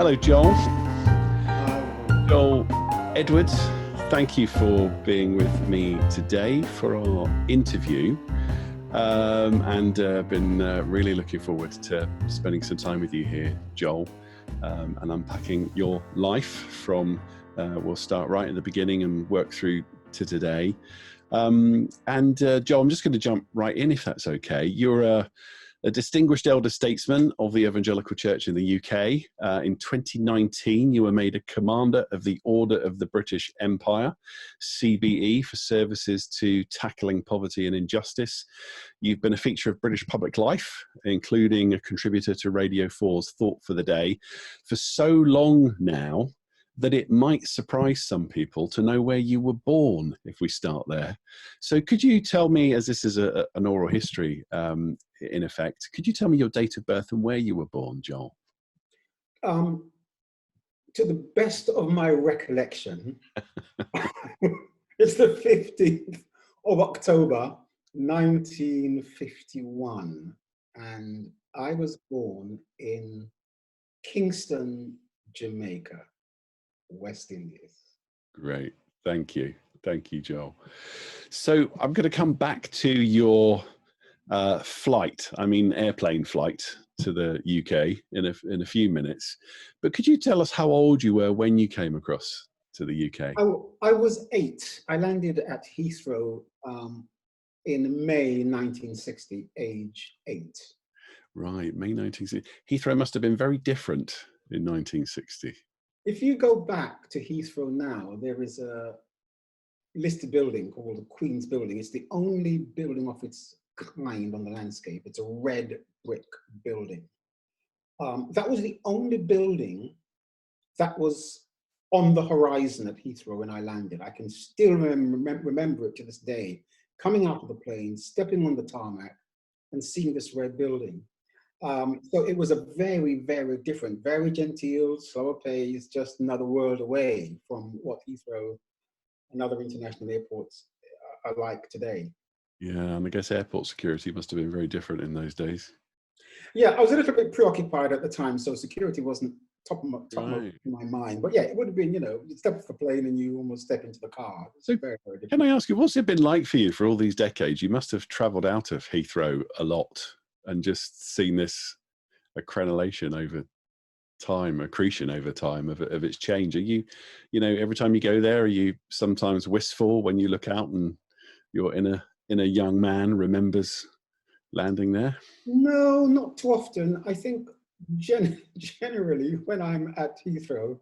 Hello, Joel. Joel Edwards, thank you for being with me today for our interview. And been really looking forward to spending some time with you here, Joel, and unpacking your life from, we'll start right at the beginning and work through to today. Joel, I'm just going to jump right in, if that's okay. You're a distinguished elder statesman of the Evangelical Church in the UK. In 2019, you were made a Commander of the Order of the British Empire, CBE, for services to tackling poverty and injustice. You've been a feature of British public life, including a contributor to Radio 4's Thought for the Day, for so long now that it might surprise some people to know where you were born, if we start there. So could you tell me, as this is an oral history, in effect, could you tell me your date of birth and where you were born, Joel? To the best of my recollection, it's the 15th of October, 1951. And I was born in Kingston, Jamaica, West Indies. Great. Thank you. Thank you, Joel. So I'm going to come back to your airplane flight to the UK in a few minutes. But could you tell us how old you were when you came across to the UK? I was 8. I landed at Heathrow in May 1960, age 8. Right, May 1960. Heathrow must have been very different in 1960. If you go back to Heathrow now, there is a listed building called the Queen's Building. It's the only building of its kind on the landscape. It's a red brick building. That was the only building that was on the horizon at Heathrow when I landed. I can still remember it to this day, coming out of the plane, stepping on the tarmac and seeing this red building. So it was a very, very different, very genteel, slower pace, just another world away from what Heathrow and other international airports are like today. Yeah, and I guess airport security must have been very different in those days. Yeah, I was a little bit preoccupied at the time, so security wasn't top of my mind. But yeah, it would have been, you step off the plane and you almost step into the car. So very, very different. Can I ask you, what's it been like for you for all these decades? You must have travelled out of Heathrow a lot and just seen this accretion over time of its change. Are you, every time you go there, are you sometimes wistful when you look out and your inner young man remembers landing there? No, not too often. I think generally when I'm at Heathrow,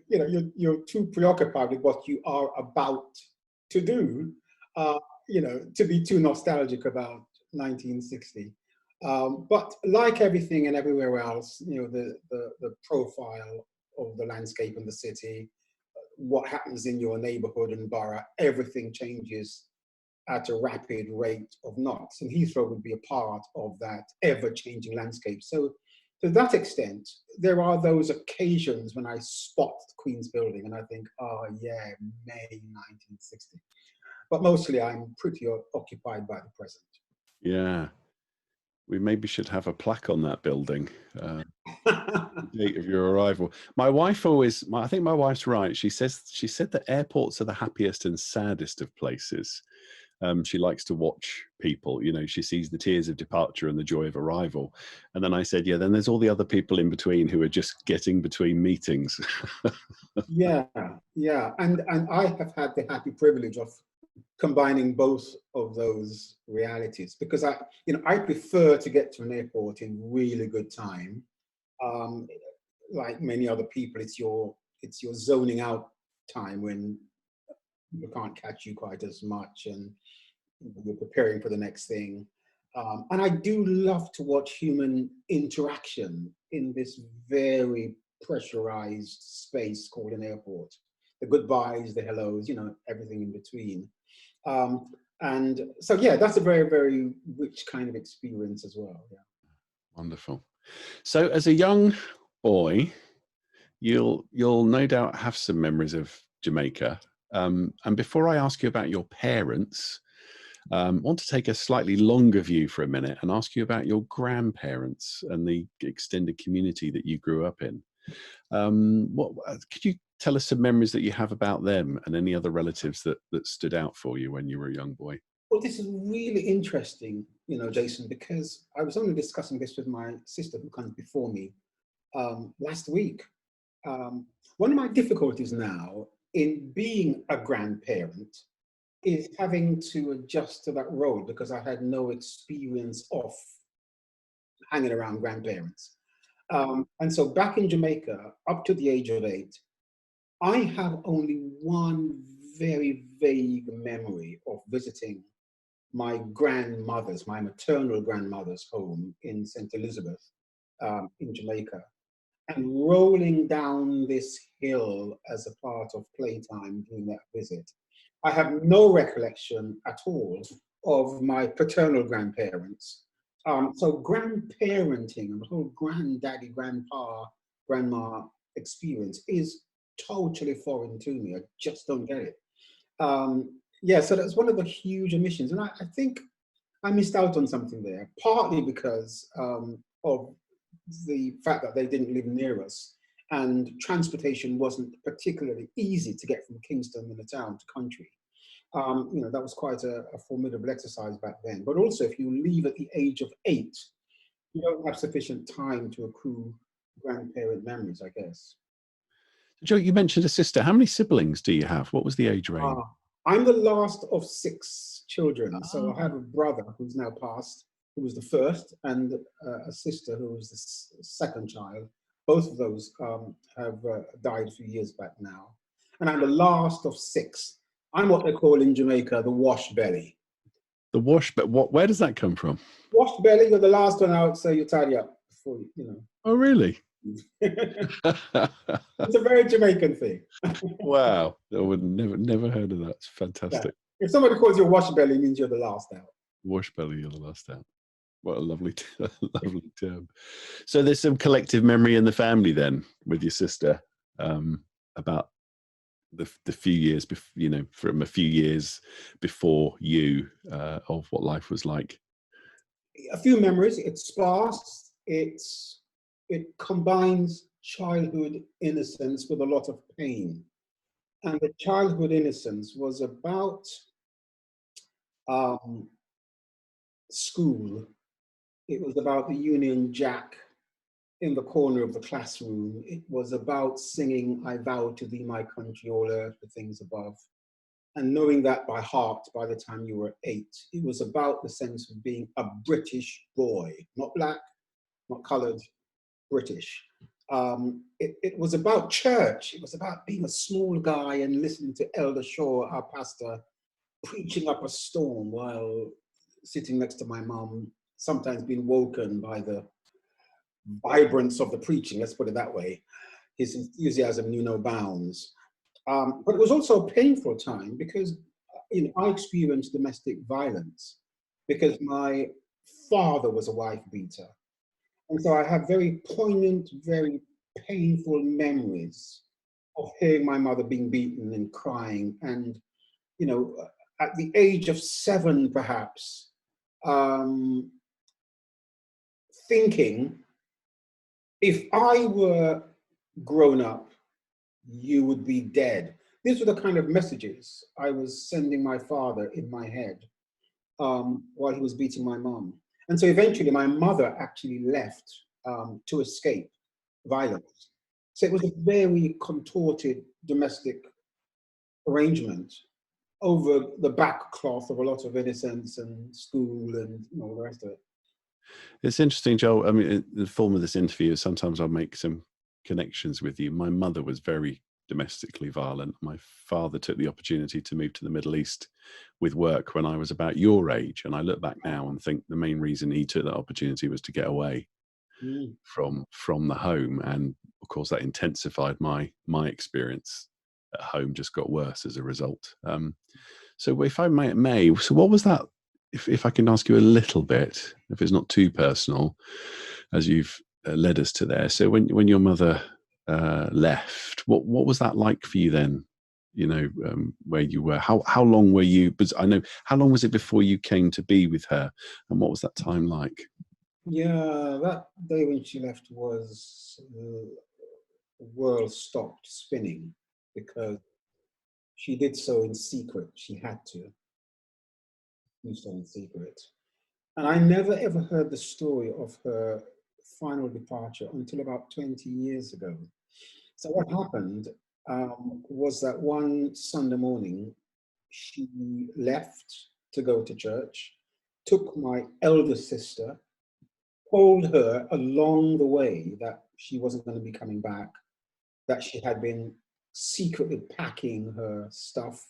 you're too preoccupied with what you are about to do, to be too nostalgic about 1960. But like everything and everywhere else, the profile of the landscape in the city, what happens in your neighborhood and borough, everything changes at a rapid rate of knots. And Heathrow would be a part of that ever-changing landscape. So to that extent, there are those occasions when I spot the Queen's Building and I think, oh yeah, May 1960. But mostly I'm pretty occupied by the present. Yeah. We maybe should have a plaque on that building, the date of your arrival. My wife I think my wife's right. She said that airports are the happiest and saddest of places. She likes to watch people, she sees the tears of departure and the joy of arrival. And then I said, yeah, then there's all the other people in between who are just getting between meetings. Yeah. And I have had the happy privilege of combining both of those realities, because I prefer to get to an airport in really good time. Like many other people, it's your zoning out time when you can't catch you quite as much and you're preparing for the next thing. And I do love to watch human interaction in this very pressurized space called an airport. The goodbyes, the hellos, everything in between. And so, yeah, that's a very, very rich kind of experience as well. Yeah. Wonderful. So as a young boy, you'll no doubt have some memories of Jamaica. And before I ask you about your parents, I want to take a slightly longer view for a minute and ask you about your grandparents and the extended community that you grew up in. What could you tell us some memories that you have about them and any other relatives that stood out for you when you were a young boy? Well, this is really interesting, Jason, because I was only discussing this with my sister who comes before me last week. One of my difficulties now in being a grandparent is having to adjust to that role because I had no experience of hanging around grandparents. And so back in Jamaica, up to the age of 8, I have only one very vague memory of visiting my grandmother's, my maternal grandmother's home in St. Elizabeth in Jamaica, and rolling down this hill as a part of playtime during that visit. I have no recollection at all of my paternal grandparents. So grandparenting and the whole granddaddy, grandpa, grandma experience is totally foreign to me. I just don't get it. Yeah, so that's one of the huge omissions. And I think I missed out on something there, partly because of the fact that they didn't live near us and transportation wasn't particularly easy to get from Kingston in the town to country. That was quite a formidable exercise back then. But also, if you leave at the age of 8, you don't have sufficient time to accrue grandparent memories, I guess. Joe, you mentioned a sister. How many siblings do you have? What was the age range? I'm the last of 6 children. So I have a brother who's now passed, who was the first, and a sister who was the second child. Both of those have died a few years back now. And I'm the last of 6. I'm what they call in Jamaica the wash belly. The wash, but where does that come from? Wash belly, you're the last one out, so you tidy up before you. Oh, really? It's a very Jamaican thing. Wow, I would never heard of that. It's fantastic. Yeah. If somebody calls you a wash belly, it means you're the last out. Wash belly, you're the last out. What a lovely term. So there's some collective memory in the family then with your sister about the few years, from a few years before you, of what life was like. A few memories. It's sparse. It combines childhood innocence with a lot of pain. And the childhood innocence was about school. It was about the Union Jack in the corner of the classroom. It was about singing "I vow to thee, my country, all earth, the things above," and knowing that by heart by the time you were 8. It was about the sense of being a British boy, not black, not colored, British. It was about church. It was about being a small guy and listening to Elder Shaw, our pastor, preaching up a storm while sitting next to my mum, sometimes being woken by the vibrance of the preaching, let's put it that way. His enthusiasm knew no bounds. But it was also a painful time because I experienced domestic violence because my father was a wife beater. And so I have very poignant, very painful memories of hearing my mother being beaten and crying. And, at the age of 7, perhaps, thinking, if I were grown up, you would be dead. These were the kind of messages I was sending my father in my head while he was beating my mom. And so eventually my mother actually left to escape violence. So it was a very contorted domestic arrangement over the backcloth of a lot of innocence and school and all the rest of it. It's interesting, Joel. I mean, in the form of this interview, sometimes I'll make some connections with you. My mother was very domestically violent. My father took the opportunity to move to the Middle East with work when I was about your age. And I look back now and think the main reason he took that opportunity was to get away from the home. And of course, that intensified my experience at home, just got worse as a result. So if I may, so what was that? If I can ask you a little bit, if it's not too personal, as you've led us to there. So when your mother left, what was that like for you then? Where you were. How long were you? But I know, how long was it before you came to be with her, and what was that time like? Yeah, that day when she left was the world stopped spinning, because she did so in secret. She had to do so in secret. And I never ever heard the story of her final departure until about 20 years ago. So what happened was that one Sunday morning, she left to go to church, took my elder sister, told her along the way that she wasn't going to be coming back, that she had been secretly packing her stuff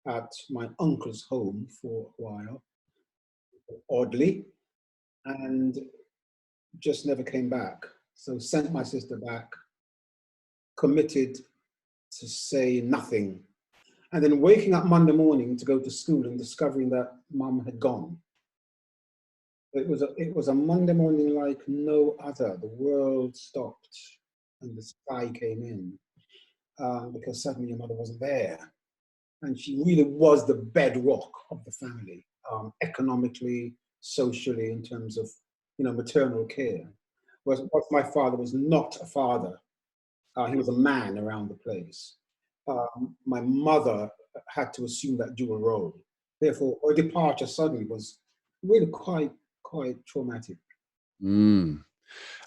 at my uncle's home for a while, oddly, and just never came back. So sent my sister back, committed to say nothing, and then waking up Monday morning to go to school and discovering that mum had gone. It was a Monday morning like no other. The world stopped and the sky came in, because suddenly your mother wasn't there. And she really was the bedrock of the family, economically, socially, in terms of, maternal care. Whereas my father was not a father. He was a man around the place. My mother had to assume that dual role. Therefore, her departure suddenly was really quite traumatic. Mm.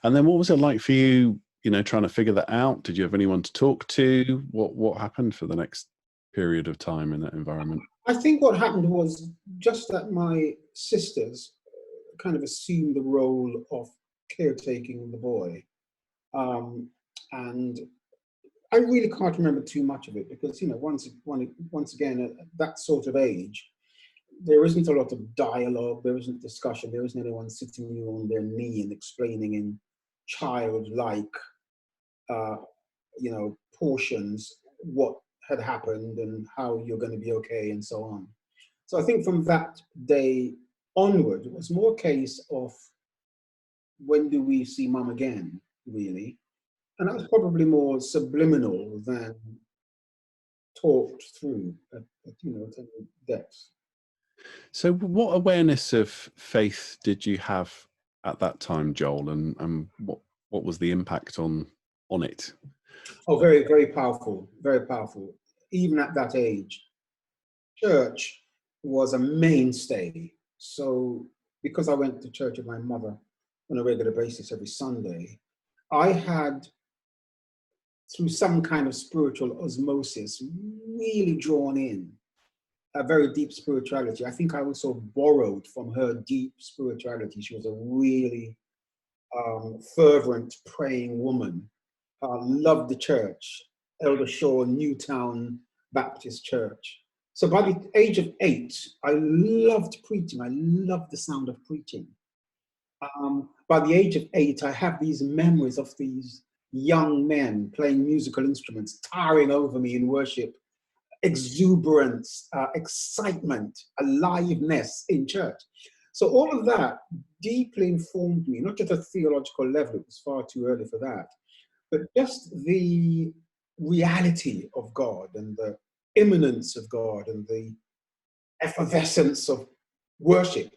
And then what was it like for you, trying to figure that out? Did you have anyone to talk to? What happened for the next period of time in that environment? I think what happened was just that my sisters kind of assumed the role of caretaking the boy. And I really can't remember too much of it, because, once again, at that sort of age, there isn't a lot of dialogue, there isn't discussion, there isn't anyone sitting you on their knee and explaining in childlike, portions what had happened and how you're going to be okay and so on. So I think from that day onward, it was more a case of, when do we see mum again, really? And that was probably more subliminal than talked through at depth. So what awareness of faith did you have at that time, Joel, and what was the impact on it? Oh, very, very powerful, very powerful. Even at that age, church was a mainstay. So because I went to church with my mother on a regular basis every Sunday, I had, through some kind of spiritual osmosis, really drawn in a very deep spirituality. I think I also borrowed from her deep spirituality. She was a really fervent, praying woman. Loved the church, Elder Shaw Newtown Baptist Church. So by the age of 8, I loved preaching. I loved the sound of preaching. By the age of 8, I have these memories of these young men playing musical instruments, towering over me in worship, exuberance, excitement, aliveness in church. So all of that deeply informed me, not just at a theological level, it was far too early for that, but just the reality of God and the immanence of God and the effervescence of worship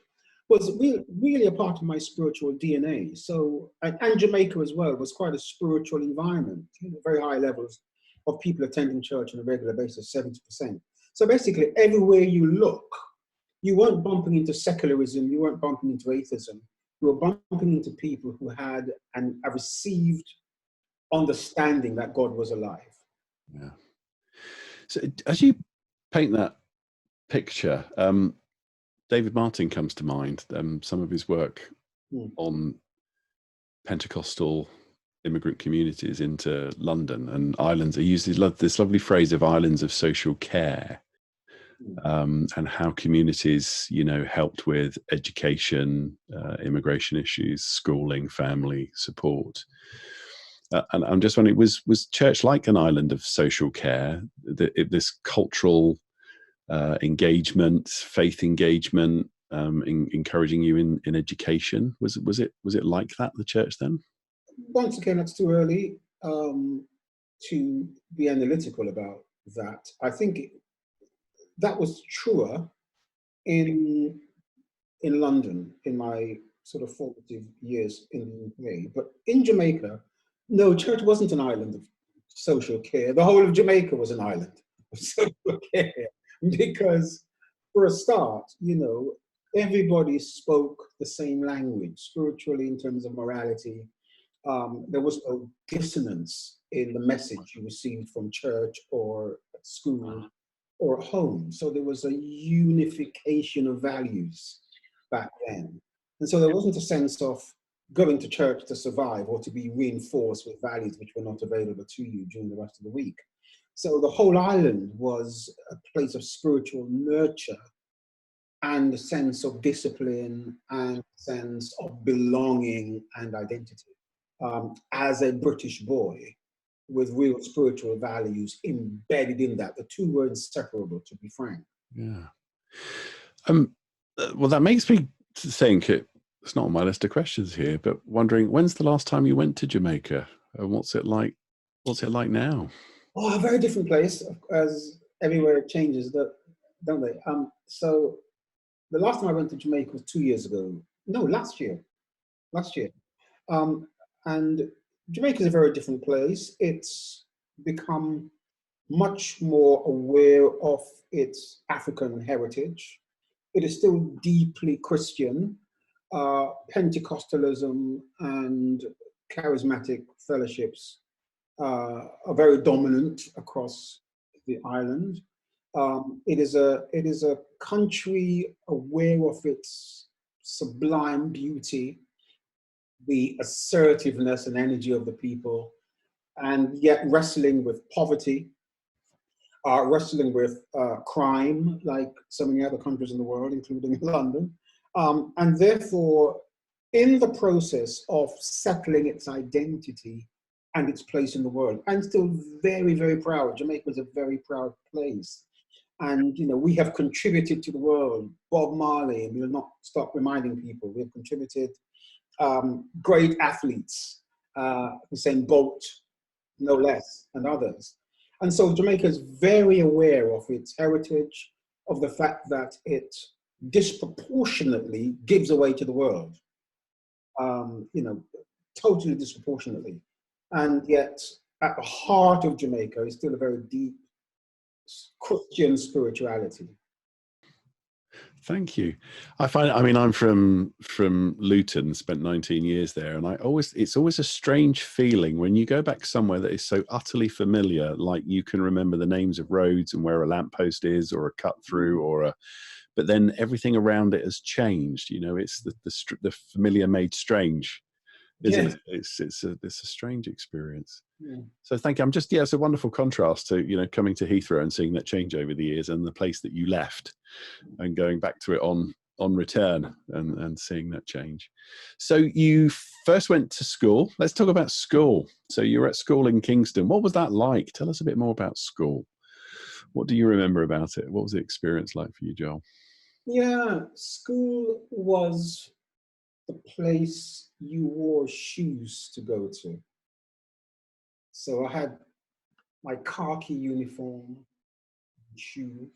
was really a part of my spiritual DNA. So, and Jamaica as well was quite a spiritual environment, very high levels of people attending church on a regular basis, 70%. So basically, everywhere you look, you weren't bumping into secularism, you weren't bumping into atheism, you were bumping into people who had a received understanding that God was alive. Yeah. So as you paint that picture, David Martin comes to mind. Some of his work on Pentecostal immigrant communities into London and islands. He uses this lovely phrase of islands of social care, and how communities, helped with education, immigration issues, schooling, family support. And I'm just wondering, was church like an island of social care? This cultural engagement, faith engagement, encouraging you in education. Was it like that, the church then? Once again, it's too early to be analytical about that. I think that was truer in London in my sort of formative years in the UK. But in Jamaica, no, church wasn't an island social care. The whole of Jamaica was an island of social care because, for a start, you know, everybody spoke the same language spiritually in terms of morality. There was no dissonance in the message you received from church or school or home. So there was a unification of values back then. And so there wasn't a sense of going to church to survive or to be reinforced with values which were not available to you during the rest of the week. So the whole island was a place of spiritual nurture and a sense of discipline and sense of belonging and identity. As a British boy with real spiritual values embedded in that. The two were inseparable, to be frank. Yeah. Well, that makes me think, it's not on my list of questions here, but wondering, when's the last time you went to Jamaica? And what's it like now? Oh, a very different place, as everywhere it changes, don't they? So the last time I went to Jamaica was 2 years ago. No, last year. And Jamaica is a very different place. It's become much more aware of its African heritage. It is still deeply Christian. Pentecostalism and charismatic fellowships are very dominant across the island. It is a country aware of its sublime beauty, the assertiveness and energy of the people, and yet wrestling with poverty, wrestling with crime, like so many other countries in the world, including London. And therefore, in the process of settling its identity and its place in the world, I'm still very, very proud. Jamaica is a very proud place. And, you know, we have contributed to the world. Bob Marley, and we will not stop reminding people, we have contributed great athletes, Usain Bolt, no less, and others. And so Jamaica is very aware of its heritage, of the fact that it disproportionately gives away to the world, you know, totally disproportionately. And yet, at the heart of Jamaica is still a very deep Christian spirituality. Thank you. I mean, I'm from Luton, spent 19 years there, and it's always a strange feeling when you go back somewhere that is so utterly familiar, like you can remember the names of roads and where a lamppost is or a cut through but then everything around it has changed. You know, it's the familiar made strange, isn't it? It's a strange experience. Yeah. So thank you. It's a wonderful contrast to, you know, coming to Heathrow and seeing that change over the years and the place that you left and going back to it on return and seeing that change. So you first went to school. Let's talk about school. So you were at school in Kingston. What was that like? Tell us a bit more about school. What do you remember about it? What was the experience like for you, Joel? Yeah, school was the place you wore shoes to go to. So I had my khaki uniform, shoes,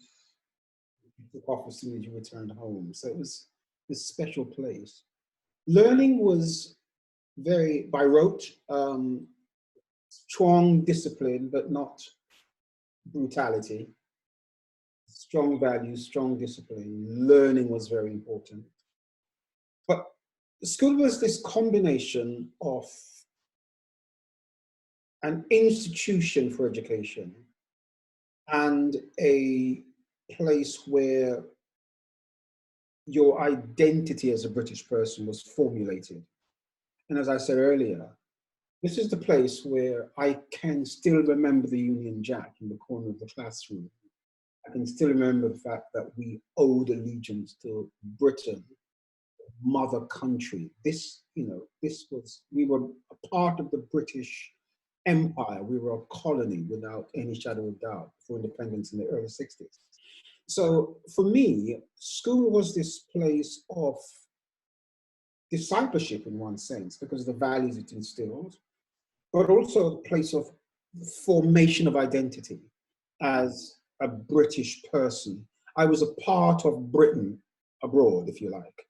you took off as soon as you returned home. So it was this special place. Learning was very by rote, strong discipline, but not brutality. Strong values, strong discipline. Learning was very important. But school was this combination of an institution for education and a place where your identity as a British person was formulated. And as I said earlier, this is the place where I can still remember the Union Jack in the corner of the classroom. I can still remember the fact that we owed allegiance to Britain, mother country. This, you know, we were a part of the British Empire. We were a colony without any shadow of doubt for independence in the early 60s. So for me, school was this place of discipleship in one sense, because of the values it instilled, but also a place of formation of identity as a British person. I was a part of Britain abroad, if you like.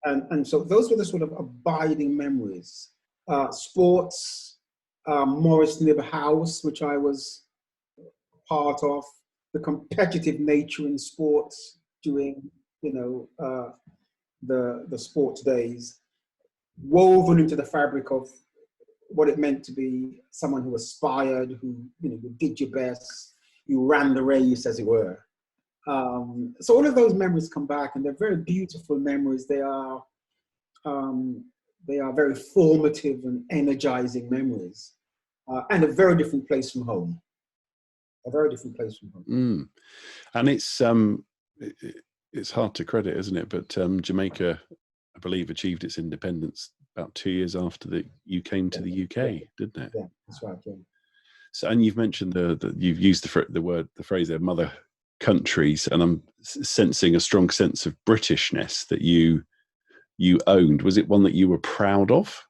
And so those were the sort of abiding memories. Sports, Morris Nib House, which I was part of, the competitive nature in sports during, you know, the sports days, woven into the fabric of what it meant to be someone who aspired, who, you know, you did your best, you ran the race, as it were. So all of those memories come back, and they're very beautiful memories. They are very formative and energizing memories, and a very different place from home. A very different place from home. And it's hard to credit, isn't it? But Jamaica, I believe, achieved its independence about 2 years after you came to the UK, didn't it? Yeah, that's right. Yeah. So, and you've mentioned you've used the phrase there, mother countries, and I'm sensing a strong sense of Britishness that you owned. Was it one that you were proud of,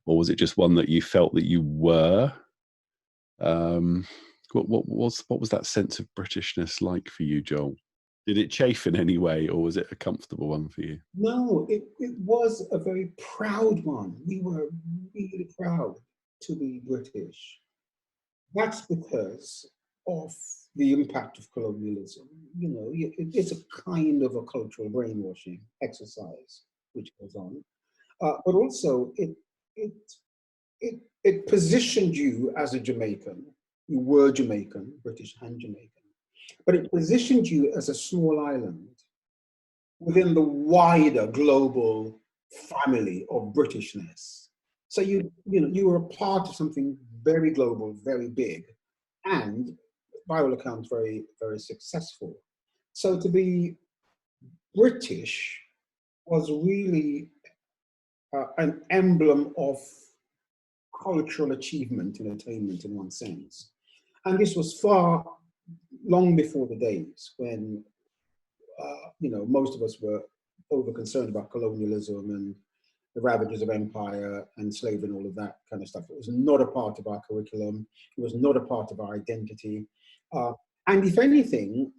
or was it just one that you felt that you were? What was that sense of Britishness like for you, Joel? Did it chafe in any way, or was it a comfortable one for you? No, it was a very proud one. We were really proud to be British. That's because of the impact of colonialism. You know, it's a kind of a cultural brainwashing exercise which goes on, but also it positioned you as a Jamaican. You were Jamaican, British and Jamaican, but it positioned you as a small island within the wider global family of Britishness. So you were a part of something very global, very big, and by all accounts, very, very successful. So to be British was really an emblem of cultural achievement and attainment in one sense. And this was far long before the days when you know, most of us were over concerned about colonialism and the ravages of empire and slavery and all of that kind of stuff. It was not a part of our curriculum. It was not a part of our identity. And if anything,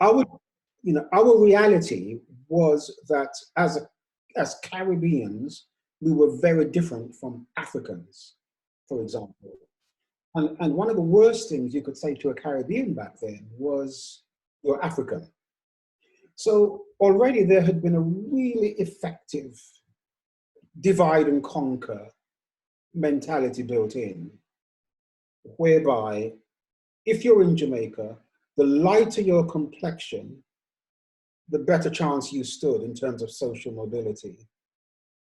our reality was that as Caribbeans, we were very different from Africans, for example. And one of the worst things you could say to a Caribbean back then was, "You're African." So already there had been a really effective divide and conquer mentality built in, whereby if you're in Jamaica, the lighter your complexion, the better chance you stood in terms of social mobility.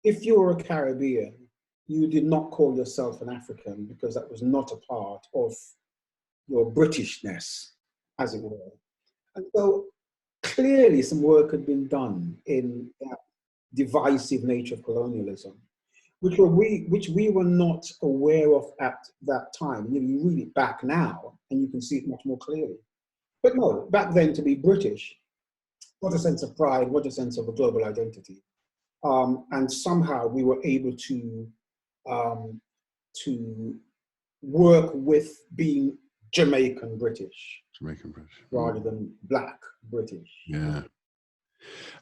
If you were a Caribbean, you did not call yourself an African because that was not a part of your Britishness, as it were. And so clearly some work had been done in that divisive nature of colonialism, which we were not aware of at that time. You read it back now and you can see it much more clearly. But no, back then to be British, what a sense of pride, what a sense of a global identity. And somehow we were able to work with being Jamaican British rather than Black British. Yeah.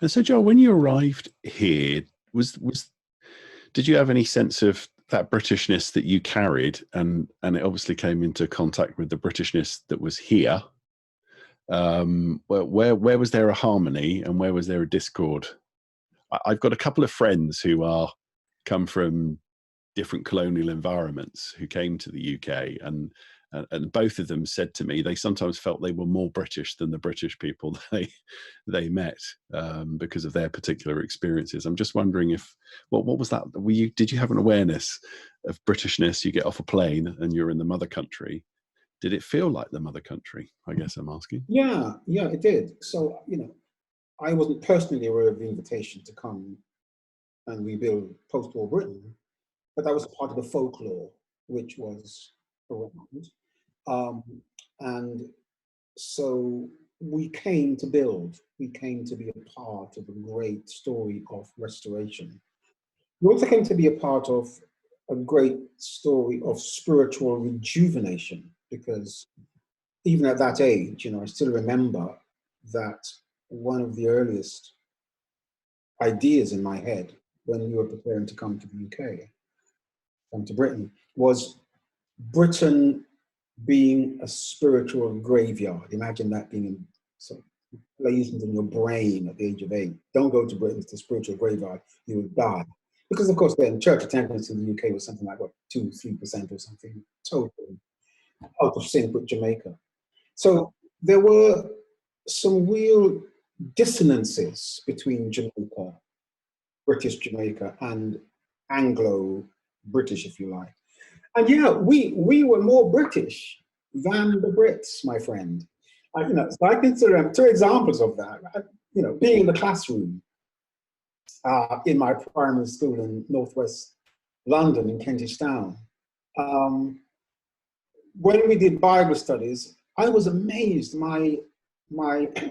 And so, Joel, when you arrived here, did you have any sense of that Britishness that you carried, and it obviously came into contact with the Britishness that was here? Where was there a harmony, and where was there a discord? I've got a couple of friends who come from different colonial environments who came to the UK, and both of them said to me they sometimes felt they were more British than the British people they met because of their particular experiences. I'm just wondering what was that? Did you have an awareness of Britishness? You get off a plane and you're in the mother country. Did it feel like the mother country? I guess I'm asking. Yeah, it did. So, you know, I wasn't personally aware of the invitation to come and rebuild post-war Britain, but that was part of the folklore which was around. And so we came to build, we came to be a part of a great story of restoration. We also came to be a part of a great story of spiritual rejuvenation, because even at that age, you know, I still remember that one of the earliest ideas in my head when we were preparing to come to the UK come to Britain, was Britain being a spiritual graveyard. Imagine that being sort of blazoned in your brain at the age of 8. Don't go to Britain, it's a spiritual graveyard, you will die. Because of course then church attendance in the UK was something like, what, 2-3% or something, totally out of sync with Jamaica. So there were some real dissonances between Jamaica, British Jamaica, and Anglo-British, if you like. And yeah, we were more British than the Brits, my friend. So I consider 2 examples of that. Being in the classroom in my primary school in northwest London, in Kentish Town. When we did Bible studies, I was amazed. My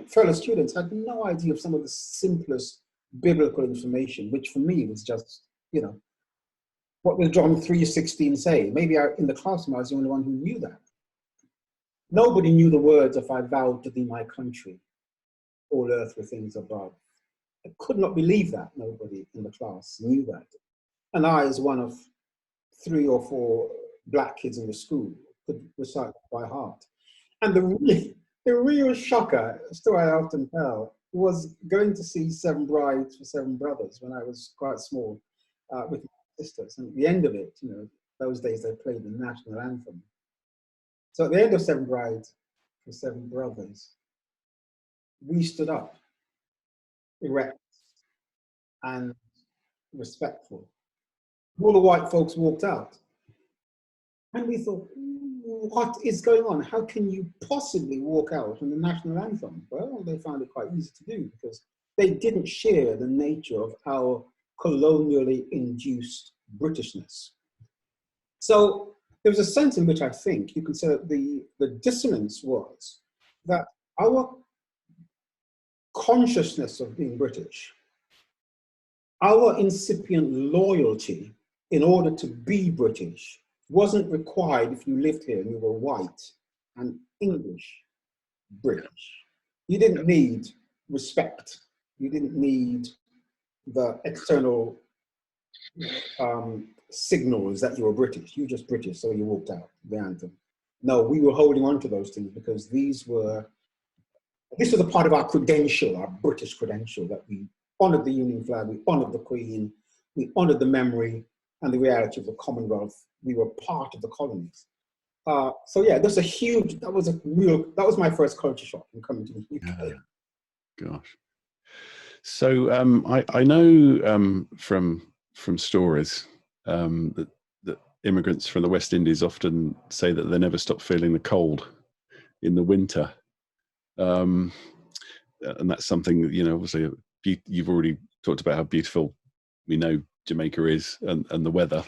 fellow students had no idea of some of the simplest biblical information, which for me was just, what does John 3:16 say? Maybe in the classroom I was the only one who knew that. Nobody knew the words, if I vowed to thee my country, all earth were things above. I could not believe that nobody in the class knew that. And I, as one of 3 or 4 black kids in the school, could recite by heart. And the real shocker, a story I often tell, was going to see 7 Brides for 7 Brothers when I was quite small with my sisters. And at the end of it, those days they played the national anthem. So at the end of 7 Brides for 7 Brothers, we stood up, erect and respectful. All the white folks walked out. And we thought, what is going on? How can you possibly walk out on the national anthem? Well, they found it quite easy to do because they didn't share the nature of our colonially induced Britishness. So there was a sense in which I think you can say that the dissonance was that our consciousness of being British, our incipient loyalty in order to be British wasn't required if you lived here and you were white and English British. You didn't need respect. You didn't need the external signals that you were British. You were just British, so you walked out the anthem. No, we were holding on to those things because this was a part of our credential, our British credential, that we honored the Union flag, we honored the Queen, we honored the memory and the reality of the Commonwealth. We were part of the colonies. So yeah, that was my first culture shock in coming to the UK. Gosh. So I know from stories that immigrants from the West Indies often say that they never stop feeling the cold in the winter. And that's something that, obviously you've already talked about how beautiful we know Jamaica is and the weather.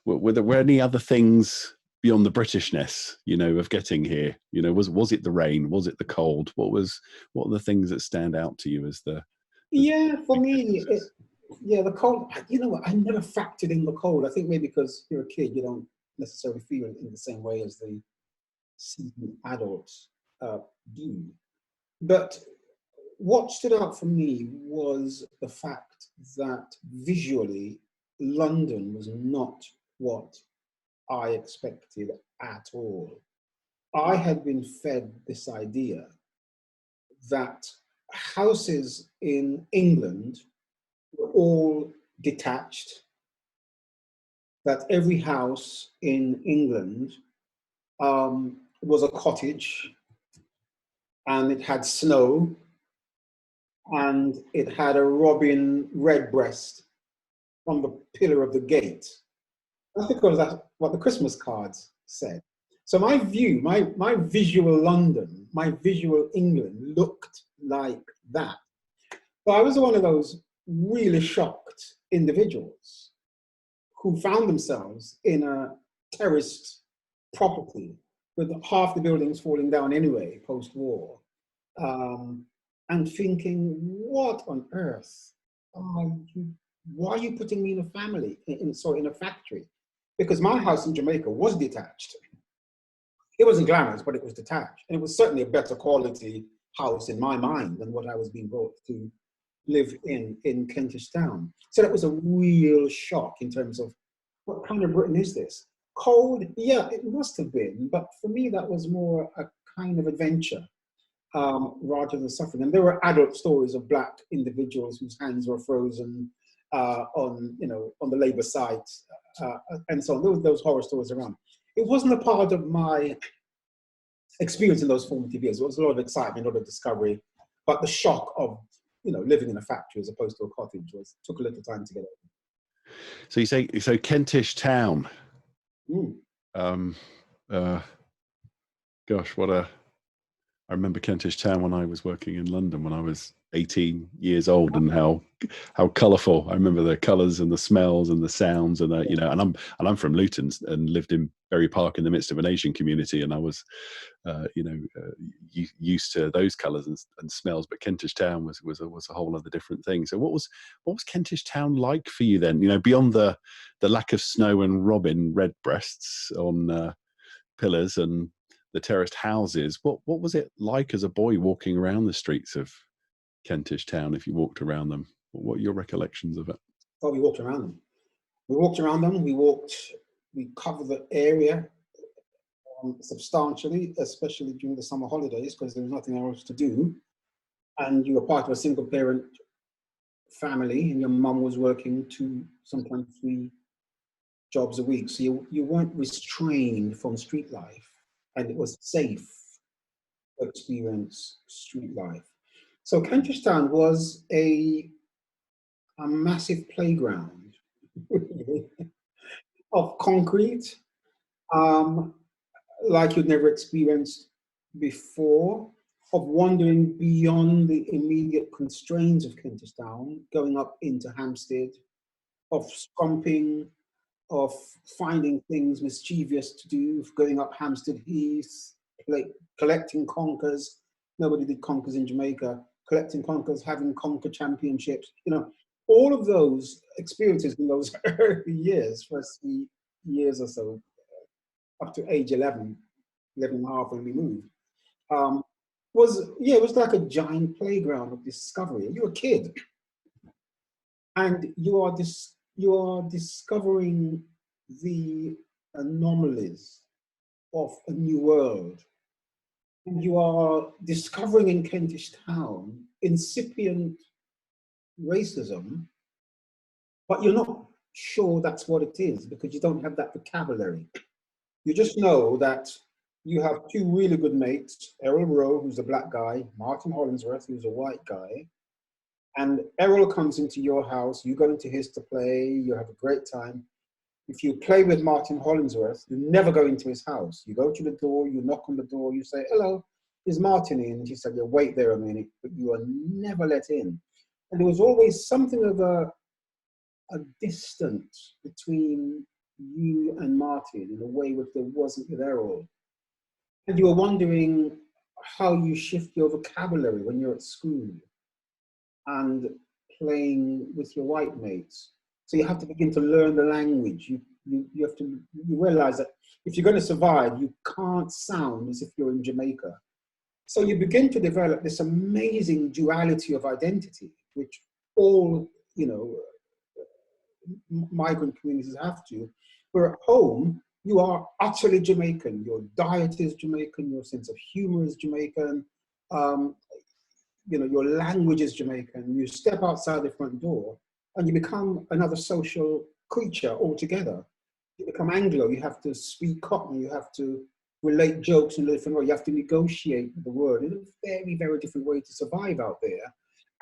Were there any other things beyond the Britishness, of getting here? Was it the rain? Was it the cold? What are the things that stand out to you as the... Yeah, for me, the cold, I never factored in the cold. I think maybe because you're a kid, you don't necessarily feel it in the same way as the seasoned adults do. But what stood out for me was the fact that visually, London was not what I expected at all. I had been fed this idea that houses in England were all detached, that every house in England was a cottage, and it had snow, and it had a robin redbreast on the pillar of the gate. That's because that's what the Christmas cards said. So my view, my visual London, my visual England looked like that. So I was one of those really shocked individuals who found themselves in a terraced property with half the buildings falling down anyway, post-war, and thinking, what on earth? Why are you putting me in a family, in a factory? Because my house in Jamaica was detached. It wasn't glamorous, but it was detached. And it was certainly a better quality house in my mind than what I was being brought to live in Kentish Town. So that was a real shock in terms of what kind of Britain is this? Cold, yeah, it must have been, but for me that was more a kind of adventure rather than suffering. And there were adult stories of black individuals whose hands were frozen on, you know, on the Labour site and so on. There were those horror stories around. It wasn't a part of my experience in those formative years. There was a lot of excitement, a lot of discovery, but the shock of, you know, living in a factory as opposed to a cottage took a little time to get over. So you say, so Kentish Town. Mm. Gosh, I remember Kentish Town when I was working in London when I was 18 years old, and how colourful. I remember the colours and the smells and the sounds, and you know, and I'm from Luton and lived in Bury Park in the midst of an Asian community, and I was used to those colours and smells. But Kentish Town was a whole other different thing. So what was Kentish Town like for you then? You know, beyond the lack of snow and robin redbreasts on pillars and the terraced houses, what was it like as a boy walking around the streets of Kentish Town? If you walked around them, what are your recollections of it? Oh, we walked around them. We covered the area substantially, especially during the summer holidays, because there was nothing else to do. And you were part of a single parent family, and your mum was working 2, sometimes 3 jobs a week. So you weren't restrained from street life, and it was safe to experience street life. So Kentish Town was a massive playground of concrete, like you'd never experienced before, of wandering beyond the immediate constraints of Kentish Town, going up into Hampstead, of stomping, of finding things mischievous to do, going up Hampstead Heath, collecting conkers. Nobody did conkers in Jamaica. Collecting conkers, having conker championships. You know, all of those experiences in those early years, first 3 years or so, up to age 11 and a half when we moved, it was like a giant playground of discovery. You're a kid, and you are discovering the anomalies of a new world. And you are discovering in Kentish Town incipient racism, but you're not sure that's what it is because you don't have that vocabulary. You just know that you have 2 really good mates, Errol Rowe, who's a black guy, Martin Hollingsworth, who's a white guy. And Errol comes into your house, you go into his to play, you have a great time. If you play with Martin Hollingsworth, you never go into his house. You go to the door, you knock on the door, you say, "Hello, is Martin in?" He said, "Yeah, wait there a minute," but you are never let in. And there was always something of a distance between you and Martin in a way which there wasn't with Errol. And you were wondering how you shift your vocabulary when you're at school and playing with your white mates. So you have to begin to learn the language. You realize that if you're going to survive, you can't sound as if you're in Jamaica. So you begin to develop this amazing duality of identity, which all, you know, migrant communities have to. Where at home, you are utterly Jamaican. Your diet is Jamaican. Your sense of humor is Jamaican. You know, your language is Jamaican. You step outside the front door and you become another social creature altogether. You become Anglo. You have to speak Cockney. You have to relate jokes in a different way. You have to negotiate the word in a very, very different way to survive out there,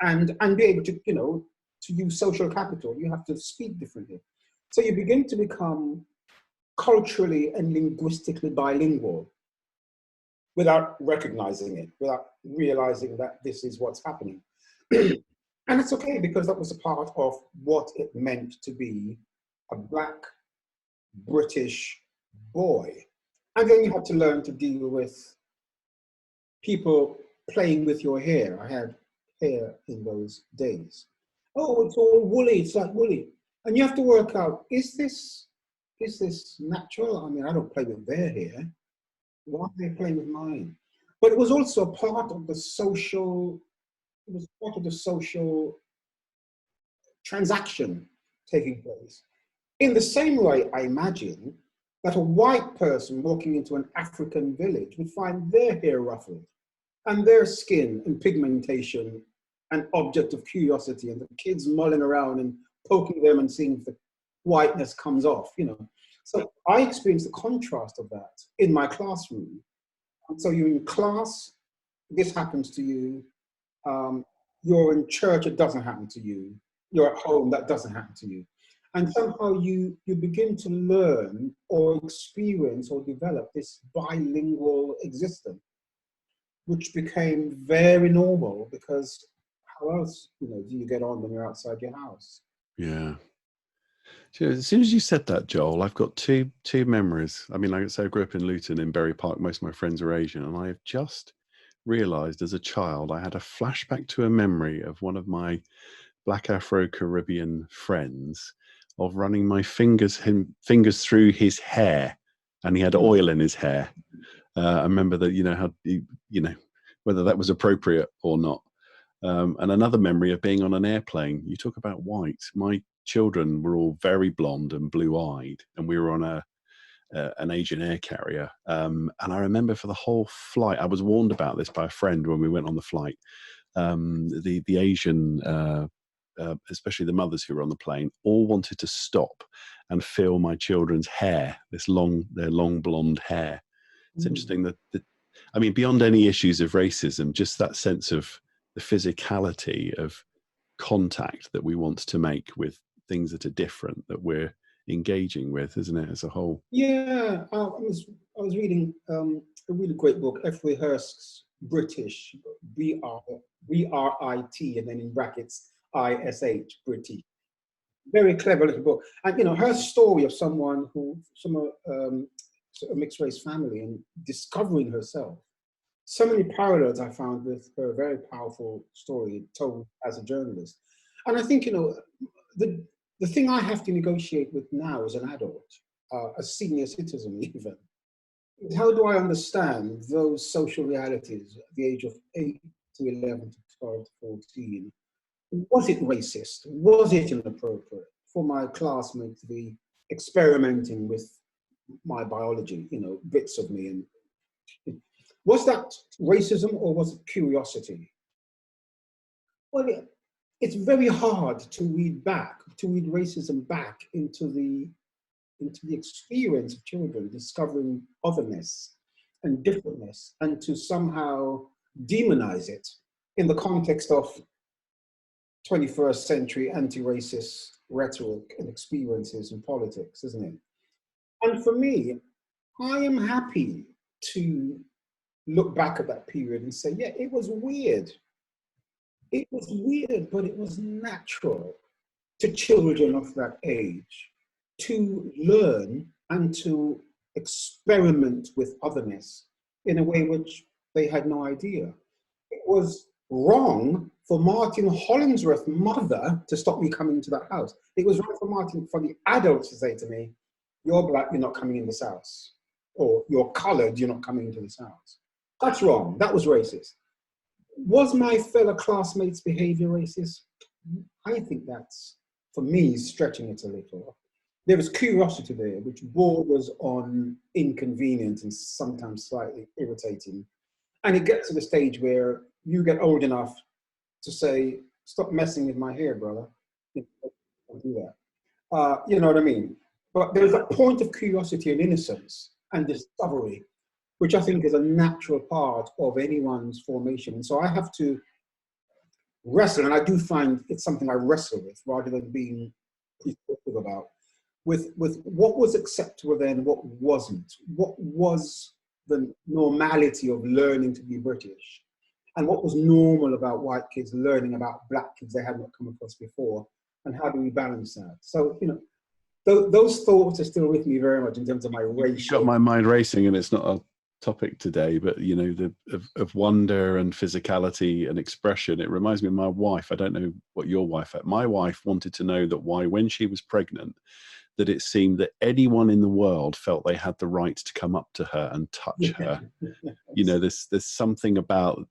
and be able to, you know, to use social capital. You have to speak differently. So you begin to become culturally and linguistically bilingual without recognizing it, without realizing that this is what's happening. And it's okay, because that was a part of what it meant to be a Black British boy. And then you had to learn to deal with people playing with your hair. I had hair in those days. Oh, it's all woolly, it's like woolly. And you have to work out, is this natural? I mean, I don't play with their hair. Why are they playing with mine? But it was also a part of the social, transaction taking place. In the same way, I imagine that a white person walking into an African village would find their hair ruffled and their skin and pigmentation an object of curiosity, and the kids mulling around and poking them and seeing if the whiteness comes off, you know. So I experienced the contrast of that in my classroom. And so you're in class, this happens to you. You're in church, it doesn't happen to you. You're at home, that doesn't happen to you. And somehow you begin to learn or experience or develop this bilingual existence, which became very normal, because how else, you know, do you get on when you're outside your house? Yeah. So as soon as you said that, Joel, I've got two memories. I mean, like I say, I grew up in Luton in Bury Park. Most of my friends are Asian, and I have just realised as a child I had a flashback to a memory of one of my Black Afro-Caribbean friends of running my fingers through his hair, and he had oil in his hair. I remember that, you know, how you know whether that was appropriate or not. And another memory of being on an airplane. You talk about white. My children were all very blonde and blue-eyed, and we were on an Asian air carrier. And I remember for the whole flight, I was warned about this by a friend when we went on the flight. The Asian, especially the mothers who were on the plane, all wanted to stop and feel my children's hair, their long blonde hair. It's interesting that, I mean, beyond any issues of racism, just that sense of the physicality of contact that we want to make with things that are different, that we're engaging with, isn't it, as a whole? Yeah, I was reading a really great book, F.W. Hurst's British, B-R-I-T, and then in brackets, I-S-H, British. Very clever little book. And, you know, her story of someone who, a mixed race family, and discovering herself. So many parallels I found with her very powerful story told as a journalist. And I think, you know, the thing I have to negotiate with now as an adult, a senior citizen even, is how do I understand those social realities at the age of 8 to 11 to 12 to 14? Was it racist? Was it inappropriate for my classmates to be experimenting with my biology, you know, bits of me? And was that racism or was it curiosity? Well, it's very hard to read racism back into the experience of children discovering otherness and differentness, and to somehow demonize it in the context of 21st century anti-racist rhetoric and experiences in politics, isn't it? And for me, I am happy to look back at that period and say, yeah, it was weird. It was weird, but it was natural to children of that age to learn and to experiment with otherness in a way which they had no idea. It was wrong for Martin Hollingsworth's mother to stop me coming to that house. It was wrong for the adults to say to me, you're black, you're not coming in this house. Or you're colored, you're not coming into this house. That's wrong, that was racist. Was my fellow classmates' behavior racist? I think that's, for me, stretching it a little. There was curiosity there, which borders on inconvenient and sometimes slightly irritating. And it gets to the stage where you get old enough to say, stop messing with my hair, brother. Don't do that. You know what I mean? But there's a point of curiosity and innocence and discovery, which I think is a natural part of anyone's formation. And so I have to wrestle, and I do find it's something I wrestle with rather than being prescriptive about, with what was acceptable then, what wasn't. What was the normality of learning to be British? And what was normal about white kids learning about black kids they had not come across before? And how do we balance that? So, you know, those thoughts are still with me very much in terms of my racial. You've got my mind racing, and it's not a topic today, but you know, of wonder and physicality and expression. It reminds me of my wife. I don't know what your wife had. My wife wanted to know that why, when she was pregnant, that it seemed that anyone in the world felt they had the right to come up to her and touch her. You know, there's something about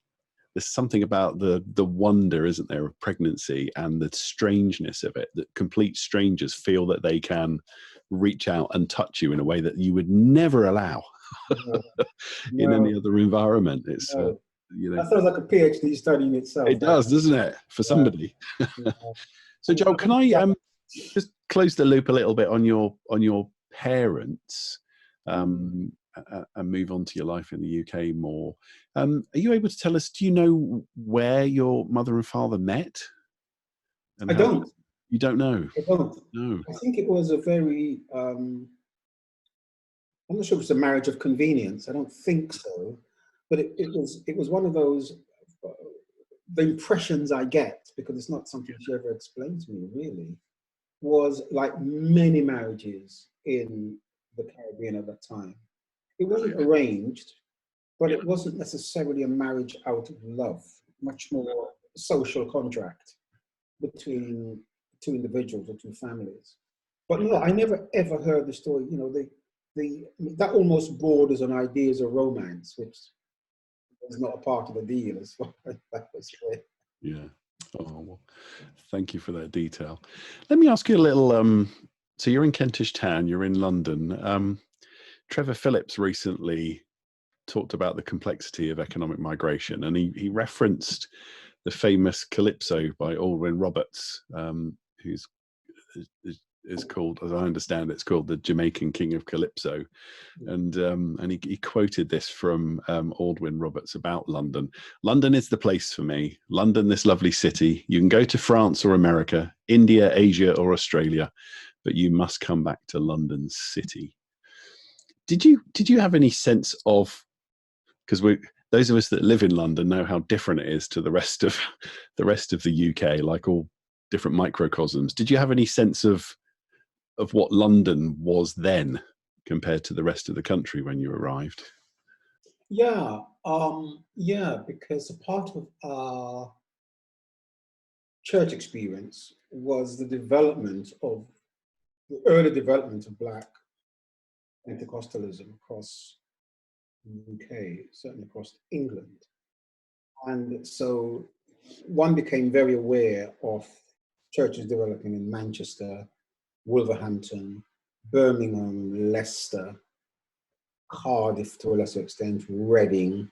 there's something about the wonder, isn't there, of pregnancy and the strangeness of it, that complete strangers feel that they can reach out and touch you in a way that you would never allow No, in no, any other environment. It's no. you know, That sounds like a PhD study in itself. it does, doesn't it, for Yeah, somebody? yeah. So Joel, can I Yeah. just close the loop a little bit on your parents, and move on to your life in the UK more? Are you able to tell us, do you know where your mother and father met? And I how don't. you don't know? I don't. No. I think it was a very, I'm not sure if it's a marriage of convenience. I don't think so. But it was one of those, the impressions I get, because it's not something she ever explained to me really, was like many marriages in the Caribbean at that time. It wasn't arranged, but it wasn't necessarily a marriage out of love, much more social contract between two individuals or two families. But no, I never ever heard the story. You know, that almost borders on ideas of romance, which is not a part of the deal as far as that was clear. Yeah. Oh, well, thank you for that detail. Let me ask you a little. So you're in Kentish Town. You're in London. Trevor Phillips recently talked about the complexity of economic migration, and he referenced the famous Calypso by Aldwyn Roberts, who's is called, as I understand, it's called the Jamaican King of Calypso, and he quoted this from Aldwyn Roberts about London. London is the place for me. London, this lovely city. You can go to France or America, India, Asia, or Australia, but you must come back to London City. Did you have any sense of, because those of us that live in London know how different it is to the rest of the UK, like all different microcosms. Did you have any sense of what London was then compared to the rest of the country when you arrived? Yeah, because a part of our church experience was the early development of Black Pentecostalism across the UK, certainly across England. And so one became very aware of churches developing in Manchester, Wolverhampton, Birmingham, Leicester, Cardiff to a lesser extent, Reading.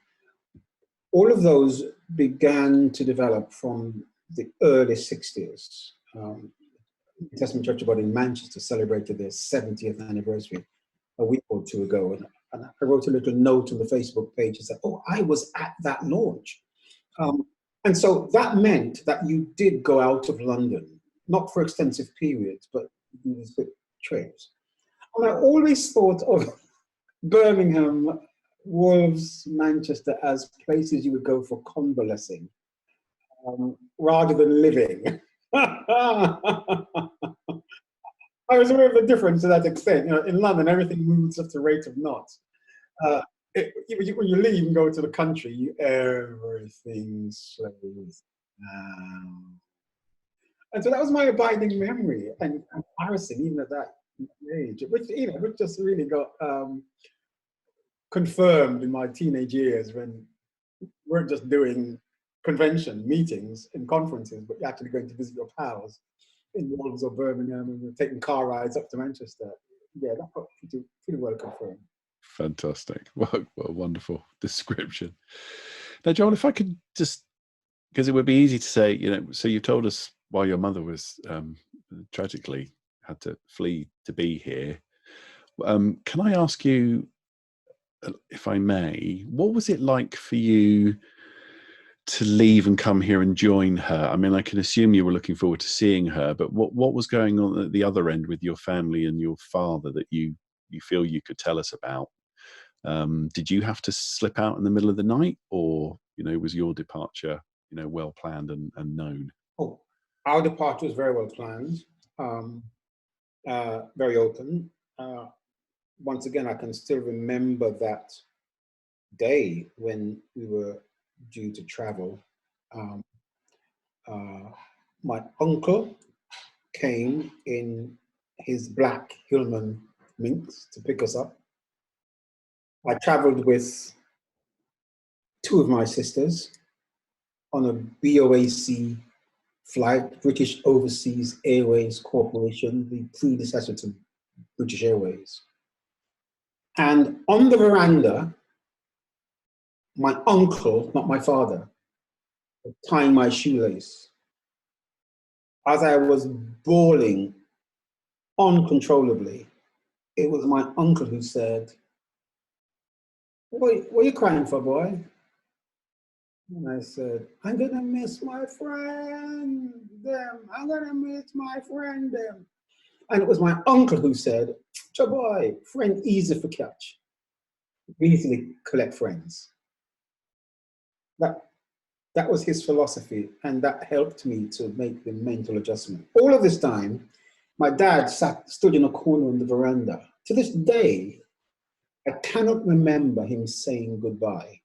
All of those began to develop from the early 60s. The Testament Church of God in Manchester celebrated their 70th anniversary a week or two ago. And I wrote a little note on the Facebook page and said, oh, I was at that launch. And so that meant that you did go out of London, not for extensive periods, but these big trips. And I always thought of Birmingham, Wolves, Manchester as places you would go for convalescing rather than living. I was aware of the difference to that extent. You know, in London, everything moves at the rate of knots. When you leave and go to the country, everything slows down. And so that was my abiding memory and comparison, even at that age, which just really got confirmed in my teenage years when we weren't just doing convention meetings and conferences, but you're actually going to visit your pals in Wolves or Birmingham and you're taking car rides up to Manchester. Yeah, that got pretty well confirmed. Fantastic. What a wonderful description. Now, Joel, if I could just, because it would be easy to say, so you told us why your mother was tragically had to flee to be here. Can I ask you, if I may, what was it like for you to leave and come here and join her? I mean, I can assume you were looking forward to seeing her, but what was going on at the other end with your family and your father that you feel you could tell us about? Did you have to slip out in the middle of the night, or was your departure well planned and known? Oh, our departure was very well planned, very open. Once again, I can still remember that day when we were due to travel. My uncle came in his black Hillman minx to pick us up. I traveled with two of my sisters, on a BOAC flight, British Overseas Airways Corporation, the predecessor to British Airways. And on the veranda, my uncle, not my father, was tying my shoelace as I was bawling uncontrollably. It was my uncle who said, what are you crying for, boy? And I said, I'm gonna miss my friend, them. I'm gonna miss my friend, them. And it was my uncle who said, boy, friend easy for catch. We easily collect friends. That was his philosophy, and that helped me to make the mental adjustment. All of this time, my dad stood in a corner on the veranda. To this day, I cannot remember him saying goodbye.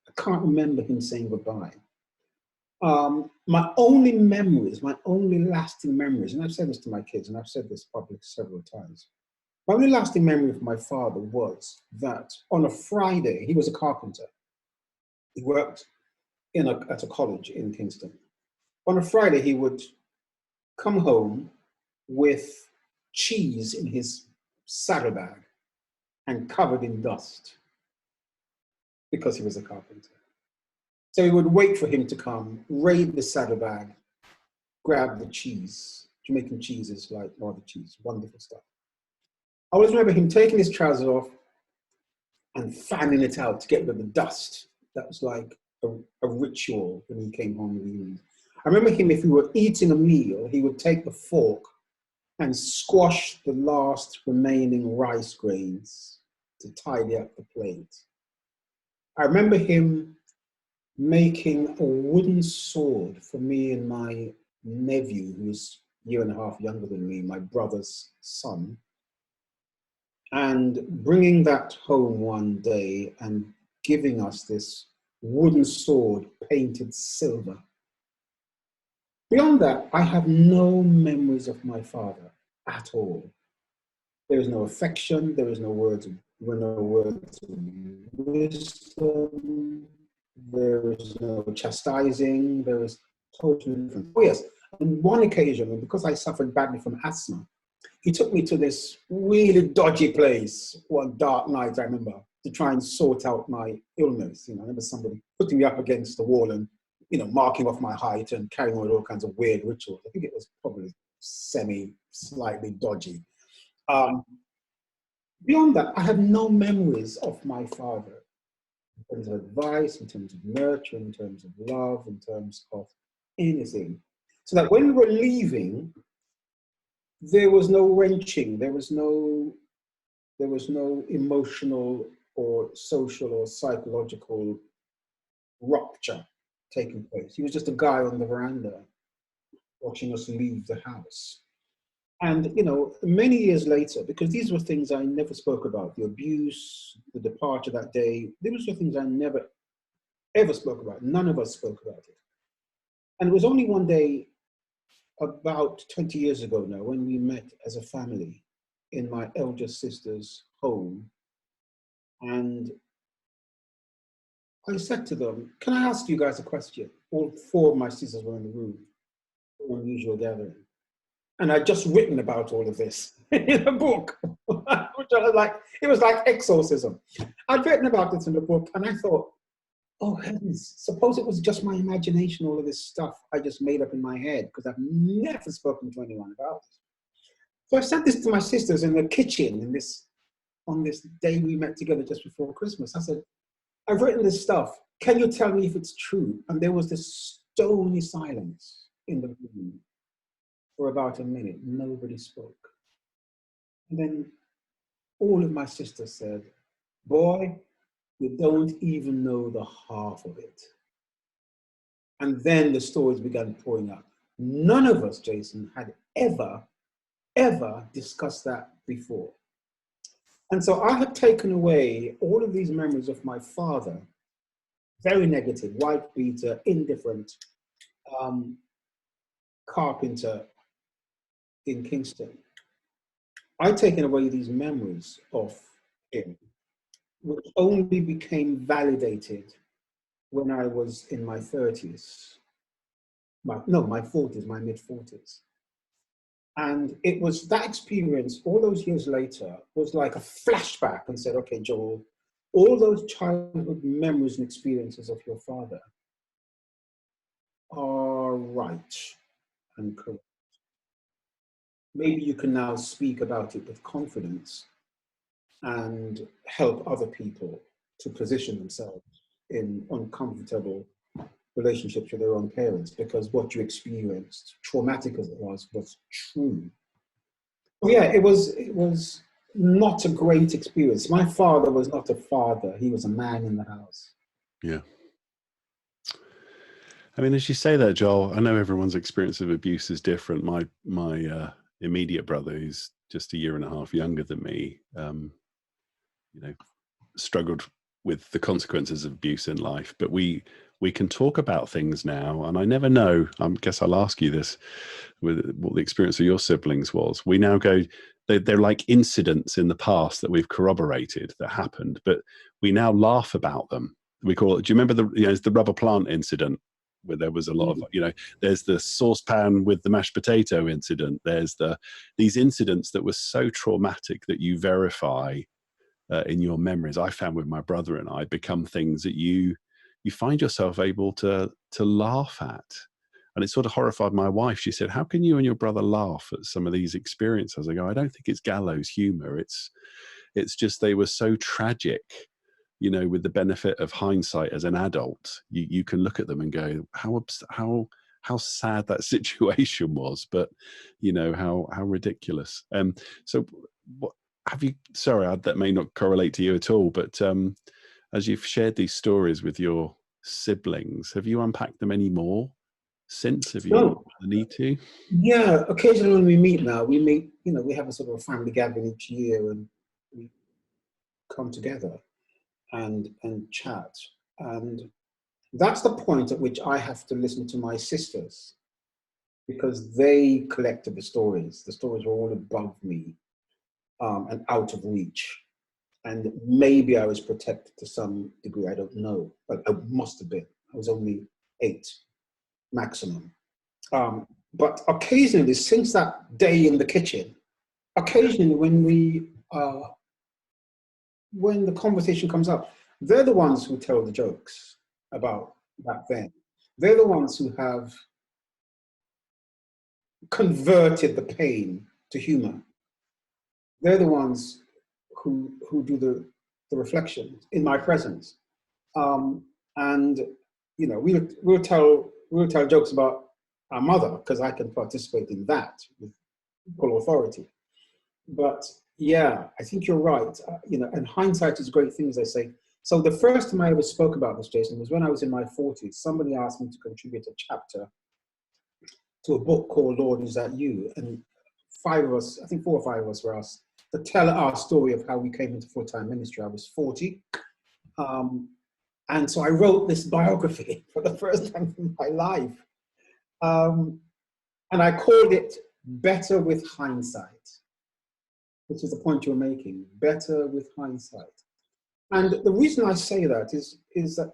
I can't remember him saying goodbye. My only memories, my only lasting memories, and I've said this to my kids, and I've said this publicly several times. My only lasting memory of my father was that on a Friday, he was a carpenter. He worked at a college in Kingston. On a Friday, he would come home with cheese in his saddlebag and covered in dust because he was a carpenter. So he would wait for him to come, raid the saddlebag, grab the cheese. Jamaican cheese is like no other cheese, wonderful stuff. I always remember him taking his trousers off and fanning it out to get rid of the dust. That was like a ritual when he came home in the evening. I remember him, if we were eating a meal, he would take the fork and squash the last remaining rice grains to tidy up the plate. I remember him making a wooden sword for me and my nephew, who was a year and a half younger than me, my brother's son, and bringing that home one day and giving us this wooden sword painted silver. Beyond that, I have no memories of my father at all. There is no affection, there were no words of wisdom, there is no chastising, there is totally different. Oh yes, on one occasion, and because I suffered badly from asthma, he took me to this really dodgy place one dark night, I remember, to try and sort out my illness. I remember somebody putting me up against the wall and, marking off my height and carrying on all kinds of weird rituals. I think it was probably slightly dodgy. Beyond that, I have no memories of my father in terms of advice, in terms of nurture, in terms of love, in terms of anything. So that when we were leaving, there was no wrenching, there was no emotional or social or psychological rupture taking place. He was just a guy on the veranda watching us leave the house. And, many years later, because these were things I never spoke about, the abuse, the departure that day, these were things I never, ever spoke about. None of us spoke about it. And it was only one day, about 20 years ago now, when we met as a family in my elder sister's home. And I said to them, can I ask you guys a question? All four of my sisters were in the room, an unusual gathering. And I'd just written about all of this in a book, which it was like exorcism. I'd written about it in the book, and I thought, oh heavens, suppose it was just my imagination, all of this stuff I just made up in my head, because I've never spoken to anyone about it. So I said this to my sisters in the kitchen on this day we met together just before Christmas. I said, I've written this stuff. Can you tell me if it's true? And there was this stony silence in the room for about a minute. Nobody spoke. And then all of my sisters said, boy, you don't even know the half of it. And then the stories began pouring out. None of us, Jason, had ever discussed that before. And so I had taken away all of these memories of my father, very negative, white beater, indifferent, carpenter in Kingston. I'd taken away these memories of him, which only became validated when I was in my 30s, my 40s, my mid-40s. And it was that experience, all those years later, was like a flashback and said, okay, Joel, all those childhood memories and experiences of your father are right and correct. Maybe you can now speak about it with confidence and help other people to position themselves in uncomfortable relationships with their own parents, because what you experienced, traumatic as it was true. Yeah, it was not a great experience. My father was not a father. He was a man in the house. Yeah. I mean, as you say that, Joel, I know everyone's experience of abuse is different. My immediate brother, who's just a year and a half younger than me, struggled with the consequences of abuse in life. But we can talk about things now, and I never know. I guess I'll ask you this: with what the experience of your siblings was. We now go. They're like incidents in the past that we've corroborated that happened, but we now laugh about them. We call it. Do you remember the rubber plant incident? Where there was a lot of, there's the saucepan with the mashed potato incident. There's these incidents that were so traumatic that you verify in your memories. I found with my brother and I become things that you find yourself able to laugh at. And it sort of horrified my wife. She said, how can you and your brother laugh at some of these experiences? I go, I don't think it's gallows humor. It's just they were so tragic. With the benefit of hindsight as an adult, you can look at them and go, how sad that situation was, but how ridiculous. So what have you? Sorry, that may not correlate to you at all, but as you've shared these stories with your siblings, have you unpacked them any more since? Have you had the need to? Yeah, occasionally when we meet now, we have a sort of a family gathering each year, and we come together and chat. And that's the point at which I have to listen to my sisters, because they collected the stories. The stories were all above me and out of reach. And maybe I was protected to some degree, I don't know, but I must have been. I was only 8 maximum. But occasionally, since that day in the kitchen, occasionally when the conversation comes up, they're the ones who tell the jokes about back then. They're the ones who have converted the pain to humor. They're the ones who do the reflection in my presence. And we'll tell jokes about our mother, because I can participate in that with equal authority. But yeah, I think you're right. And hindsight is a great thing, as I say. So the first time I ever spoke about this, Jason, was when I was in my 40s. Somebody asked me to contribute a chapter to a book called Lord, Is That You? And 5 of us, I think 4 or 5 of us were asked to tell our story of how we came into full-time ministry. I was 40. And so I wrote this biography for the first time in my life. And I called it Better with Hindsight, which is the point you're making, better with hindsight. And the reason I say that is that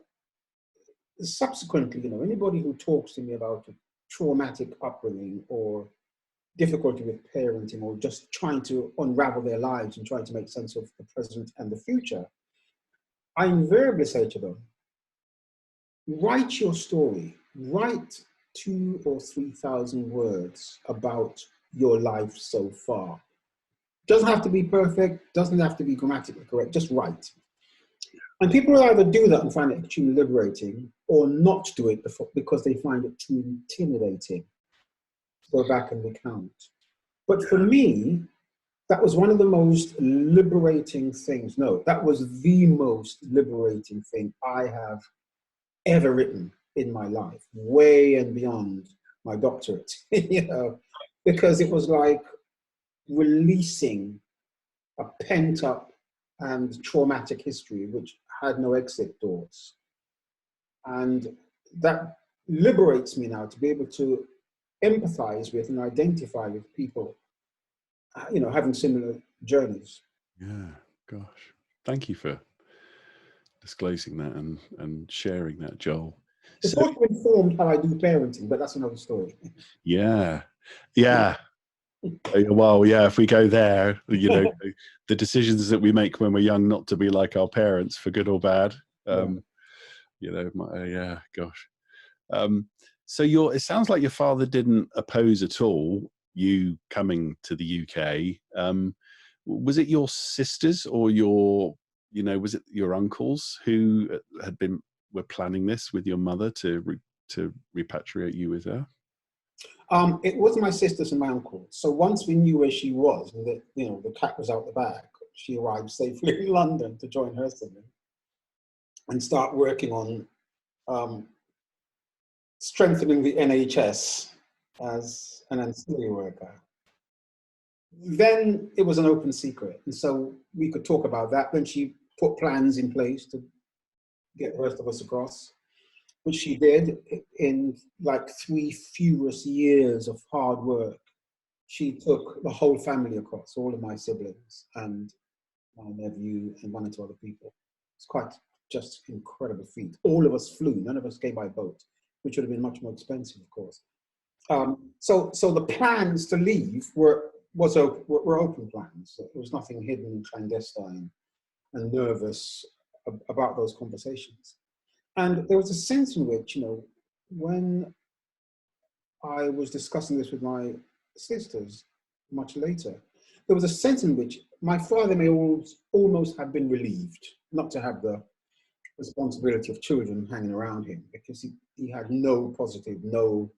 subsequently, anybody who talks to me about a traumatic upbringing or difficulty with parenting or just trying to unravel their lives and trying to make sense of the present and the future, I invariably say to them, write your story, write 2,000 or 3,000 words about your life so far. Doesn't have to be perfect, doesn't have to be grammatically correct, just write. And people will either do that and find it extremely liberating, or not do it because they find it too intimidating to go back and recount. But for me, that was one of the most liberating things. No, that was the most liberating thing I have ever written in my life, way and beyond my doctorate, because it was like releasing a pent-up and traumatic history which had no exit doors. And that liberates me now to be able to empathize with and identify with people, having similar journeys. Yeah, gosh. Thank you for disclosing that and sharing that, Joel. It's So, also informed how I do parenting, but that's another story. yeah. Well, yeah, if we go there, you know, the decisions that we make when we're young not to be like our parents, for good or bad, you know, yeah, gosh. So it sounds like your father didn't oppose at all you coming to the UK. Was it your sisters or was it your uncles who were planning this with your mother to repatriate you with her? It was my sisters and my uncle. So once we knew where she was, and that, you know, the cat was out the bag, she arrived safely in London to join her sibling and start working on strengthening the NHS as an ancillary worker. Then it was an open secret, and so we could talk about that. Then she put plans in place to get the rest of us across, which she did in like 3 furious years of hard work. She took the whole family across, all of my siblings and my nephew and 1 or 2 other people. It's quite just incredible feat. All of us flew, none of us came by boat, which would have been much more expensive, of course. So the plans to leave were open plans. There was nothing hidden, clandestine, and nervous about those conversations. And there was a sense in which, you know, when I was discussing this with my sisters much later, there was a sense in which my father may almost have been relieved not to have the responsibility of children hanging around him, because he had no positive, no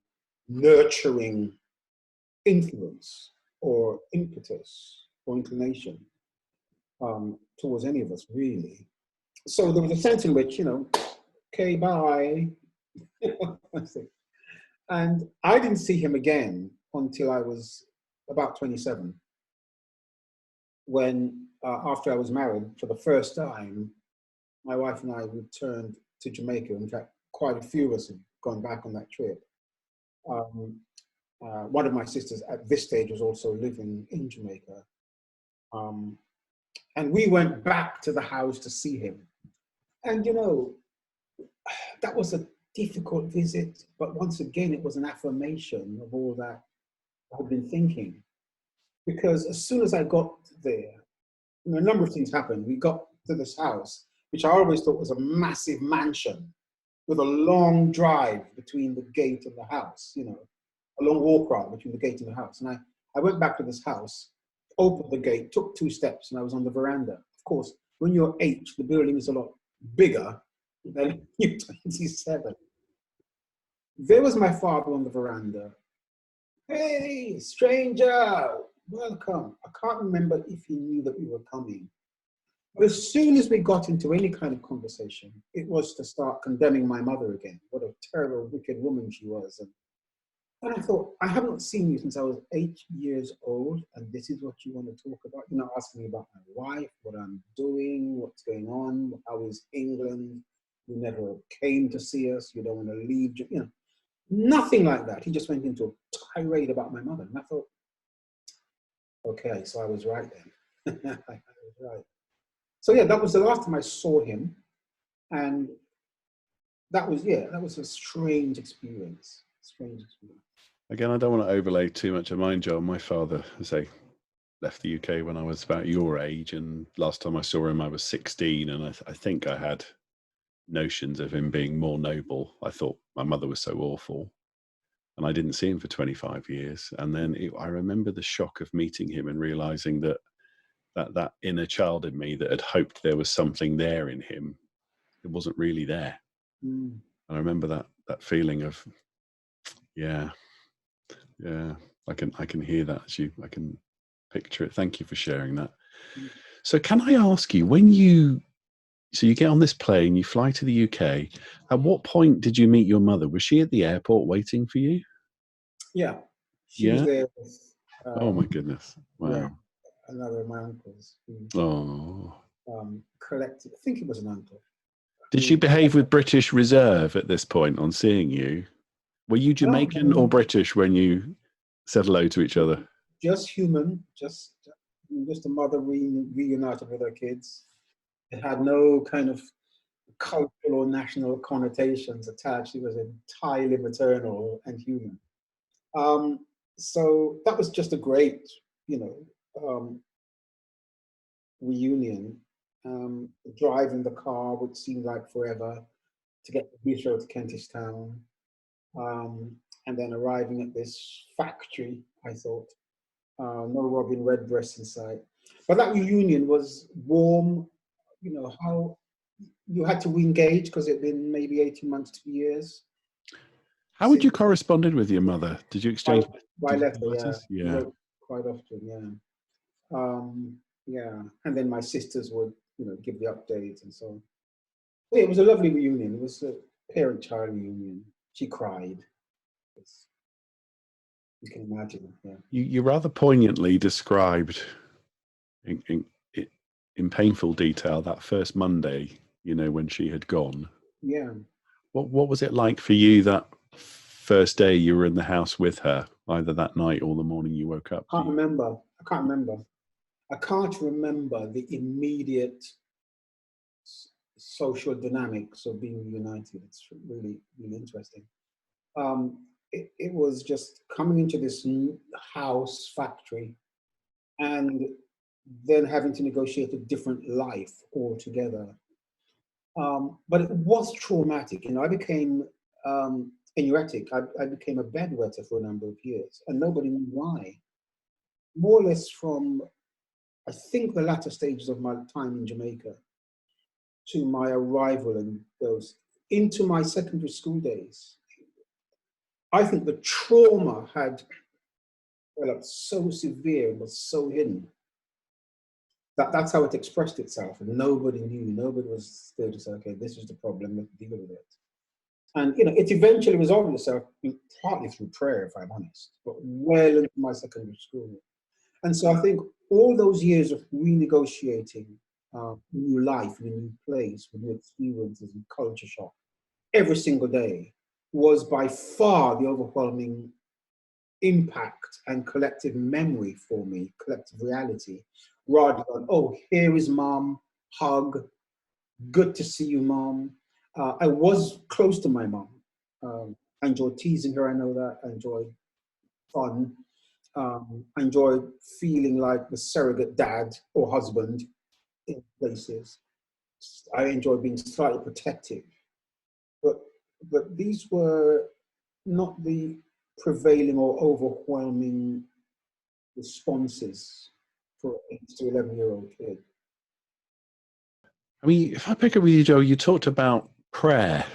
nurturing influence or impetus or inclination towards any of us, really. So there was a sense in which, you know, okay, bye. And I didn't see him again until I was about 27, when after I was married for the first time, my wife and I returned to Jamaica. In fact, quite a few of us had gone back on that trip. One of my sisters at this stage was also living in Jamaica. And we went back to the house to see him. And, you know, that was a difficult visit, but once again, it was an affirmation of all that I've been thinking. Because as soon as I got there, you know, a number of things happened. We got to this house, which I always thought was a massive mansion with a long drive between the gate and the house, you know, a long walk around between the gate and the house. And I went back to this house, opened the gate, took 2 steps, and I was on the veranda. Of course, when you're 8, the building is a lot bigger than you're 27. There was my father on the veranda. Hey, stranger, welcome. I can't remember if he knew that we were coming. But as soon as we got into any kind of conversation, it was to start condemning my mother again. What a terrible, wicked woman she was. And I thought, I haven't seen you since I was 8 years old, and this is what you want to talk about? You're not asking me about my wife, what I'm doing, what's going on, how is England? You never came to see us, you don't want to leave, you know. Nothing like that. He just went into a tirade about my mother. And I thought, okay, so I was right then. I was right. So yeah, that was the last time I saw him. And that was a strange experience. Again, I don't want to overlay too much of mine, Joel. My father, as I left the UK when I was about your age, and last time I saw him, I was 16, and I think I had notions of him being more noble. I thought my mother was so awful, and I didn't see him for 25 years. And then I remember the shock of meeting him and realizing that inner child in me that had hoped there was something there in him, it wasn't really there. And I remember that feeling of, yeah, I can hear that I can picture it. Thank you for sharing that. So can I ask you, so you get on this plane, you fly to the UK, at what point did you meet your mother? Was she at the airport waiting for you? Yeah, she was there with, oh my goodness, wow. Yeah, another of my uncles who collected, I think it was an uncle. Did she behave with British reserve at this point on seeing you? Were you Jamaican or British when you said hello to each other? Just human, just a mother reunited with her kids. It had no kind of cultural or national connotations attached. It was entirely maternal and human. So that was just a great, reunion. Driving the car would seem like forever to get from Heathrow to Kentish Town, and then arriving at this factory. I thought, no Robin Redbreast in sight, but that reunion was warm. How you had to re-engage because it'd been maybe 18 months, 2 years. How would you corresponded with your mother? Did you exchange by letter? letters? Yeah, wrote quite often. Yeah, and then my sisters would, give the updates and so on. Yeah, it was a lovely reunion. It was a parent-child reunion. She cried. You can imagine. Yeah. You rather poignantly described in painful detail that first Monday, when she had gone. Yeah. What was it like for you that first day you were in the house with her, either that night or the morning you woke up? I can't remember. I can't remember the immediate social dynamics of being reunited. It's really, really interesting. It was just coming into this house factory and then having to negotiate a different life altogether. But it was traumatic. I became anoretic. I became a bedwetter for a number of years, and nobody knew why. More or less from, I think, the latter stages of my time in Jamaica to my arrival into my secondary school days. I think the trauma had developed so severe and was so hidden that's how it expressed itself, and nobody knew. Nobody was there to say, okay, this is the problem, let's deal with it. And it eventually resolved itself, partly through prayer, if I'm honest, but well into my secondary school. And so I think all those years of renegotiating new life in a new place, with new experiences and culture shock, every single day, was by far the overwhelming impact and collective memory for me, collective reality, rather than, oh, here is mom, hug, good to see you, mom. I was close to my mom. I enjoyed teasing her, I know that. I enjoyed fun. I enjoyed feeling like the surrogate dad or husband in places. I enjoyed being slightly protective. But these were not the prevailing or overwhelming responses for an 8 to 11-year-old kid. I mean, if I pick up with you, Joe, you talked about prayer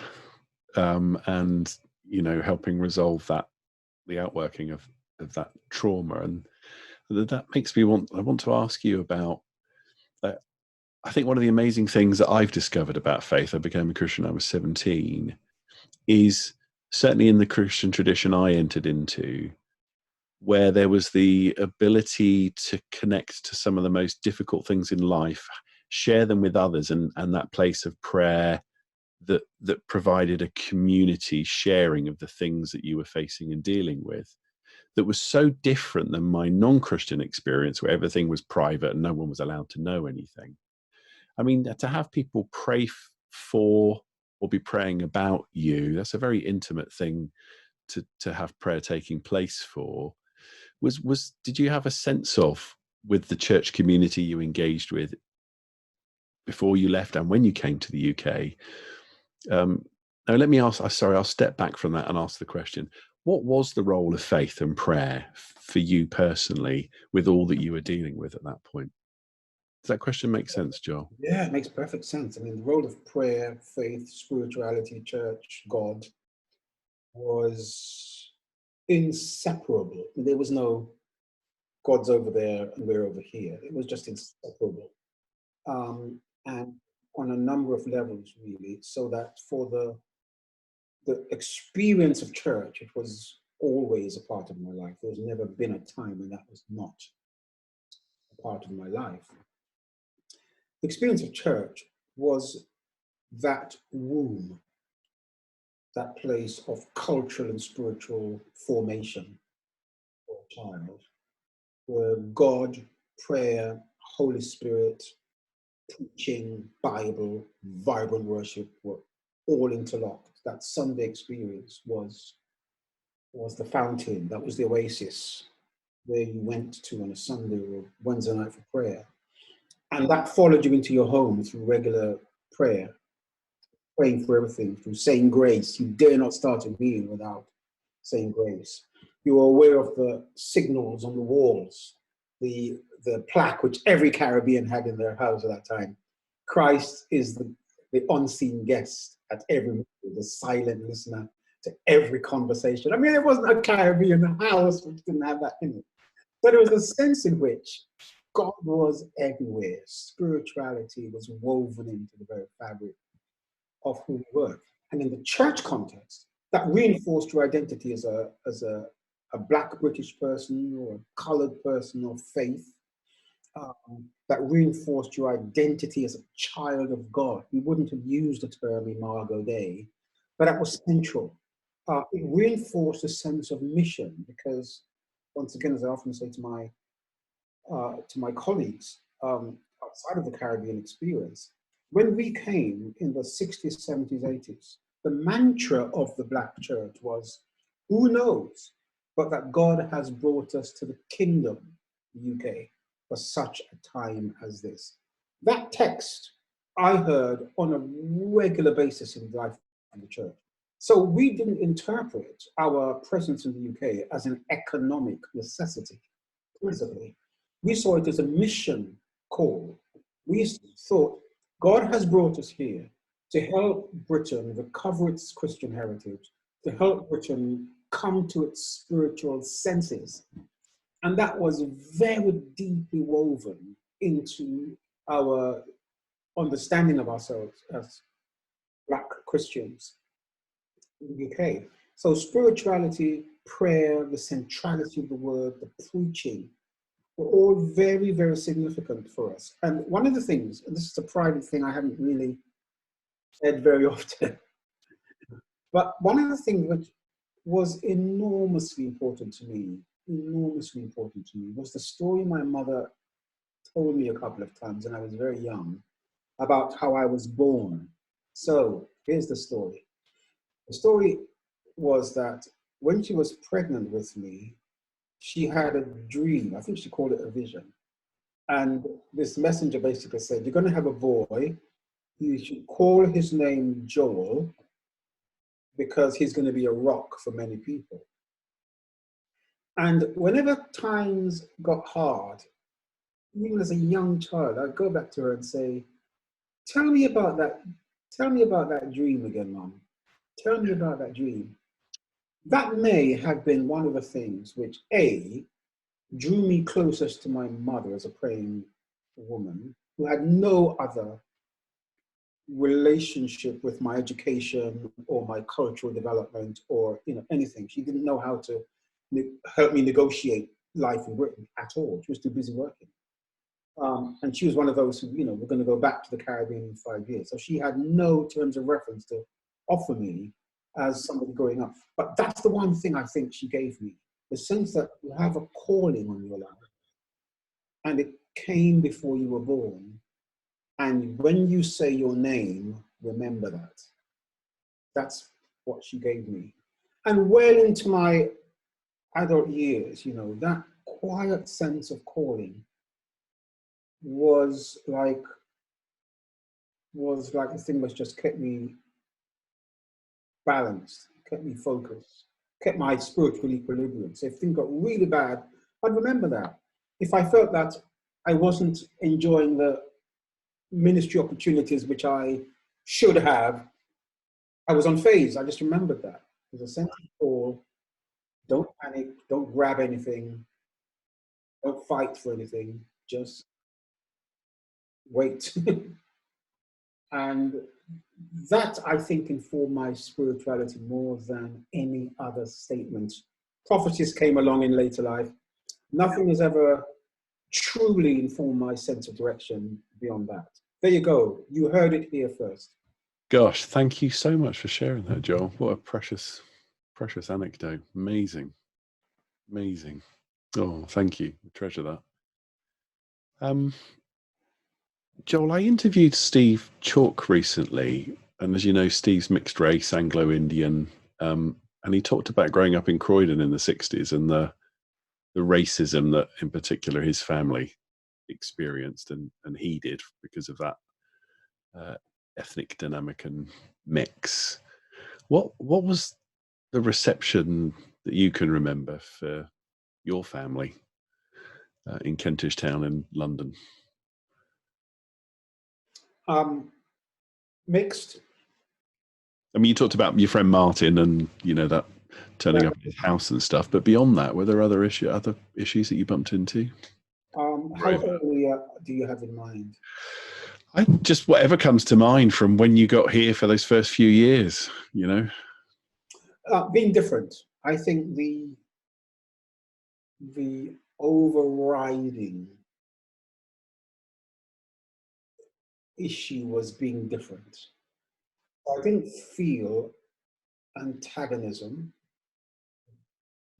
and, helping resolve the outworking of that trauma. And that makes me I want to ask you about that. I think one of the amazing things that I've discovered about faith, I became a Christian when I was 17, is certainly in the Christian tradition I entered into, where there was the ability to connect to some of the most difficult things in life, share them with others, and that place of prayer that provided a community sharing of the things that you were facing and dealing with, that was so different than my non-Christian experience, where everything was private and no one was allowed to know anything. I mean, to have people pray for or be praying about you, that's a very intimate thing to have prayer taking place for. Did you have a sense of, with the church community you engaged with before you left and when you came to the UK? Now let me ask, sorry, I'll step back from that and ask the question. What was the role of faith and prayer for you personally with all that you were dealing with at that point? Does that question make sense, Joel? Yeah, it makes perfect sense. I mean, the role of prayer, faith, spirituality, church, God was inseparable. There was no God's over there and we're over here. It was just inseparable. And on a number of levels, really, so that for the experience of church, it was always a part of my life. There's never been a time when that was not a part of my life. The experience of church was that womb, that place of cultural and spiritual formation for a child, where God, prayer, Holy Spirit, teaching, Bible, vibrant worship were all interlocked. That Sunday experience was the fountain, that was the oasis where you went to on a Sunday or Wednesday night for prayer. And that followed you into your home through regular prayer, praying for everything, through saying grace. You dare not start a meal without saying grace. You were aware of the signals on the walls, the plaque which every Caribbean had in their house at that time. Christ is the unseen guest at every meal, the silent listener to every conversation. I mean, it wasn't a Caribbean house which didn't have that in it. But there was a sense in which God was everywhere. Spirituality was woven into the very fabric of who we were. And in the church context, that reinforced your identity as a Black British person or a colored person of faith. That reinforced your identity as a child of God. We wouldn't have used the term Imago Dei, but that was central. It reinforced a sense of mission because, once again, as I often say to my colleagues outside of the Caribbean experience, when we came in the 60s, 70s, 80s, the mantra of the Black church was, who knows, but that God has brought us to the kingdom, the UK, for such a time as this. That text I heard on a regular basis in the life of the church. So we didn't interpret our presence in the UK as an economic necessity, principally. We saw it as a mission call. We thought God has brought us here to help Britain recover its Christian heritage, to help Britain come to its spiritual senses. And that was very deeply woven into our understanding of ourselves as Black Christians in the UK. So spirituality, prayer, the centrality of the word, the preaching, were all very, very significant for us. And one of the things, and this is a private thing I haven't really said very often, but one of the things which was enormously important to me, was the story my mother told me a couple of times when I was very young about how I was born. So here's the story. The story was that when she was pregnant with me, she had a dream. I think she called it a vision. And this messenger basically said, you're going to have a boy. You should call his name Joel because he's going to be a rock for many people. And whenever times got hard, even as a young child, I'd go back to her and say, tell me about that dream again, Mom. Tell me about that dream. That may have been one of the things which, A, drew me closest to my mother as a praying woman who had no other relationship with my education or my cultural development or anything. She didn't know how to help me negotiate life in Britain at all. She was too busy working. And she was one of those who, were going to go back to the Caribbean in 5 years. So she had no terms of reference to offer me as somebody growing up. But that's the one thing I think she gave me, the sense that you have a calling on your life. And it came before you were born. And when you say your name, remember that. That's what she gave me. And well into my adult years, that quiet sense of calling was like the thing which just kept me balanced, kept me focused, kept my spiritual equilibrium. So if things got really bad, I'd remember that. If I felt that I wasn't enjoying the ministry opportunities which I should have, I was unfazed. I just remembered that. There's a sense of call. Don't panic, don't grab anything, don't fight for anything, just wait. And that, I think, informed my spirituality more than any other statement. Prophecies came along in later life. Nothing has ever truly informed my sense of direction beyond that. There you go. You heard it here first. Gosh, thank you so much for sharing that, Joel. What a precious, precious anecdote. Amazing. Amazing. Oh, thank you. I treasure that. Joel, I interviewed Steve Chalk recently, and as you know, Steve's mixed race, Anglo-Indian, and he talked about growing up in Croydon in the 60s and the racism that, in particular, his family experienced, and he did because of that ethnic dynamic and mix. What was the reception that you can remember for your family in Kentish Town in London? Mixed. I mean, you talked about your friend Martin and, you know, that turning up at his house and stuff, but beyond that, were there other issues that you bumped into? How early do you have in mind? I just, whatever comes to mind from when you got here for those first few years, you know? Being different. I think the overriding issue was being different. I didn't feel antagonism.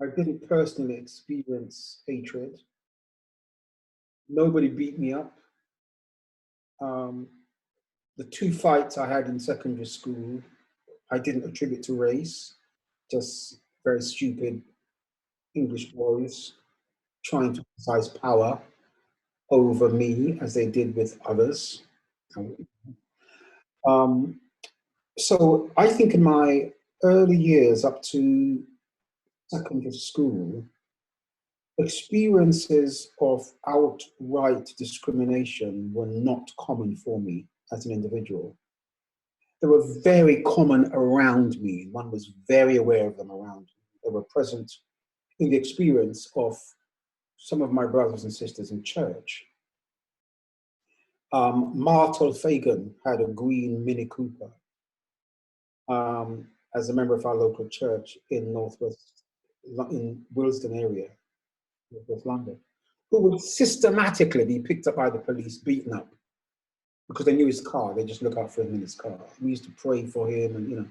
I didn't personally experience hatred. Nobody beat me up. The 2 fights I had in secondary school, I didn't attribute to race, just very stupid English boys trying to exercise power over me as they did with others. So I think in my early years up to secondary school, experiences of outright discrimination were not common for me as an individual. They were very common around me. One was very aware of them around me. They were present in the experience of some of my brothers and sisters in church. Martel Fagan had a green Mini Cooper as a member of our local church in in Willesden area, Northwest London, who would systematically be picked up by the police, beaten up, because they knew his car. They just look out for him in his car. We used to pray for him, and you know,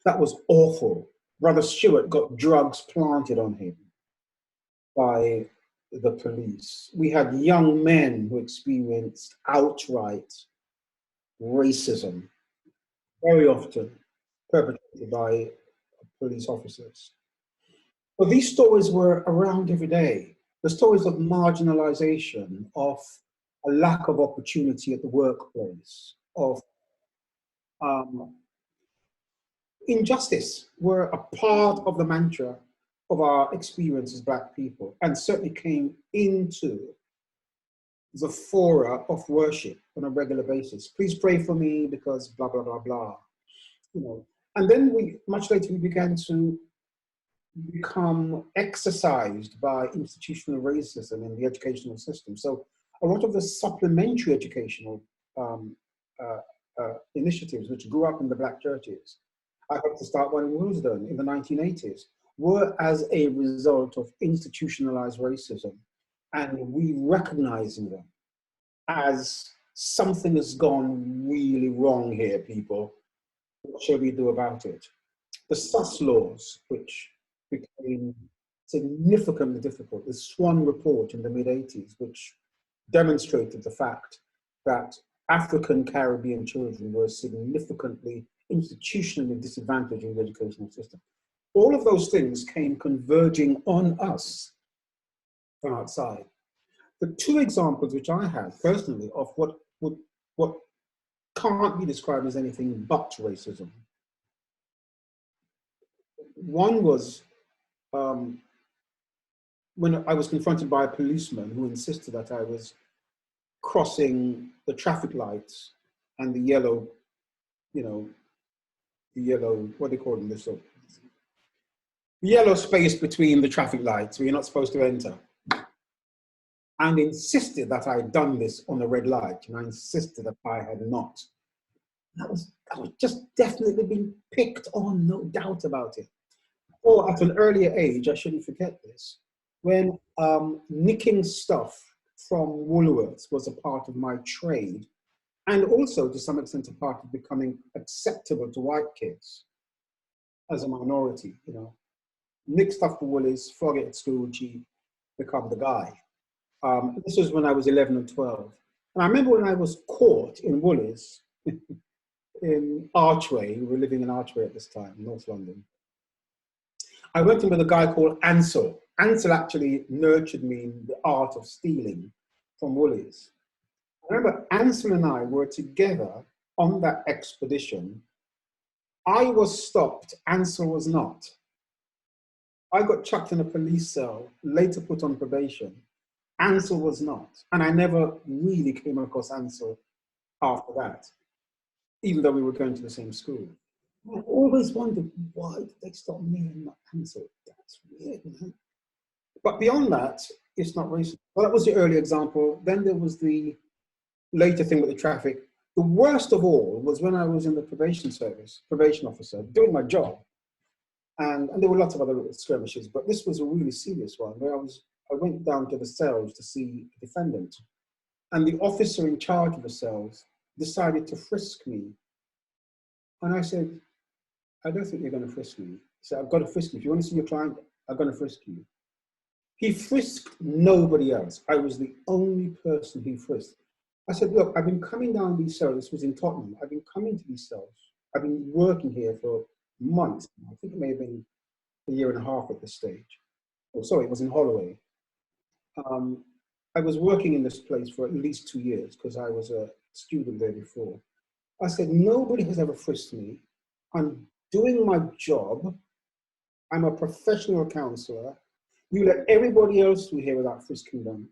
that was awful. Brother Stewart got drugs planted on him by the police. We had young men who experienced outright racism, very often perpetrated by police officers. But these stories were around every day. The stories of marginalization, of a lack of opportunity at the workplace, of injustice were a part of the mantra of our experience as Black people, and certainly came into the fora of worship on a regular basis. Please pray for me because blah, blah, blah, blah. You know, and then much later, we began to become exercised by institutional racism in the educational system. So a lot of the supplementary educational initiatives which grew up in the Black churches, I had to start one in Willesden in the 1980s, were as a result of institutionalized racism, and we recognizing them as something has gone really wrong here, people. What shall we do about it? The SUS laws, which became significantly difficult, the Swan Report in the mid-80s, which demonstrated the fact that African Caribbean children were significantly institutionally disadvantaged in the educational system. All of those things came converging on us from outside. The 2 examples which I have personally of what can't be described as anything but racism. One was when I was confronted by a policeman who insisted that I was crossing the traffic lights and the yellow, you know, the yellow, what do they call this? The yellow space between the traffic lights where you're not supposed to enter. And insisted that I had done this on a red light, and I insisted that I had not. I was just definitely being picked on, no doubt about it. Or at an earlier age, I shouldn't forget this, when nicking stuff from Woolworths was a part of my trade, and also to some extent a part of becoming acceptable to white kids as a minority, you know. Nick stuff for Woolies, forget at school, cheap, become the guy. This was when I was 11 and 12. And I remember when I was caught in Woolies, in Archway, we were living in Archway at this time, North London. I went in with a guy called Ansel. Ansel actually nurtured me in the art of stealing from Woolies. I remember Ansel and I were together on that expedition. I was stopped, Ansel was not. I got chucked in a police cell, later put on probation. Ansel was not. And I never really came across Ansel after that, even though we were going to the same school. I always wondered, why did they stop me and not Ansel? That's weird, man. But beyond that, it's not racist. Well, that was the early example. Then there was the later thing with the traffic. The worst of all was when I was in the probation service, probation officer, doing my job. And there were lots of other skirmishes, but this was a really serious one where I went down to the cells to see a defendant. And the officer in charge of the cells decided to frisk me. And I said, I don't think you're going to frisk me. He said, I've got to frisk you. If you want to see your client, I'm going to frisk you. He frisked nobody else. I was the only person he frisked. I said, look, I've been coming down these cells. This was in Tottenham. I've been coming to these cells. I've been working here for months. I think it may have been a year and a half at this stage. Oh, sorry, it was in Holloway. I was working in this place for at least 2 years because I was a student there before. I said, nobody has ever frisked me. I'm doing my job. I'm a professional counselor. You let everybody else through here without frisking them.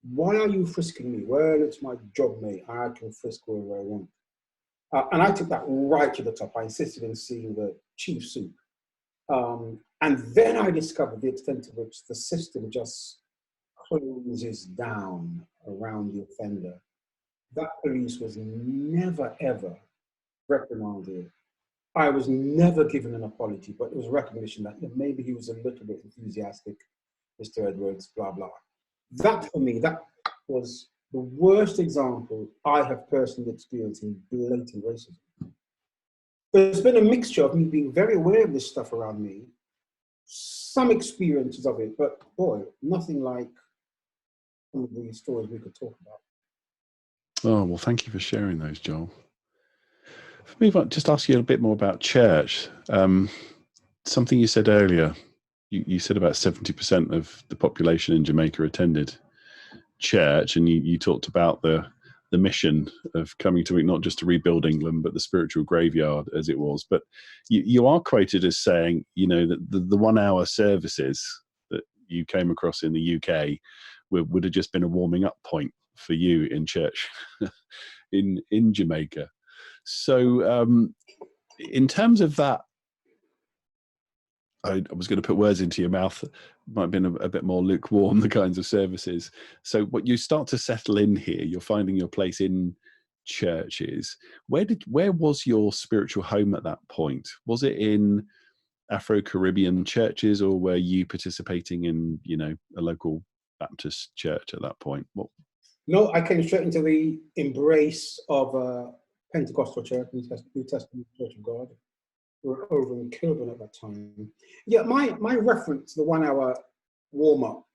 Why are you frisking me? Well, it's my job, mate. I can frisk wherever I want. And I took that right to the top. I insisted in seeing the chief soup. And then I discovered the extent to which the system just closes down around the offender. That police was never, ever reprimanded. I was never given an apology, but it was recognition that maybe he was a little bit enthusiastic, Mr. Edwards, blah, blah. That for me, that was the worst example I have personally experienced in blatant racism. There's been a mixture of me being very aware of this stuff around me, some experiences of it, but boy, nothing like some of the stories we could talk about. Oh, well, thank you for sharing those, Joel. For me, I'll just ask you a bit more about church. Something you said earlier, you said about 70% of the population in Jamaica attended church, and you talked about the mission of coming to not just to rebuild England, but the spiritual graveyard as it was. But you are quoted as saying, that the 1 hour services that you came across in the UK would have just been a warming up point for you in church in Jamaica. So in terms of that, I was going to put words into your mouth. Might have been a bit more lukewarm, the kinds of services. So what you start to settle in here, you're finding your place in churches. Where was your spiritual home at that point? Was it in Afro-Caribbean churches, or were you participating in, a local Baptist church at that point? No, I came straight into the embrace of a Pentecostal church, New Testament Church of God. We were over in Kilburn at that time. Yeah, my reference, the 1 hour warm-up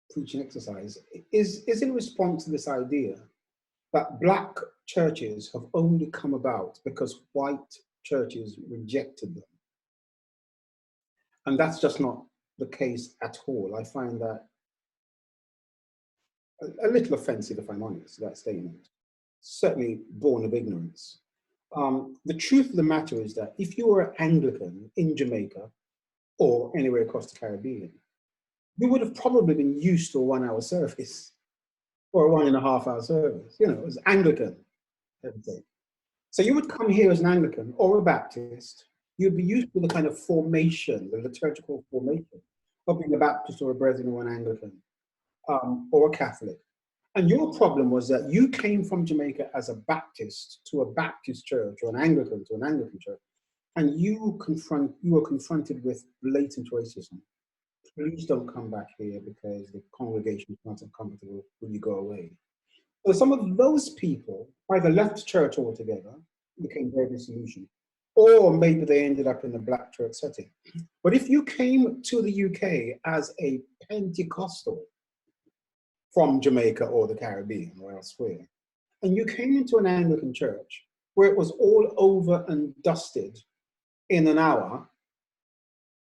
preaching exercise, is in response to this idea that Black churches have only come about because white churches rejected them. And that's just not the case at all. I find that a little offensive, if I'm honest, that statement. Certainly born of ignorance. The truth of the matter is that if you were Anglican in Jamaica or anywhere across the Caribbean, you would have probably been used to a 1 hour service or a 1.5 hour service, as Anglican, everything. So you would come here as an Anglican or a Baptist, you'd be used to the kind of formation, the liturgical formation of being a Baptist or a Brethren or an Anglican or a Catholic. And your problem was that you came from Jamaica as a Baptist to a Baptist church, or an Anglican to an Anglican church, and you were confronted with blatant racism. Please don't come back here because the congregation is not uncomfortable when you go away. So some of those people either left church altogether, became very disillusioned, or maybe they ended up in a Black church setting. But if you came to the UK as a Pentecostal, from Jamaica or the Caribbean or elsewhere. And you came into an Anglican church where it was all over and dusted in an hour,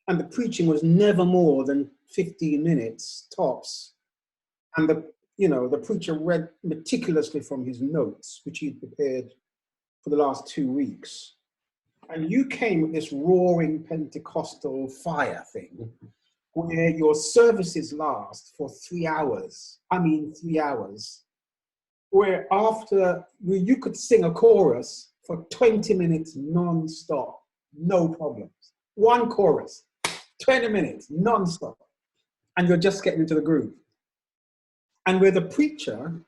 and the preaching was never more than 15 minutes tops. And the preacher read meticulously from his notes, which he'd prepared for the last 2 weeks. And you came with this roaring Pentecostal fire thing, where your services last for 3 hours. I mean, 3 hours. Where you could sing a chorus for 20 minutes non-stop, no problems. One chorus, 20 minutes non-stop, and you're just getting into the groove. And where the preacher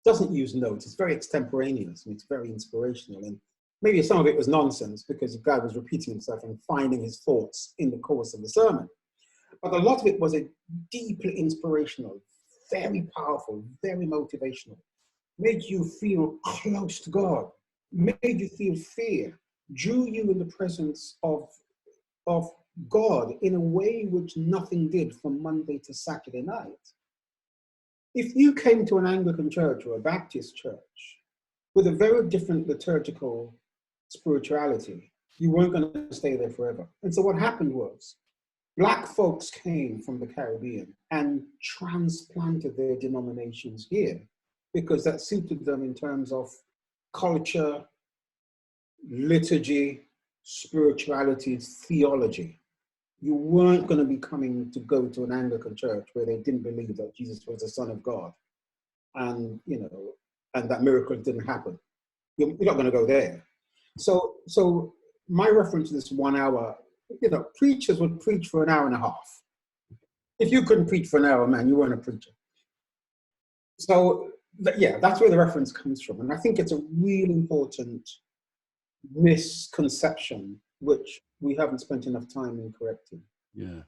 doesn't use notes, it's very extemporaneous and it's very inspirational. And maybe some of it was nonsense because the guy was repeating himself and finding his thoughts in the course of the sermon. But a lot of it was a deeply inspirational, very powerful, very motivational. Made you feel close to God, made you feel fear, drew you in the presence of God in a way which nothing did from Monday to Saturday night. If you came to an Anglican church or a Baptist church with a very different liturgical spirituality, you weren't going to stay there forever. And so what happened was, Black folks came from the Caribbean and transplanted their denominations here because that suited them in terms of culture, liturgy, spirituality, theology. You weren't going to be coming to go to an Anglican church where they didn't believe that Jesus was the Son of God and, and that miracles didn't happen. You're not going to go there. So my reference to this 1 hour, preachers would preach for an hour and a half. If you couldn't preach for an hour, man, you weren't a preacher. So yeah, that's where the reference comes from. And I think it's a really important misconception, which we haven't spent enough time in correcting. Yeah.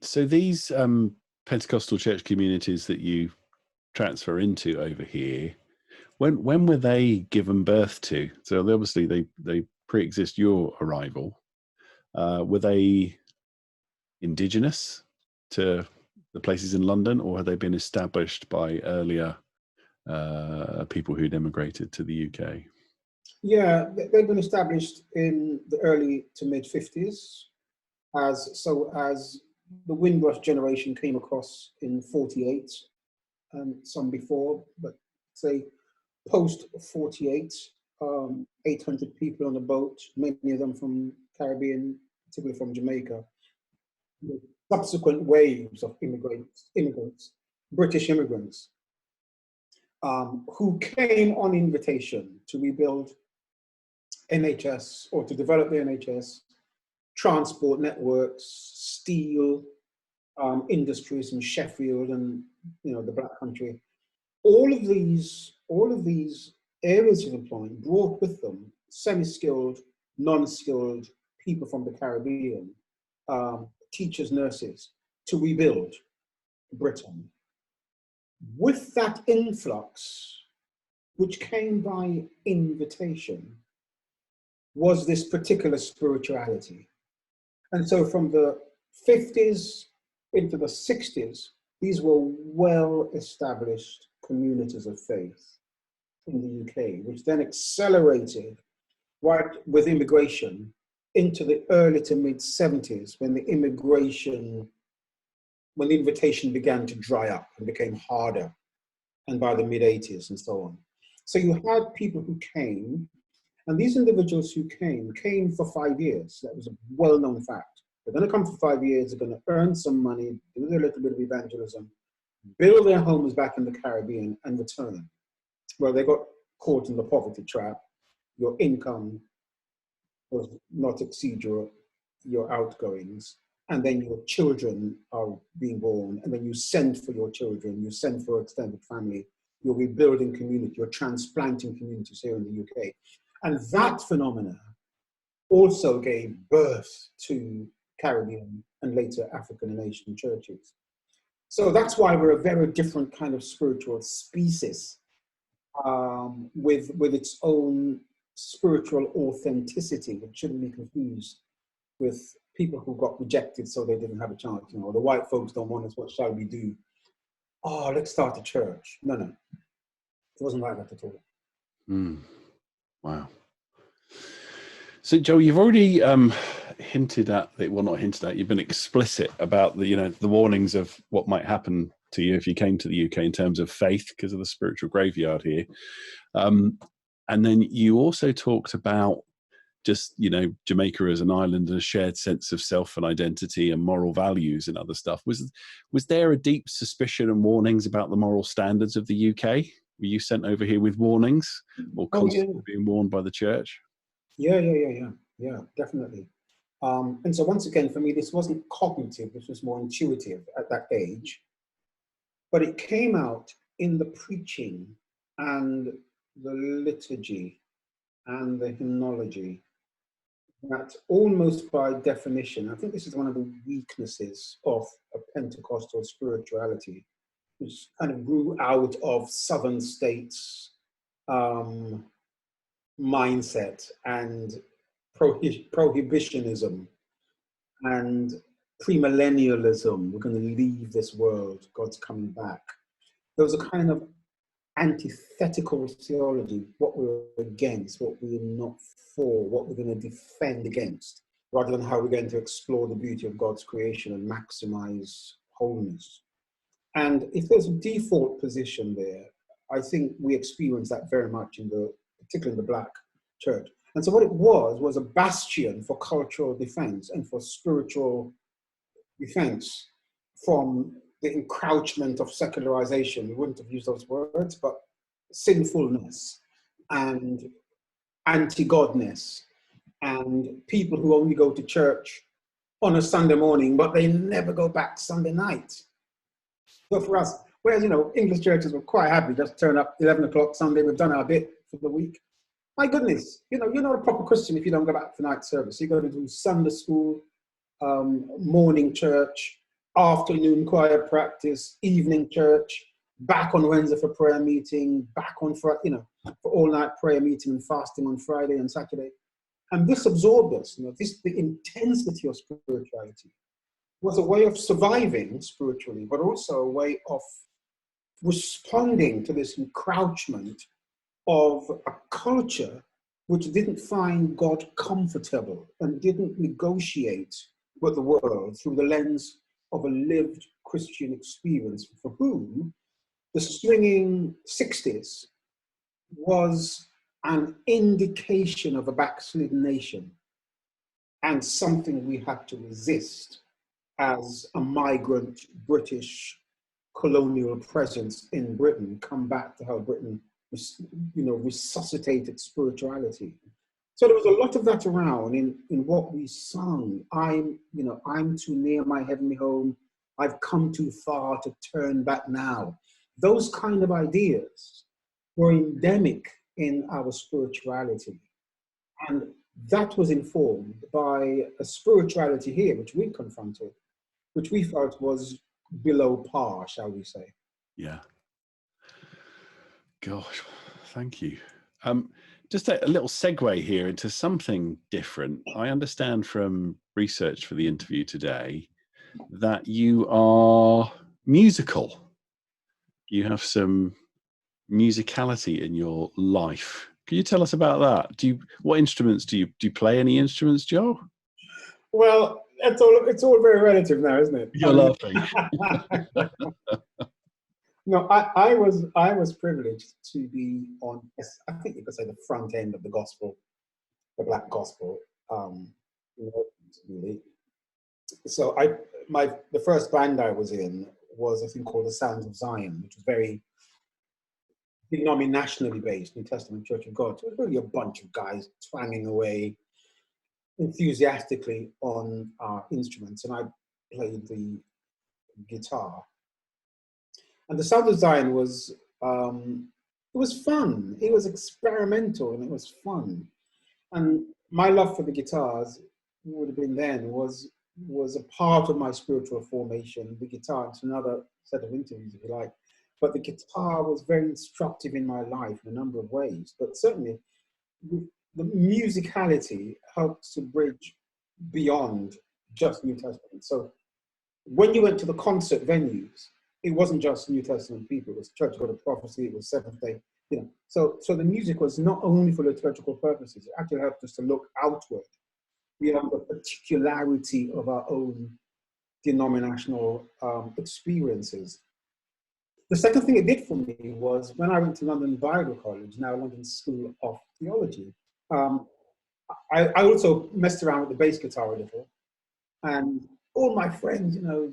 So these Pentecostal church communities that you transfer into over here, when were they given birth to? So obviously they pre-exist your arrival. Were they indigenous to the places in London, or had they been established by earlier people who'd immigrated to the UK? Yeah, they've been established in the early to mid 50s, as the Windrush generation came across in 48, and some before, but say post 48, 800 people on the boat, many of them from Caribbean, particularly from Jamaica. Subsequent waves of immigrants, British immigrants, who came on invitation to rebuild NHS or to develop the NHS, transport networks, steel industries in Sheffield and the Black Country. All of these areas of employment brought with them semi-skilled, non-skilled people from the Caribbean, teachers, nurses, to rebuild Britain. With that influx, which came by invitation, was this particular spirituality. And so from the 50s into the 60s, these were well-established communities of faith in the UK, which then accelerated right with immigration into the early to mid 70s, when the invitation began to dry up and became harder, and by the mid 80s and so on. So you had people who came, and these individuals who came for 5 years. That was a well-known fact. They're going to come for 5 years, they're going to earn some money, do a little bit of evangelism, build their homes back in the Caribbean and return. Well, they got caught in the poverty trap. Your income does not exceed your outgoings. And then your children are being born, and then you send for your children, you send for extended family, you're rebuilding community, you're transplanting communities here in the UK. And that phenomena also gave birth to Caribbean and later African and Asian churches. So that's why we're a very different kind of spiritual species, with its own spiritual authenticity, which shouldn't be confused with people who got rejected so they didn't have a chance. The white folks don't want us, what shall we do? oh, let's start a church. No, no, it wasn't like that at all. Wow. So, Joe, you've already hinted at it. Well, not hinted at. You've been explicit about the warnings of what might happen to you if you came to the UK in terms of faith because of the spiritual graveyard here. And then you also talked about just Jamaica as an island and a shared sense of self and identity and moral values and other stuff. Was there a deep suspicion and warnings about the moral standards of the UK? Were you sent over here with warnings or constantly being warned by the church? Yeah, definitely. And so once again, for me, this wasn't cognitive, this was more intuitive at that age. But it came out in the preaching and the liturgy and the hymnology that almost by definition, I think this is one of the weaknesses of a Pentecostal spirituality, which kind of grew out of Southern states mindset and prohibitionism and premillennialism. We're going to leave this world, God's coming back. There was a kind of antithetical theology, what we're against, what we're not for, what we're going to defend against, rather than how we're going to explore the beauty of God's creation and maximize wholeness. And if there's a default position there, I think we experience that very much particularly in the Black church. And so what it was a bastion for cultural defense and for spiritual defense from the encroachment of secularization. We wouldn't have used those words, but sinfulness and anti-godness and people who only go to church on a Sunday morning, but they never go back Sunday night. So for us, whereas, English churches were quite happy, just turn up 11 o'clock Sunday, we've done our bit for the week. My goodness, you're not a proper Christian if you don't go back for night service. You go to do Sunday school, morning church, afternoon choir practice, evening church, back on Wednesday for prayer meeting, back on Friday, for all night prayer meeting and fasting on Friday and Saturday. And this absorbed us, the intensity of spirituality was a way of surviving spiritually, but also a way of responding to this encroachment of a culture which didn't find God comfortable and didn't negotiate with the world through the lens of a lived Christian experience, for whom the swinging 60s was an indication of a backslidden nation and something we had to resist as a migrant British colonial presence in Britain, come back to how Britain, resuscitated spirituality. So there was a lot of that around in what we sung. I'm too near my heavenly home. I've come too far to turn back now. Those kind of ideas were endemic in our spirituality. And that was informed by a spirituality here, which we confronted, which we felt was below par, shall we say. Yeah. Gosh, thank you. Just a little segue here into something different. I understand from research for the interview today that you are musical. You have some musicality in your life. Can you tell us about that? What instruments do you play? Any instruments, Joe? Well, it's all very relative now, isn't it? You're laughing. No, I was privileged to be on, I think you could say, the front end of the gospel, the Black gospel. Really. So the first band I was in was a thing called the Sounds of Zion, which was very denominationally based, New Testament Church of God. So it was really a bunch of guys twanging away enthusiastically on our instruments, and I played the guitar. And the Sound of Zion was, it was fun. It was experimental and it was fun. And my love for the guitars would have been then was a part of my spiritual formation. The guitar, it's another set of interviews if you like. But the guitar was very instructive in my life in a number of ways. But certainly the musicality helped to bridge beyond just New Testament. So when you went to the concert venues, it wasn't just New Testament people, it was Church God of Prophecy, it was Seventh Day, you know. So the music was not only for liturgical purposes, it actually helped us to look outward beyond the particularity of our own denominational experiences. The second thing it did for me was when I went to London Bible College, now London School of Theology, I also messed around with the bass guitar a little, and all my friends, you know,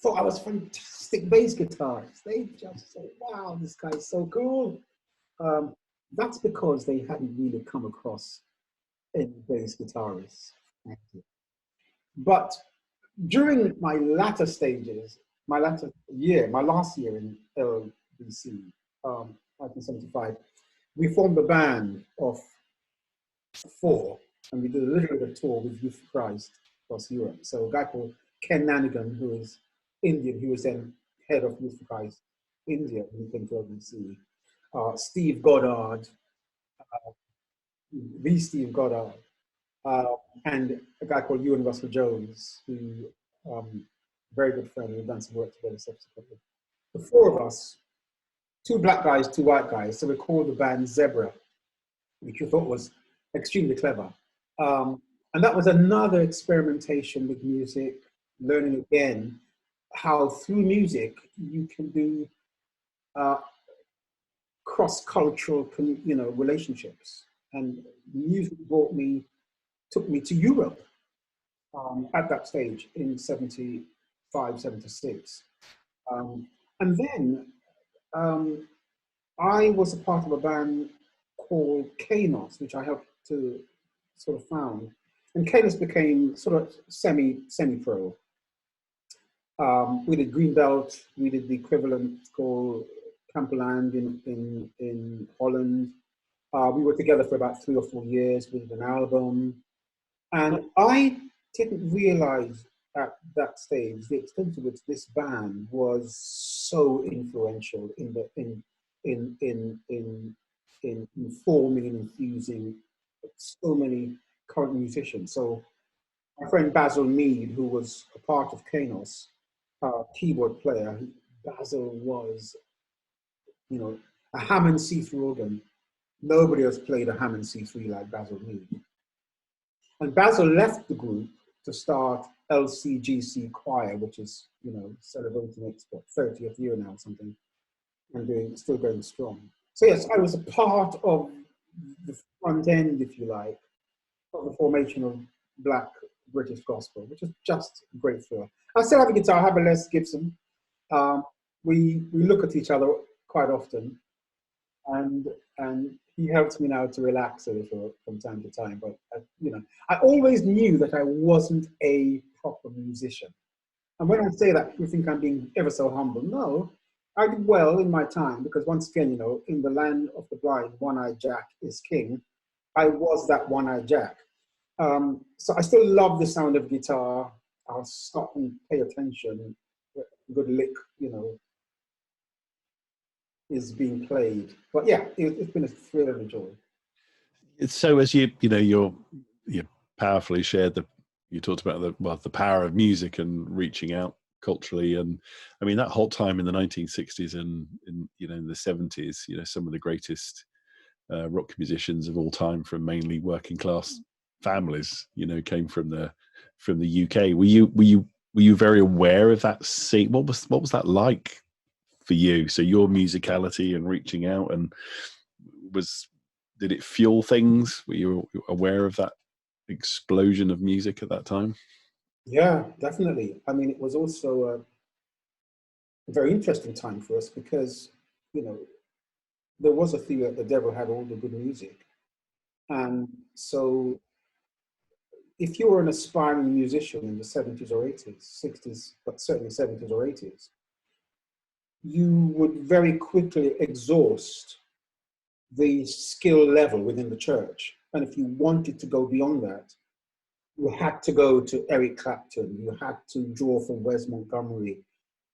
thought I was fantastic bass guitarist. They just said, wow, this guy's so cool. That's because they hadn't really come across any bass guitarists. But during my latter stages, my last year in LBC, 1975, we formed a band of 4, and we did a little bit of a tour with Youth for Christ across Europe. So a guy called Ken Nanigan, who is Indian, he was then head of Youth for Christ India when he came to LBC. Steve Goddard, the Steve Goddard, and a guy called Ewan Russell Jones, who very good friend, we've done some work together subsequently. The 4 of us, 2 black guys, 2 white guys, so we called the band Zebra, which we thought was extremely clever. And that was another experimentation with music, learning again how through music you can do cross-cultural, you know, relationships. And music took me to Europe at that stage in 75, 76. And then I was a part of a band called Kanos, which I helped to sort of found. And Kanos became sort of semi-pro. We did Greenbelt, we did the equivalent called Camperland in Holland. We were together for about 3 or 4 years, we did an album. And I didn't realize at that stage the extent to which this band was so influential in informing and infusing so many current musicians. So my friend Basil Mead, who was a part of Kanos, keyboard player, Basil was, you know, a Hammond C3 organ. Nobody has played a Hammond C3 like Basil Mead. And Basil left the group to start LCGC Choir, which is, you know, celebrating its 30th year now or something, and still going strong. So yes, I was a part of the front end, if you like, of the formation of Black British gospel, which is just great for. I still have a guitar, I have a Les Gibson. We look at each other quite often, and he helps me now to relax a little from time to time. But you know, I always knew that I wasn't a proper musician. And when I say that, people think I'm being ever so humble. No, I did well in my time, because once again, you know, in the land of the blind, one-eyed Jack is king. I was that one-eyed Jack. So I still love the sound of guitar. I'll stop and pay attention. A good lick, you know, is being played. But yeah, it's been a thrill and a joy. So as you powerfully shared you talked about the power of music and reaching out culturally, and I mean that whole time in the 1960s and in the 70s, you know, some of the greatest rock musicians of all time from mainly working class families, you know, came from the UK. Were you very aware of that scene? What was that like for you? So your musicality and reaching out, and did it fuel things? Were you aware of that explosion of music at that time? Yeah, definitely. I mean, it was also a very interesting time for us because, you know, there was a theory that the devil had all the good music. And so if you were an aspiring musician in the 70s or 80s, 60s, but certainly 70s or 80s, you would very quickly exhaust the skill level within the church. And if you wanted to go beyond that, you had to go to Eric Clapton, you had to draw from Wes Montgomery,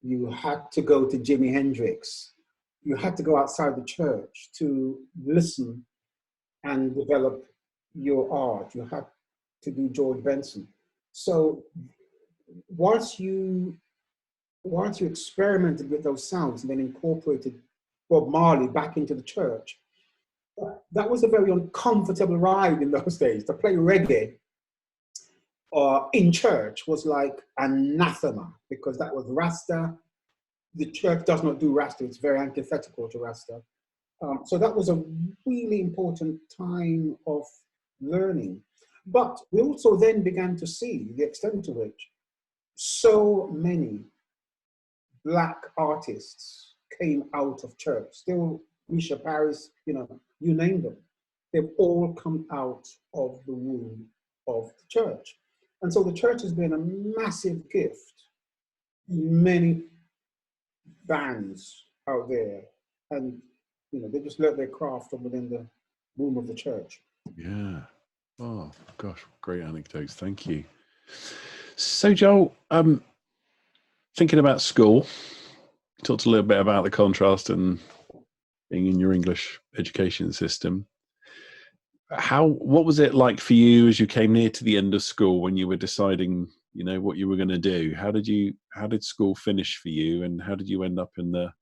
you had to go to Jimi Hendrix, you had to go outside the church to listen and develop your art. You had to do George Benson. So once you once you experimented with those sounds and then incorporated Bob Marley back into the church, that was a very uncomfortable ride in those days. To play reggae in church was like anathema, because that was Rasta. The church does not do Rasta, it's very antithetical to Rasta. So that was a really important time of learning. But we also then began to see the extent to which so many Black artists came out of church. Still, Misha Paris, you name them. They've all come out of the womb of the church. And so the church has been a massive gift. Many bands out there, and they just learned their craft from within the womb of the church. Yeah. Oh gosh, great anecdotes. Thank you. So Joel, thinking about school, talked a little bit about the contrast and being in your English education system. What was it like for you as you came near to the end of school when you were deciding, what you were going to do? How did school finish for you, and how did you end up in the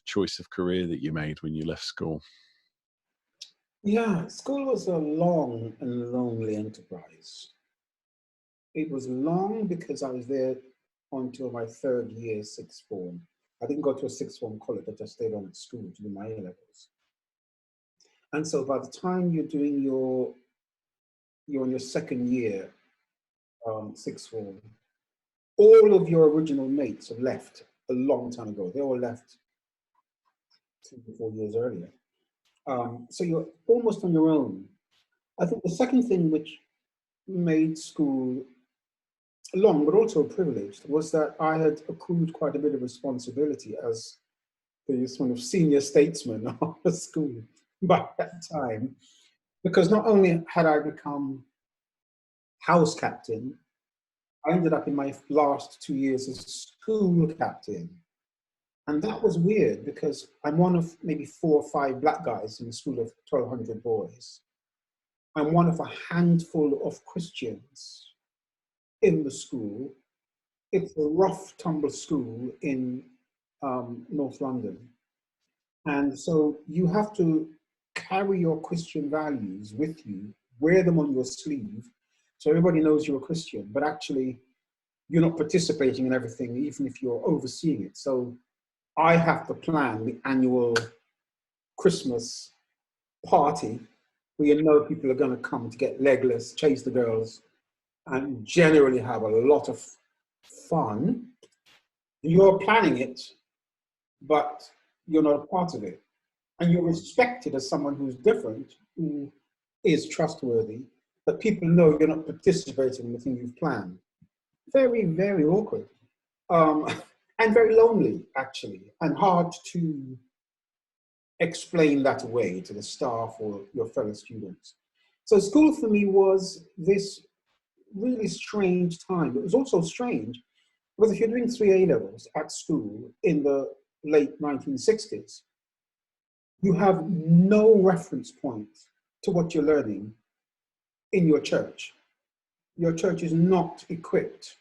choice of career that you made when you left school? Yeah, school was a long and lonely enterprise. It was long because I was there until my third year, sixth form. I didn't go to a sixth form college, I just stayed on at school to do my A-levels. And so by the time you're in your second year, sixth form, all of your original mates have left a long time ago. They all left 2 to 4 years earlier. So you're almost on your own. I think the second thing which made school long, but also privileged, was that I had accrued quite a bit of responsibility as the sort of senior statesman of the school by that time, because not only had I become house captain, I ended up in my last 2 years as school captain. And that was weird because I'm one of maybe 4 or 5 Black guys in a school of 1,200 boys. I'm one of a handful of Christians in the school. It's a rough tumble school in North London. And so you have to carry your Christian values with you, wear them on your sleeve, so everybody knows you're a Christian, but actually you're not participating in everything, even if you're overseeing it. So I have to plan the annual Christmas party where people are going to come to get legless, chase the girls, and generally have a lot of fun. You're planning it, but you're not a part of it. And you're respected as someone who's different, who is trustworthy, but people know you're not participating in the thing you've planned. Very, very awkward. And very lonely, actually, and hard to explain that away to the staff or your fellow students. So school for me was this really strange time. It was also strange because if you're doing 3 A-levels at school in the late 1960s, you have no reference point to what you're learning in your church. Your church is not equipped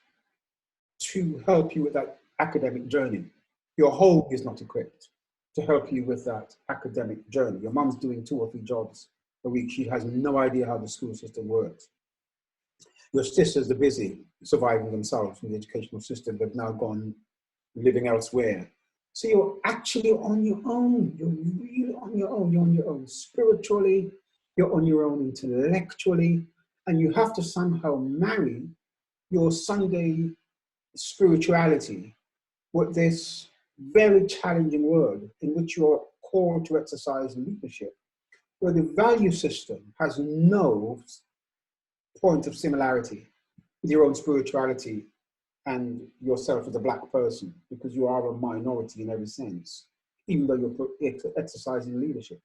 to help you with that academic journey. Your home is not equipped to help you with that academic journey. Your mom's doing 2 or 3 jobs a week. She has no idea how the school system works. Your sisters are busy surviving themselves from the educational system. They've now gone living elsewhere. So you're actually on your own. You're really on your own. You're on your own spiritually. You're on your own intellectually. And you have to somehow marry your Sunday spirituality with this very challenging world in which you're called to exercise leadership, where the value system has no point of similarity with your own spirituality and yourself as a Black person, because you are a minority in every sense, even though you're exercising leadership.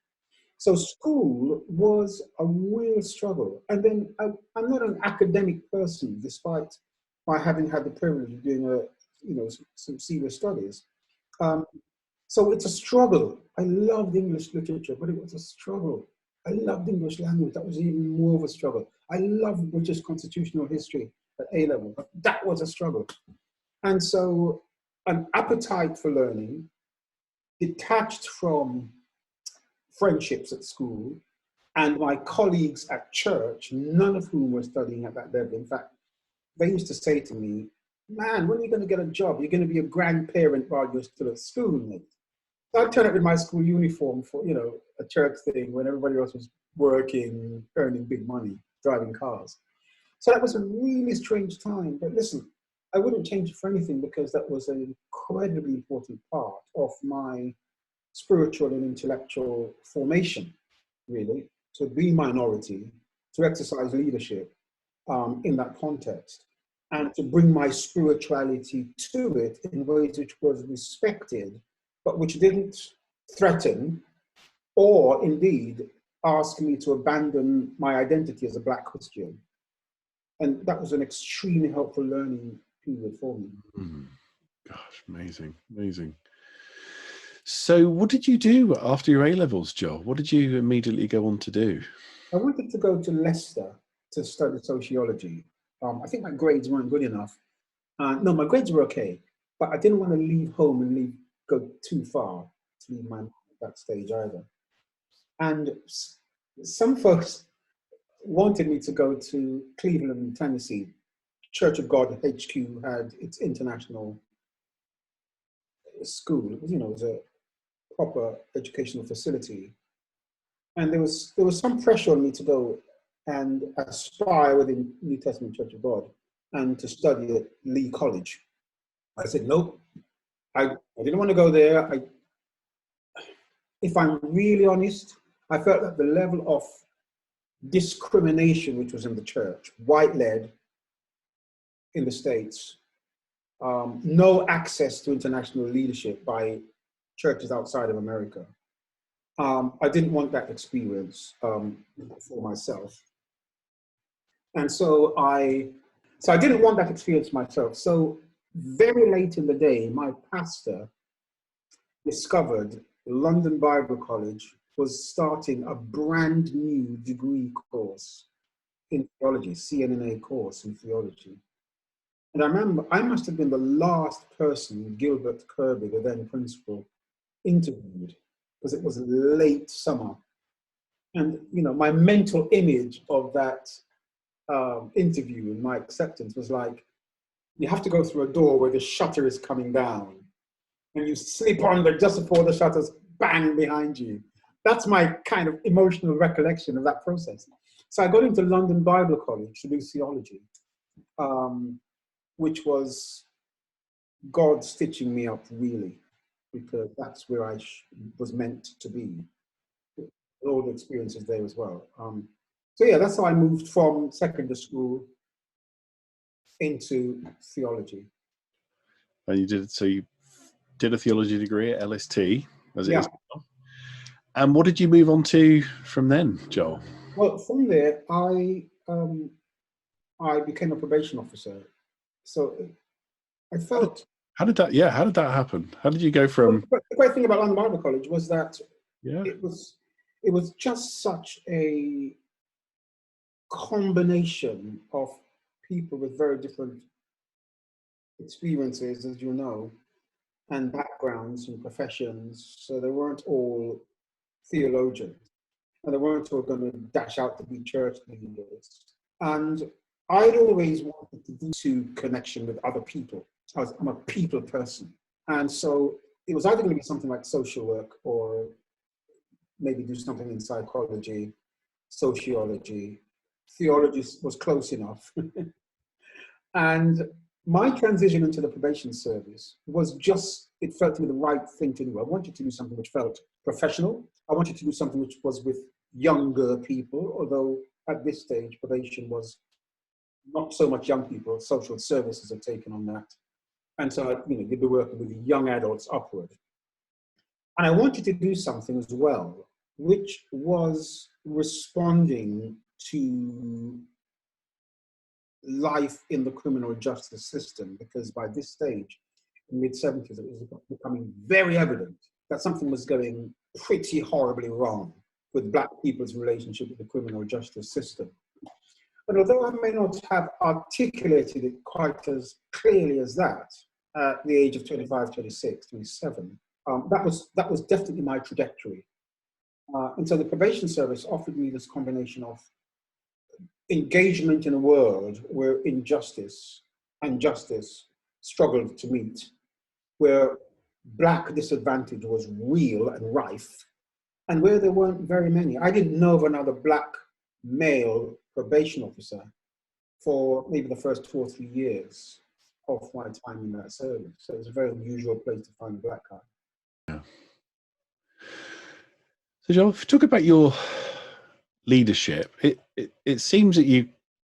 So school was a real struggle. And then I'm not an academic person, despite my having had the privilege of doing some serious studies. So it's a struggle. I loved English literature, but it was a struggle. I loved English language. That was even more of a struggle. I loved British constitutional history at A-level, but that was a struggle. And so an appetite for learning, detached from friendships at school, and my colleagues at church, none of whom were studying at that level. In fact, they used to say to me, man, when are you going to get a job? You're going to be a grandparent while you're still at school, mate. So I'd turn up in my school uniform for, a church thing when everybody else was working, earning big money, driving cars. So that was a really strange time. But listen, I wouldn't change it for anything, because that was an incredibly important part of my spiritual and intellectual formation, really, to be minority, to exercise leadership in that context, and to bring my spirituality to it in ways which was respected, but which didn't threaten or indeed ask me to abandon my identity as a Black Christian. And that was an extremely helpful learning period for me. Gosh, amazing, amazing. So what did you do after your A-levels, Joel? What did you immediately go on to do? I wanted to go to Leicester to study sociology. I think my grades weren't good enough. No, my grades were okay, but I didn't want to leave home and go too far to leave my mom at that stage either. And some folks wanted me to go to Cleveland, Tennessee. Church of God HQ had its international school. It was a proper educational facility. And there was some pressure on me to go and aspire within New Testament Church of God and to study at Lee College. I said, nope, I didn't want to go there. If I'm really honest, I felt that the level of discrimination which was in the church, white-led in the States, no access to international leadership by churches outside of America. I didn't want that experience for myself. And so I didn't want that experience myself. So very late in the day, my pastor discovered London Bible College was starting a brand new degree course in theology, CNNA course in theology. And I remember I must have been the last person Gilbert Kirby, the then principal, interviewed, because it was late summer. And my mental image of that interview and my acceptance was like, you have to go through a door where the shutter is coming down and you slip under just before the shutters bang behind you. That's my kind of emotional recollection of that process. So I got into London Bible College to do theology, which was God stitching me up, really, because that's where I was meant to be. All the experiences there as well. So yeah, that's how I moved from secondary school into theology. And you did a theology degree at LST, as it is now. And what did you move on to from then, Joel? Well, from there, I became a probation officer. So I felt... How did that happen? How did you go from... The great thing about London Bible College was that it was just such a combination of people with very different experiences, as you know, and backgrounds and professions. So they weren't all theologians, and they weren't all going to dash out to be church leaders. And I'd always wanted to do to connection with other people. I'm a people person. And so it was either going to be something like social work, or maybe do something in psychology, sociology. Theology was close enough. And my transition into the probation service was just, it felt to me the right thing to do. I wanted to do something which felt professional. I wanted to do something which was with younger people, although at this stage, probation was not so much young people. Social services have taken on that. And so, you'd be working with young adults upward. And I wanted to do something as well, which was responding to life in the criminal justice system, because by this stage, in the mid-70s, it was becoming very evident that something was going pretty horribly wrong with Black people's relationship with the criminal justice system. But although I may not have articulated it quite as clearly as that, at the age of 25, 26, 27. That was definitely my trajectory. And so the probation service offered me this combination of engagement in a world where injustice and justice struggled to meet, where Black disadvantage was real and rife, and where there weren't very many. I didn't know of another Black male probation officer for maybe the first 2 or 3 years of my time in that service. So it was a very unusual place to find a Black guy. Yeah. So, Joel, if you talk about your leadership, it seems that you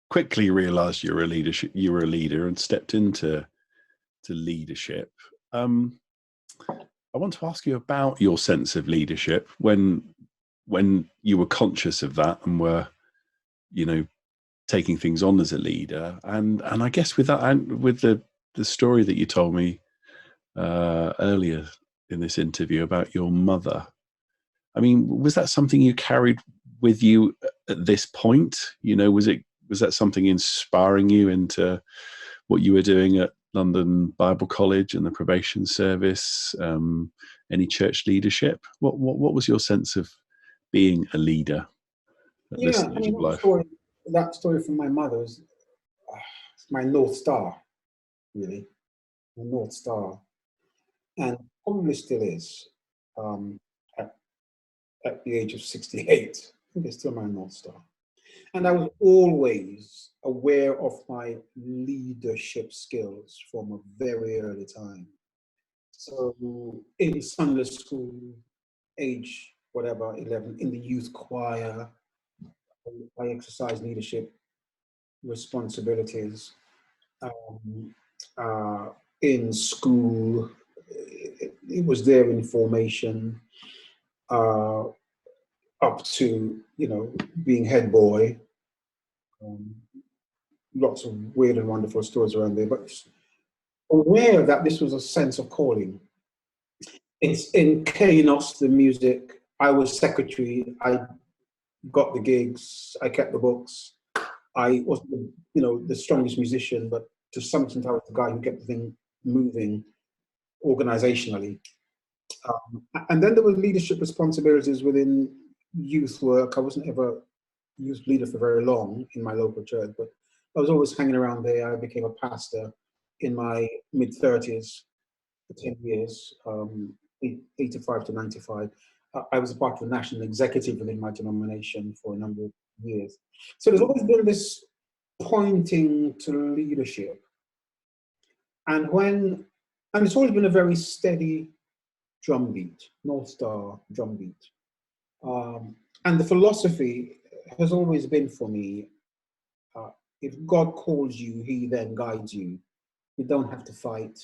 quickly realised you were a leader and stepped into leadership. I want to ask you about your sense of leadership when you were conscious of that and were, taking things on as a leader. And I guess with that, and with the story that you told me earlier in this interview about your mother, I mean, was that something you carried with you at this point? Was that something inspiring you into what you were doing at London Bible College and the probation service? Any church leadership? What was your sense of being a leader at this stage of life? That story from my mother is my North Star, really, my North Star, and probably still is. At the age of 68, I think it's still my North Star. And I was always aware of my leadership skills from a very early time. So in Sunday school, age whatever, 11, in the youth choir, I exercised leadership responsibilities. In school, it was there in formation. Up to, being head boy. Lots of weird and wonderful stories around there, but aware that this was a sense of calling. It's in Kanos, the music. I was secretary. I got the gigs. I kept the books. I wasn't, the strongest musician, but to some extent, I was the guy who kept the thing moving organizationally. And then there were leadership responsibilities within youth work. I wasn't ever youth leader for very long in my local church, but I was always hanging around there. I became a pastor in my mid-30s for 10 years, 85 to 95. I was a part of the national executive within my denomination for a number of years. So there's always been this pointing to leadership. And it's always been a very steady drumbeat, North Star drumbeat. And the philosophy has always been for me, if God calls you, he then guides you. You don't have to fight.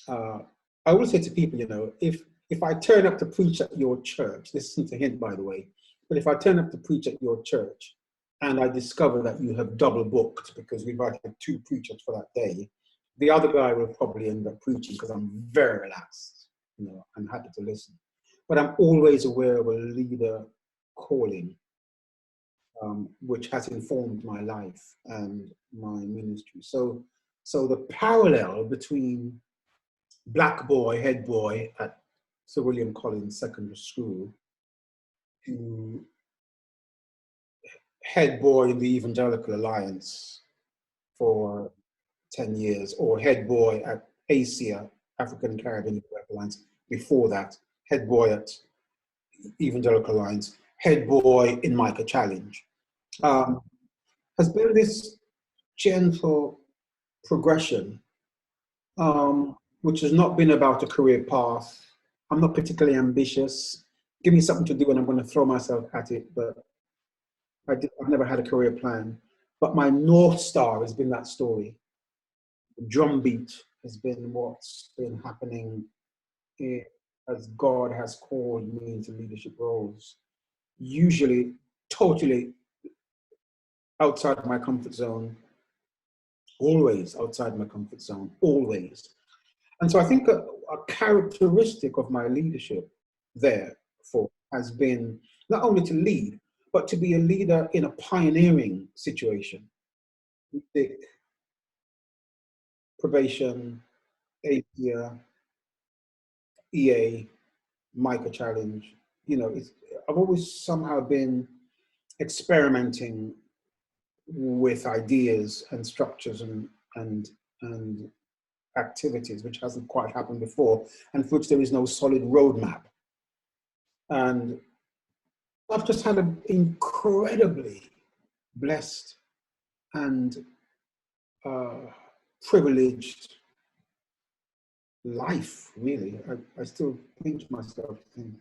I always say to people, if I turn up to preach at your church, this isn't a hint, by the way, but if I turn up to preach at your church and I discover that you have double booked because we've had 2 preachers for that day, the other guy will probably end up preaching because I'm very relaxed. I'm happy to listen. But I'm always aware of a leader calling, which has informed my life and my ministry. So the parallel between black boy, head boy at Sir William Collins Secondary School to head boy in the Evangelical Alliance for 10 years, or head boy at ACEA, African Caribbean Evangelical Alliance, before that, head boy at Evangelical Alliance, head boy in Micah Challenge, has been this gentle progression, which has not been about a career path. I'm not particularly ambitious. Give me something to do and I'm going to throw myself at it, but I've never had a career plan. But my North Star has been that story. The drumbeat has been what's been happening as God has called me into leadership roles, usually totally outside of my comfort zone, always outside my comfort zone, always. And so I think a characteristic of my leadership therefore has been not only to lead, but to be a leader in a pioneering situation. Probation, ACEA, EA, Micro Challenge. You know, I've always somehow been experimenting with ideas and structures and activities, which hasn't quite happened before, and for which there is no solid roadmap. And I've just had an incredibly blessed and privileged life, really. I still pinch myself to think,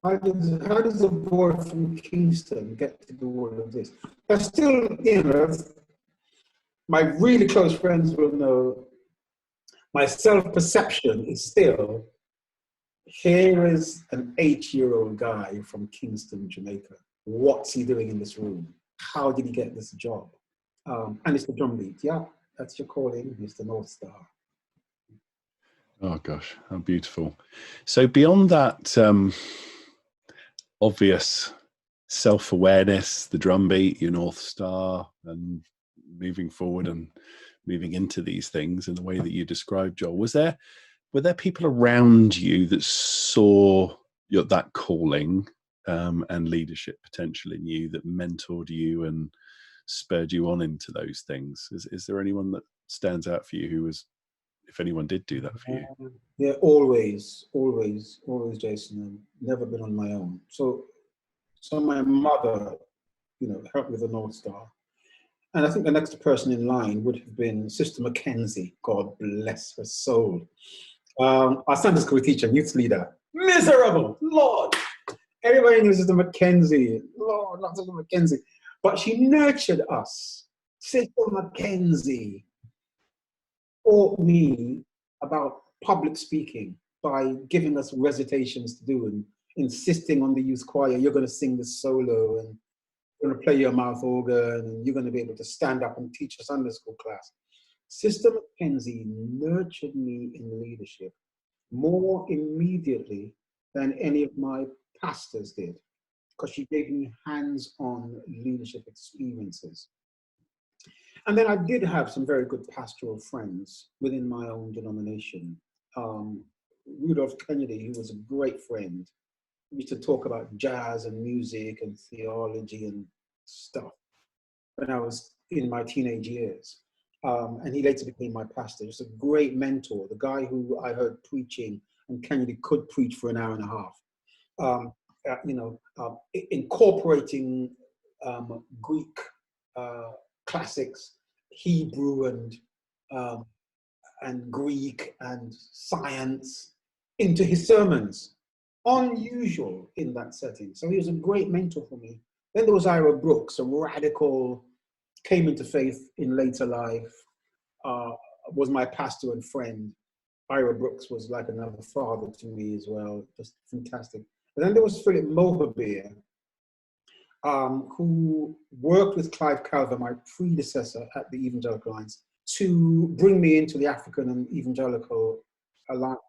how does a boy from Kingston get to do all of this? But still, you know, my really close friends will know my self-perception is still, here is an 8-year-old guy from Kingston, Jamaica. What's he doing in this room? How did he get this job? And it's the drum beat. Yeah, that's your calling. It's the North Star. Oh gosh, how beautiful. So beyond that obvious self-awareness, the drumbeat, your North Star, and moving forward and moving into these things in the way that you described, Joel, were there people around you that saw that calling and leadership potential in you, that mentored you and spurred you on into those things? Is there anyone that stands out for you who was, if anyone did do that for you? Yeah, always, Jason. I've never been on my own. So my mother, you know, helped with the North Star. And I think the next person in line would have been Sister Mackenzie, God bless her soul. Our Sunday school teacher, youth leader, miserable, Lord. Everybody knew Sister Mackenzie, Lord, not Sister Mackenzie. But she nurtured us. Sister Mackenzie taught me about public speaking by giving us recitations to do and insisting on the youth choir, you're going to sing this solo and you're going to play your mouth organ and you're going to be able to stand up and teach a Sunday school class. Sister Mackenzie nurtured me in leadership more immediately than any of my pastors did, because she gave me hands-on leadership experiences. And then I did have some very good pastoral friends within my own denomination. Rudolph Kennedy, who was a great friend, we used to talk about jazz and music and theology and stuff when I was in my teenage years. And he later became my pastor. He was a great mentor, the guy who I heard preaching, and Kennedy could preach for an hour and a half. Incorporating Greek classics, Hebrew and Greek and science into his sermons. Unusual in that setting. So he was a great mentor for me. Then there was Ira Brooks, a radical, came into faith in later life, was my pastor and friend. Ira Brooks was like another father to me as well, just fantastic. And then there was Philip Mohabir, who worked with Clive Calver, my predecessor at the Evangelical Alliance, to bring me into the African and Evangelical Alliance,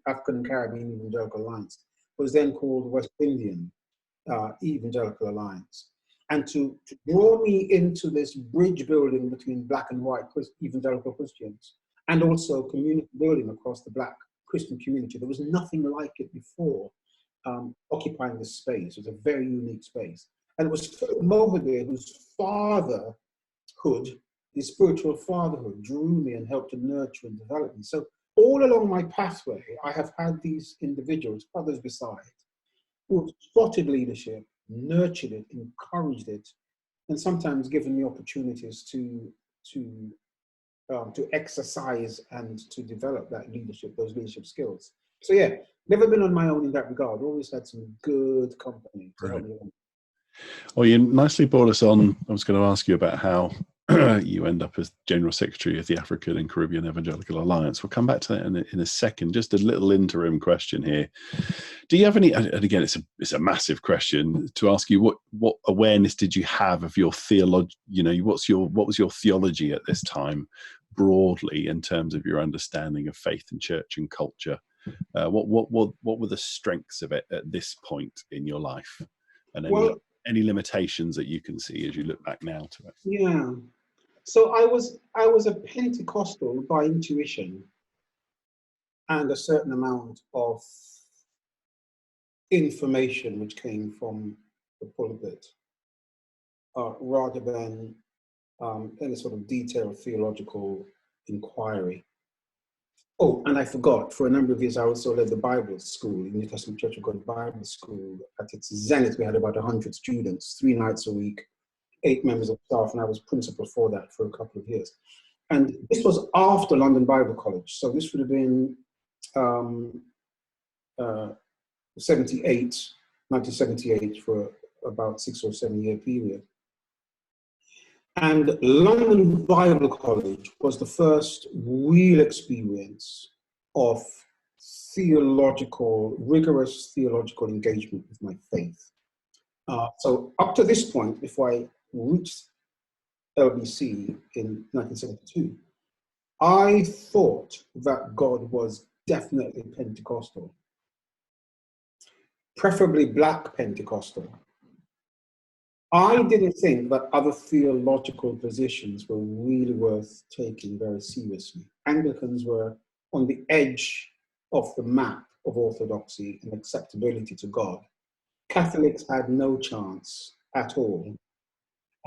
African and Caribbean Evangelical Alliance. It was then called West Indian Evangelical Alliance. And to draw me into this bridge building between black and white evangelical Christians, and also community building across the black Christian community. There was nothing like it before occupying this space. It was a very unique space. And it was Philip Mohabir whose fatherhood, his spiritual fatherhood, drew me and helped to nurture and develop me. So all along my pathway, I have had these individuals, others besides, who have spotted leadership, nurtured it, encouraged it, and sometimes given me opportunities to exercise and to develop that leadership, those leadership skills. So yeah, never been on my own in that regard. Always had some good company to help me along. Well, you nicely brought us on. I was going to ask you about how you end up as General Secretary of the African and Caribbean Evangelical Alliance. We'll come back to that in a second. Just a little interim question here. Do you have any, and again, it's a massive question to ask you, what awareness did you have of your theology? You know, what was your theology at this time, broadly, in terms of your understanding of faith and church and culture? What were the strengths of it at this point in your life, and any limitations that you can see as you look back now to it? Yeah. So I was a Pentecostal by intuition. and a certain amount of information which came from the pulpit, rather than any sort of detailed theological inquiry. Oh, and I forgot, for a number of years, I also led the Bible school, in New Testament Church of God Bible School. At its zenith, we had about 100 students, 3 nights a week, 8 members of staff, and I was principal for that for a couple of years. And this was after London Bible College, so this would have been 1978, for about 6 or 7 year period. And London Bible College was the first real experience of rigorous theological engagement with my faith. So up to this point, before I reached LBC in 1972, I thought that God was definitely Pentecostal, preferably Black Pentecostal. I didn't think that other theological positions were really worth taking very seriously. Anglicans were on the edge of the map of orthodoxy and acceptability to God. Catholics had no chance at all.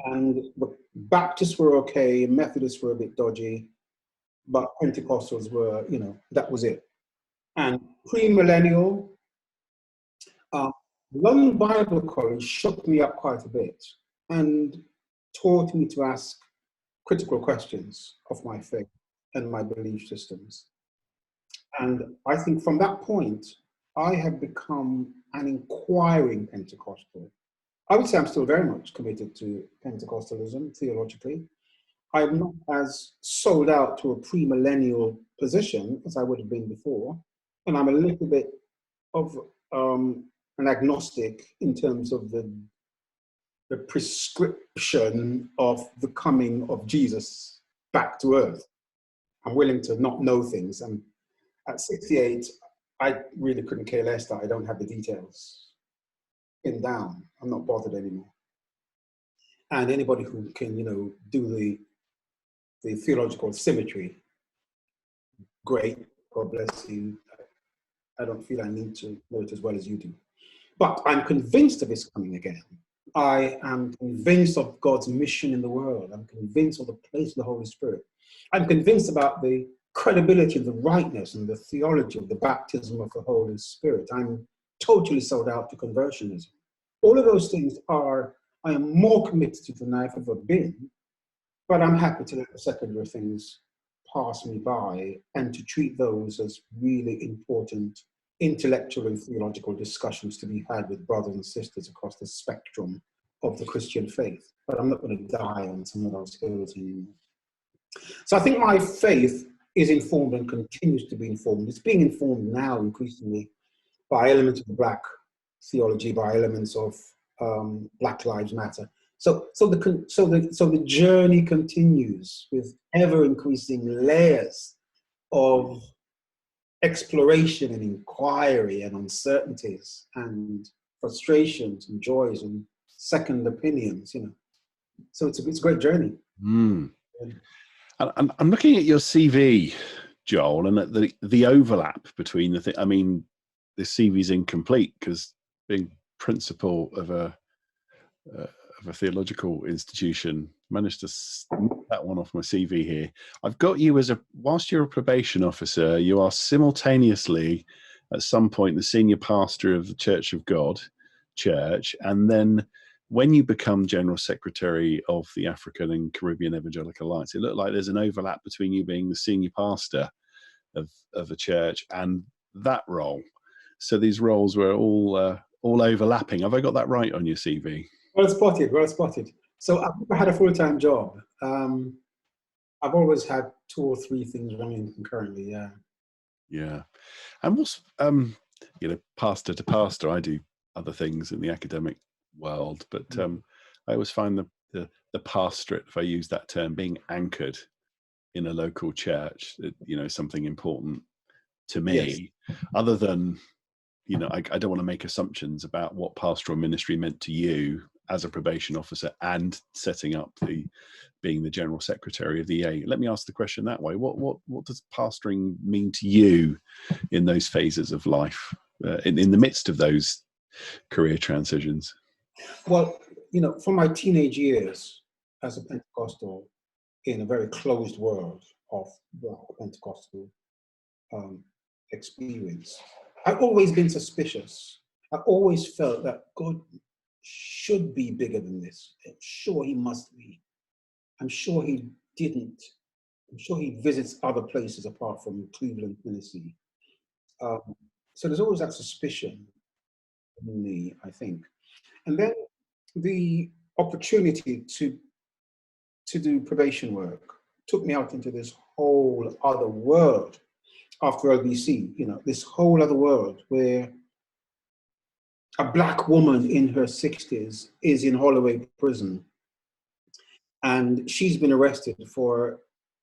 And the Baptists were okay, Methodists were a bit dodgy, but Pentecostals were, that was it. And pre-millennial, London Bible College shook me up quite a bit and taught me to ask critical questions of my faith and my belief systems. And I think from that point, I have become an inquiring Pentecostal. I would say I'm still very much committed to Pentecostalism theologically. I'm not as sold out to a premillennial position as I would have been before. And I'm a little bit of an agnostic in terms of the prescription of the coming of Jesus back to earth. I'm willing to not know things. And at 68, I really couldn't care less that I don't have the details pinned down. I'm not bothered anymore. And anybody who can, do the theological symmetry, great, God bless you. I don't feel I need to know it as well as you do. But I'm convinced of his coming again. I am convinced of God's mission in the world. I'm convinced of the place of the Holy Spirit. I'm convinced about the credibility of the rightness and the theology of the baptism of the Holy Spirit. I'm totally sold out to conversionism. All of those things I am more committed to than I've ever been, but I'm happy to let the secondary things pass me by and to treat those as really important intellectual and theological discussions to be had with brothers and sisters across the spectrum of the Christian faith. But I'm not going to die on some of those hills anymore. So I think my faith is informed and continues to be informed. It's being informed now increasingly by elements of the Black theology, by elements of Black Lives Matter. So the journey continues with ever increasing layers of exploration and inquiry and uncertainties and frustrations and joys and second opinions, So it's a great journey. Mm. I'm looking at your CV, Joel, and at the overlap between the I mean, the CV's incomplete because being principal of a theological institution, managed to knock that one off my CV here. I've got you whilst you're a probation officer, you are simultaneously at some point the senior pastor of the Church of God Church, and then when you become General Secretary of the African and Caribbean Evangelical Alliance, it looked like there's an overlap between you being the senior pastor of a church and that role. So these roles were all overlapping. Have I got that right on your CV? Well spotted. So I've never had a full-time job. I've always had 2 or 3 things running concurrently, yeah. Yeah. And what's, pastor to pastor, I do other things in the academic world, but I always find the pastorate, if I use that term, being anchored in a local church, something important to me, yes. Other than, I don't want to make assumptions about what pastoral ministry meant to you as a probation officer and setting up being the General Secretary of the EA. Let me ask the question that way. What does pastoring mean to you in those phases of life, in the midst of those career transitions? Well, you know, from my teenage years as a Pentecostal in a very closed world of Black Pentecostal experience, I've always been suspicious. I always felt that God should be bigger than this. I'm sure he must be. I'm sure he didn't. I'm sure he visits other places apart from Cleveland, Tennessee. So there's always that suspicion in me, I think. And then the opportunity to do probation work took me out into this whole other world after LBC, you know, this whole other world where a Black woman in her 60s is in Holloway prison, and she's been arrested for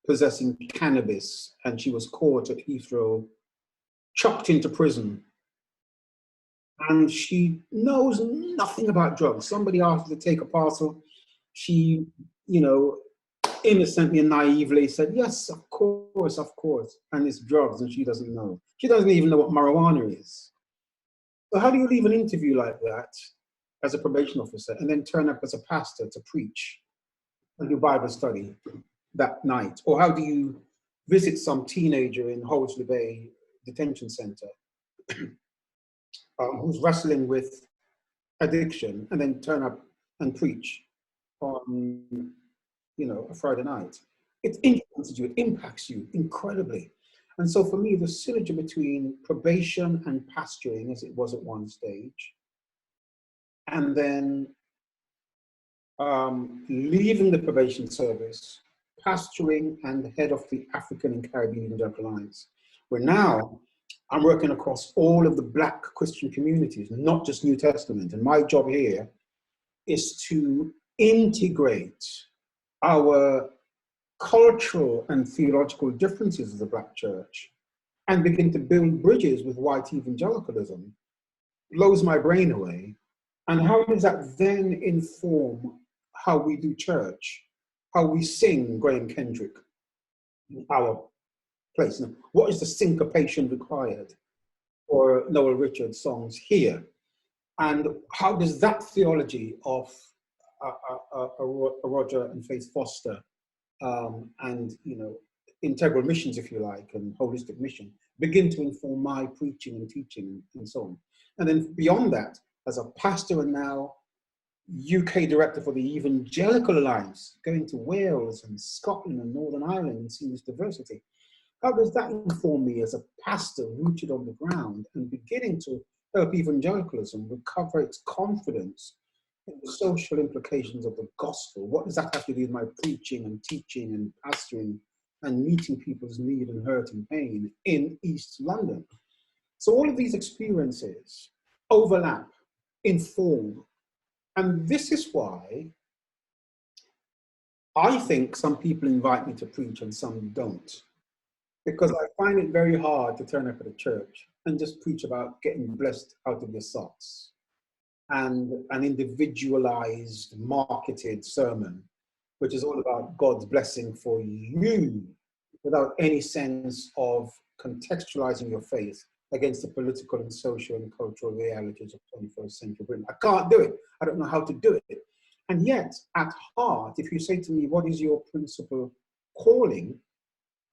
possessing cannabis, and she was caught at Heathrow, chucked into prison, and she knows nothing about drugs. Somebody asked her to take a parcel. She, you know, innocently and naively said, yes, of course, and it's drugs, and she doesn't know. She doesn't even know what marijuana is. So how do you leave an interview like that as a probation officer and then turn up as a pastor to preach and do Bible study that night? Or how do you visit some teenager in Holloway Bay Detention Center who's wrestling with addiction and then turn up and preach on, you know, a Friday night? It influences you, it impacts you incredibly. And so for me, the synergy between probation and pastoring, as it was at one stage, and then leaving the probation service, pastoring and head of the African and Caribbean Evangelical Alliance, where now I'm working across all of the Black Christian communities, not just New Testament. And my job here is to integrate our cultural and theological differences of the Black church and begin to build bridges with white evangelicalism. Blows my brain away. And how does that then inform how we do church, how we sing Graham Kendrick in our place? Now, what is the syncopation required for Noel Richards songs here? And how does that theology of Roger and Faith Foster and, you know, integral missions, if you like, and holistic mission begin to inform my preaching and teaching and so on? And then beyond that, as a pastor and now UK director for the Evangelical Alliance, going to Wales and Scotland and Northern Ireland and seeing this diversity, how does that inform me as a pastor rooted on the ground and beginning to help evangelicalism recover its confidence in the social implications of the gospel? What does that have to do with my preaching and teaching and pastoring and meeting people's need and hurt and pain in East London? So all of these experiences overlap, inform, and this is why I think some people invite me to preach and some don't. Because I find it very hard to turn up at a church and just preach about getting blessed out of your socks and an individualized, marketed sermon, which is all about God's blessing for you without any sense of contextualizing your faith against the political and social and cultural realities of 21st century Britain. I can't do it. I don't know how to do it. And yet, at heart, if you say to me, what is your principal calling?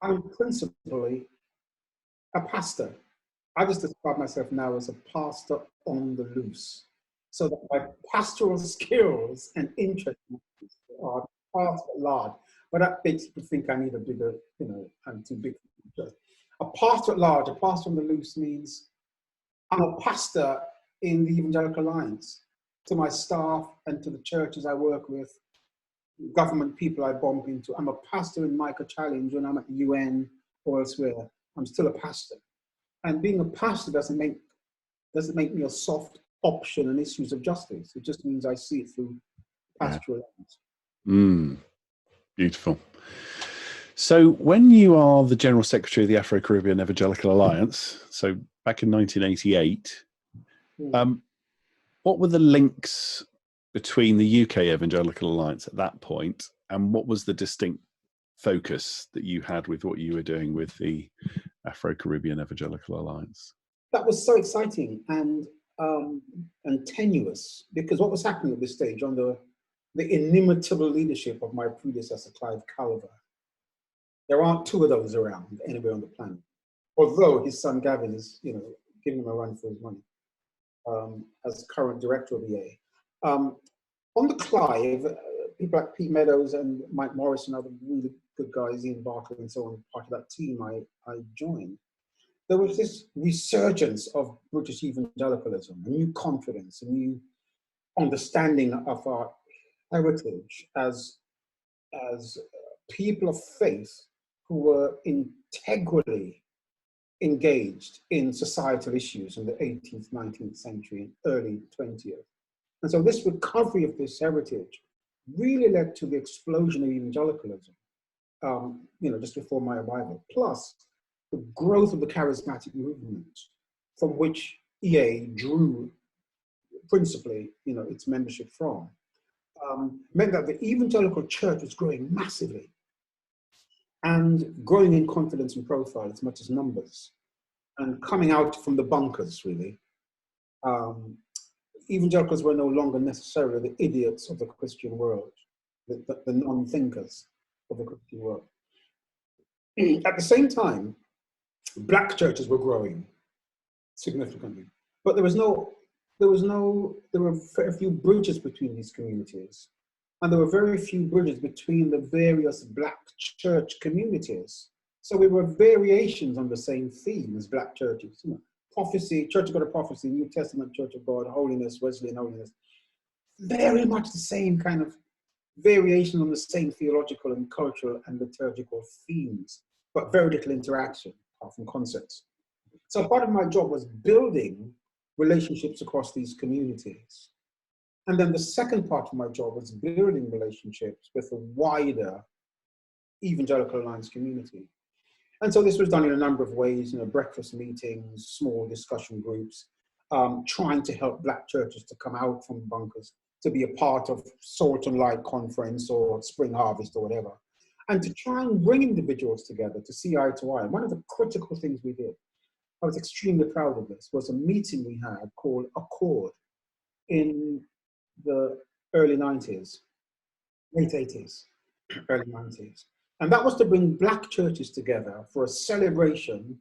I'm principally a pastor. I just describe myself now as a pastor on the loose, so that my pastoral skills and interests are pastor at large. But that makes people think I need a bigger, you know, I'm too big. A pastor at large, a pastor on the loose means I'm a pastor in the Evangelical Alliance to my staff and to the churches I work with, government people I bump into. I'm a pastor in Micah Challenge when I'm at the UN or elsewhere. I'm still a pastor. And being a pastor doesn't make me a soft option on issues of justice. It just means I see it through pastoral lens. Beautiful. So when you are the General Secretary of the African Caribbean Evangelical Alliance, so back in 1988, what were the links between the UK Evangelical Alliance at that point, and what was the distinct focus that you had with what you were doing with the Afro-Caribbean Evangelical Alliance? That was so exciting and tenuous, because what was happening at this stage under the inimitable leadership of my predecessor, Clive Calver, there aren't two of those around anywhere on the planet. Although his son Gavin is, you know, giving him a run for his money as current director of EA. On the Clive, people like Pete Meadows and Mike Morris and other really good guys, Ian Barker and so on, part of that team I joined. There was this resurgence of British evangelicalism, a new confidence, a new understanding of our heritage as people of faith who were integrally engaged in societal issues in the 18th, 19th century and early 20th. And so this recovery of this heritage really led to the explosion of evangelicalism, you know, just before my arrival, plus the growth of the charismatic movement from which EA drew principally, you know, its membership from, meant that the evangelical church was growing massively and growing in confidence and profile as much as numbers, and coming out from the bunkers, really. Evangelicals were no longer necessarily the idiots of the Christian world, the non-thinkers of the Christian world. At the same time, black churches were growing significantly, but there were very few bridges between these communities, and there were very few bridges between the various black church communities. So we were variations on the same theme as black churches, you know, prophecy, Church of God of Prophecy, New Testament Church of God, holiness, Wesleyan holiness, very much the same kind of variation on the same theological and cultural and liturgical themes, but very little interaction apart from concepts. So part of my job was building relationships across these communities. And then the second part of my job was building relationships with the wider Evangelical Alliance community. And so this was done in a number of ways, you know, breakfast meetings, small discussion groups, trying to help black churches to come out from bunkers, to be a part of Salt and Light Conference or Spring Harvest or whatever, and to try and bring individuals together to see eye to eye. And one of the critical things we did, I was extremely proud of this, was a meeting we had called Accord in the early 90s, late 80s, early 90s. And that was to bring black churches together for a celebration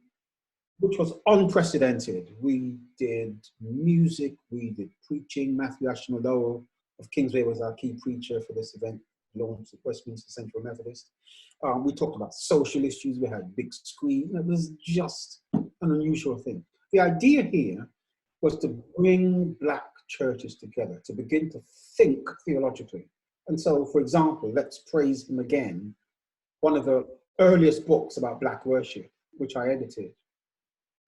which was unprecedented. We did music, we did preaching. Matthew Ashmole of Kingsway was our key preacher for this event, launched at Westminster Central Methodist. We talked about social issues, we had big screen. It was just an unusual thing. The idea here was to bring black churches together, to begin to think theologically. And so, for example, Let's Praise Him Again, one of the earliest books about black worship, which I edited,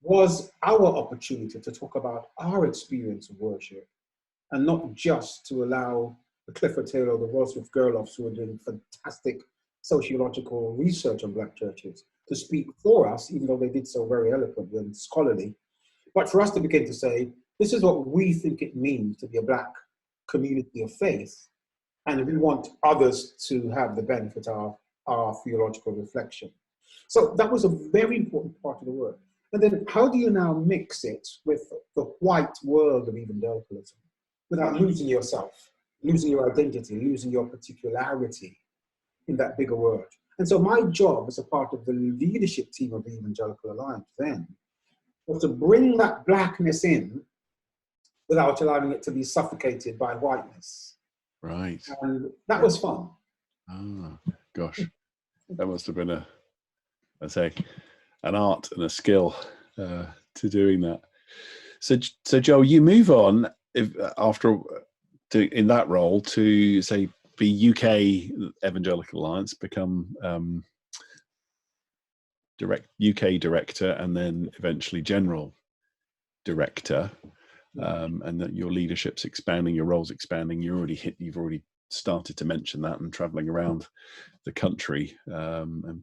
was our opportunity to talk about our experience of worship, and not just to allow the Clifford Taylor or the Roswell Gerloffs, who were doing fantastic sociological research on black churches, to speak for us, even though they did so very eloquently and scholarly, but for us to begin to say, this is what we think it means to be a black community of faith, and we want others to have the benefit of our theological reflection. So that was a very important part of the work. And then how do you now mix it with the white world of evangelicalism without losing yourself, losing your identity, losing your particularity in that bigger world? And so my job as a part of the leadership team of the Evangelical Alliance then was to bring that blackness in without allowing it to be suffocated by whiteness. Right. And that was fun. Ah, gosh, that must have been an art and a skill to doing that. So Joel, you move on after in that role to say be UK Evangelical Alliance, become UK director, and then eventually general director. And that your leadership's expanding, your role's expanding. You've already started to mention that, and traveling around the country and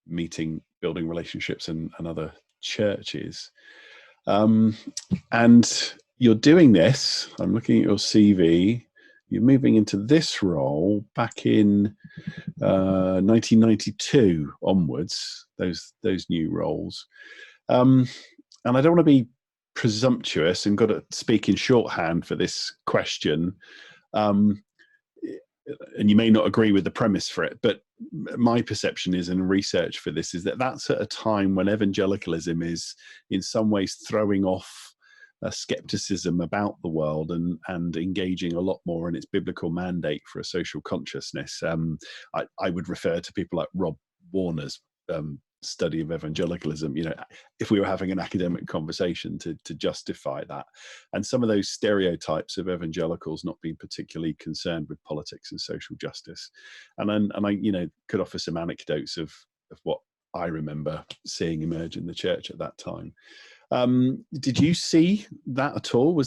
meeting, building relationships and other churches. And you're doing this, I'm looking at your CV, you're moving into this role back in 1992 onwards, those new roles. And I don't want to be presumptuous and got to speak in shorthand for this question. And you may not agree with the premise for it, but my perception is, and research for this, is that that's at a time when evangelicalism is in some ways throwing off a skepticism about the world and engaging a lot more in its biblical mandate for a social consciousness. I would refer to people like Rob Warner's study of evangelicalism, if we were having an academic conversation to justify that, and some of those stereotypes of evangelicals not being particularly concerned with politics and social justice. And I could offer some anecdotes of what I remember seeing emerge in the church at that time. Did you see that at all?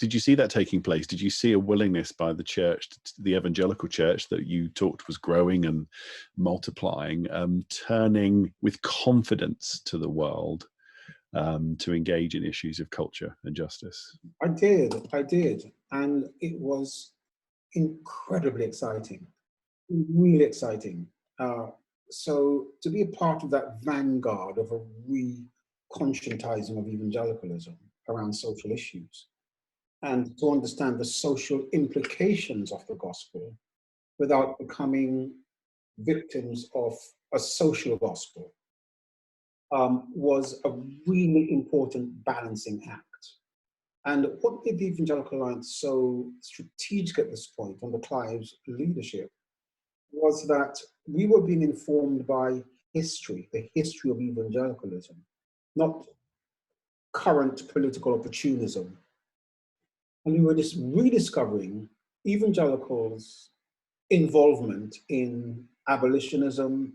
Did you see that taking place? Did you see a willingness by the church, the evangelical church that you talked was growing and multiplying, turning with confidence to the world to engage in issues of culture and justice? I did. And it was incredibly exciting, really exciting. So to be a part of that vanguard of a re-conscientizing of evangelicalism around social issues, and to understand the social implications of the gospel without becoming victims of a social gospel, was a really important balancing act. And what made the Evangelical Alliance so strategic at this point under Clive's leadership was that we were being informed by history, the history of evangelicalism, not current political opportunism. And we were just rediscovering evangelicals' involvement in abolitionism,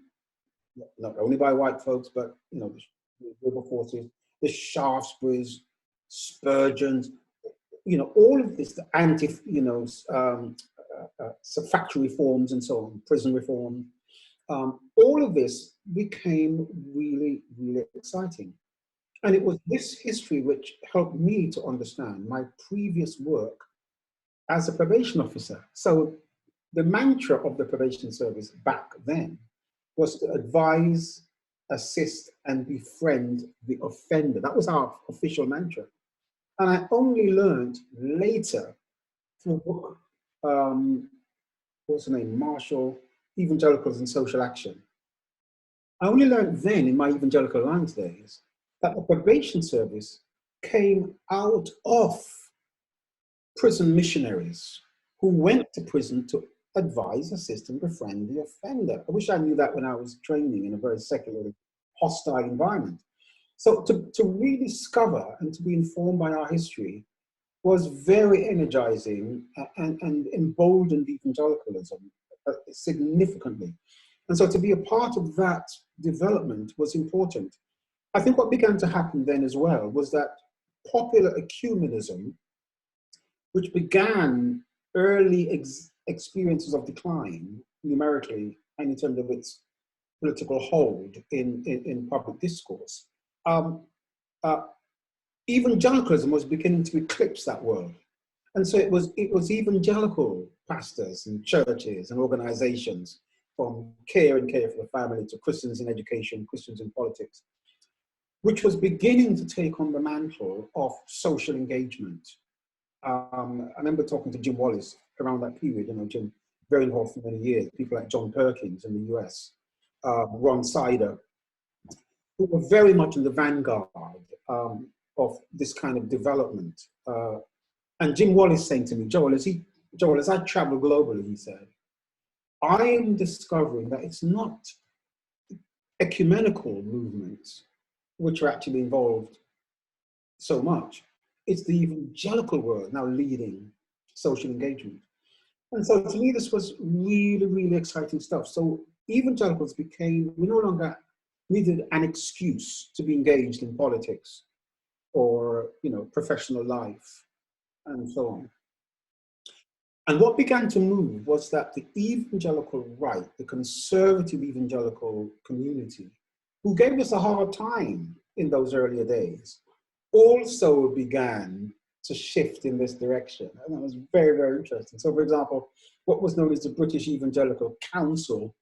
not only by white folks, but the Wilberforces, the Shaftesburys, Spurgeons, all of this, the factory reforms and so on, prison reform, all of this became really, really exciting. And it was this history which helped me to understand my previous work as a probation officer. So the mantra of the probation service back then was to advise, assist, and befriend the offender. That was our official mantra. And I only learned later through a book, what's the name, Marshall, Evangelicals and Social Action. I only learned then in my Evangelical Alliance days that the probation service came out of prison missionaries who went to prison to advise, assist, and befriend the offender. I wish I knew that when I was training in a very secular, hostile environment. So to rediscover and to be informed by our history was very energizing and emboldened evangelicalism significantly. And so to be a part of that development was important. I think what began to happen then as well was that popular ecumenism, which began early experiences of decline numerically and in terms of its political hold in public discourse, evangelicalism was beginning to eclipse that world. And so it was evangelical pastors and churches and organizations, from care and care for the family to Christians in education, Christians in politics, which was beginning to take on the mantle of social engagement. I remember talking to Jim Wallace around that period, Jim, very involved for many years, people like John Perkins in the US, Ron Sider, who were very much in the vanguard of this kind of development. And Jim Wallace saying to me, Joel, as I travel globally, he said, I am discovering that it's not ecumenical movements which are actually involved so much. It's the evangelical world now leading social engagement. And so to me, this was really, really exciting stuff. So evangelicals we no longer needed an excuse to be engaged in politics or, professional life and so on. And what began to move was that the evangelical right, the conservative evangelical community, who gave us a hard time in those earlier days, also began to shift in this direction. And that was very, very interesting. So, for example, what was known as the British Evangelical Council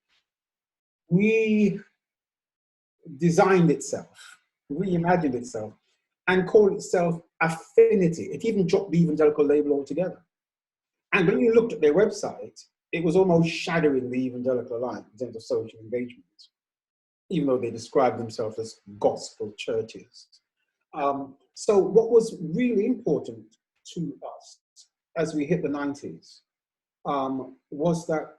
redesigned itself, reimagined itself, and called itself Affinity. It even dropped the evangelical label altogether. And when you looked at their website, it was almost shadowing the Evangelical Alliance in terms of social engagement, even though they described themselves as gospel churches. So what was really important to us as we hit the 90s was that